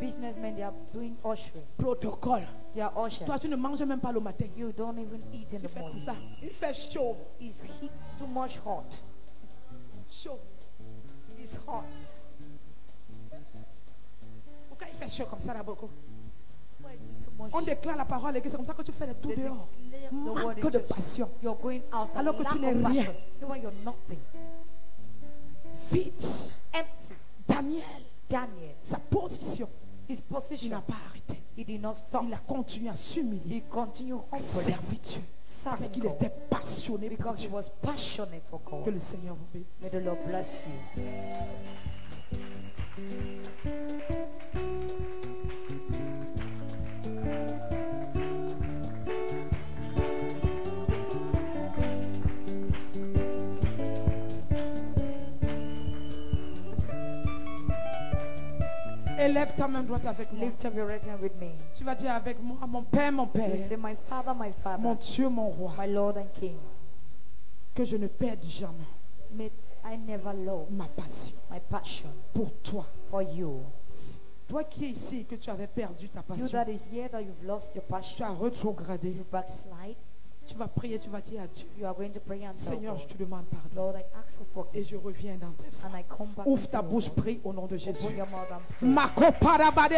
S2: businessmen. They are doing ushering.
S4: Protocole.
S2: They are ushers.
S4: Toi, tu ne manges même pas le matin.
S2: You don't even eat in
S4: Il
S2: the
S4: fait comme
S2: morning.
S4: ça. Il fait chaud.
S2: It's too much hot.
S4: Chaud.
S2: It's hot.
S4: Pourquoi il fait chaud comme ça là beaucoup?
S2: Why is it too much?
S4: On déclare la parole à l'église, c'est comme ça que tu fais les tours
S2: They
S4: dehors.
S2: declare the word
S4: Manque
S2: in
S4: de
S2: church.
S4: passion.
S2: You're going out
S4: Alors que tu n'es
S2: lack of
S4: rien.
S2: passion. You know you're nothing.
S4: Vite.
S2: Empty.
S4: Daniel,
S2: Daniel,
S4: sa position,
S2: his
S4: il
S2: position,
S4: n'a pas arrêté.
S2: he did not stop.
S4: Il a continué à s'humilier,
S2: He continued
S4: à
S2: humbly
S4: servir Dieu. Parce
S2: serving
S4: qu'il
S2: God
S4: était passionné pour
S2: because he
S4: Dieu.
S2: was passionate for
S4: Que
S2: God.
S4: le Seigneur vous bénisse.
S2: May the Lord bless you.
S4: Élève ta main droite avec moi.
S2: Lift up your right hand with me.
S4: Tu vas dire avec moi, mon Père, mon
S2: You
S4: Père,
S2: say, my
S4: mon
S2: Father,
S4: Dieu, mon Roi,
S2: my Lord and King.
S4: que je ne perde jamais
S2: May I never lose
S4: ma passion
S2: my passion
S4: pour toi.
S2: for you.
S4: Toi qui es ici et que tu avais perdu ta
S2: You
S4: passion,
S2: that is here that you've lost your
S4: tu
S2: passion,
S4: as rétrogradé.
S2: you backslide,
S4: Tu vas prier, tu vas dire à Dieu,
S2: you are going to pray and tell
S4: Seigneur, je
S2: God,
S4: te demande pardon.
S2: Lord, I ask for
S4: Et
S2: forgiveness.
S4: je reviens dans tes bras.
S2: And I come back
S4: Ouvre
S2: into
S4: ta
S2: your
S4: bouche,
S2: love.
S4: prie au nom de Jésus.
S2: Open your mouth and pray.
S4: Makoparabade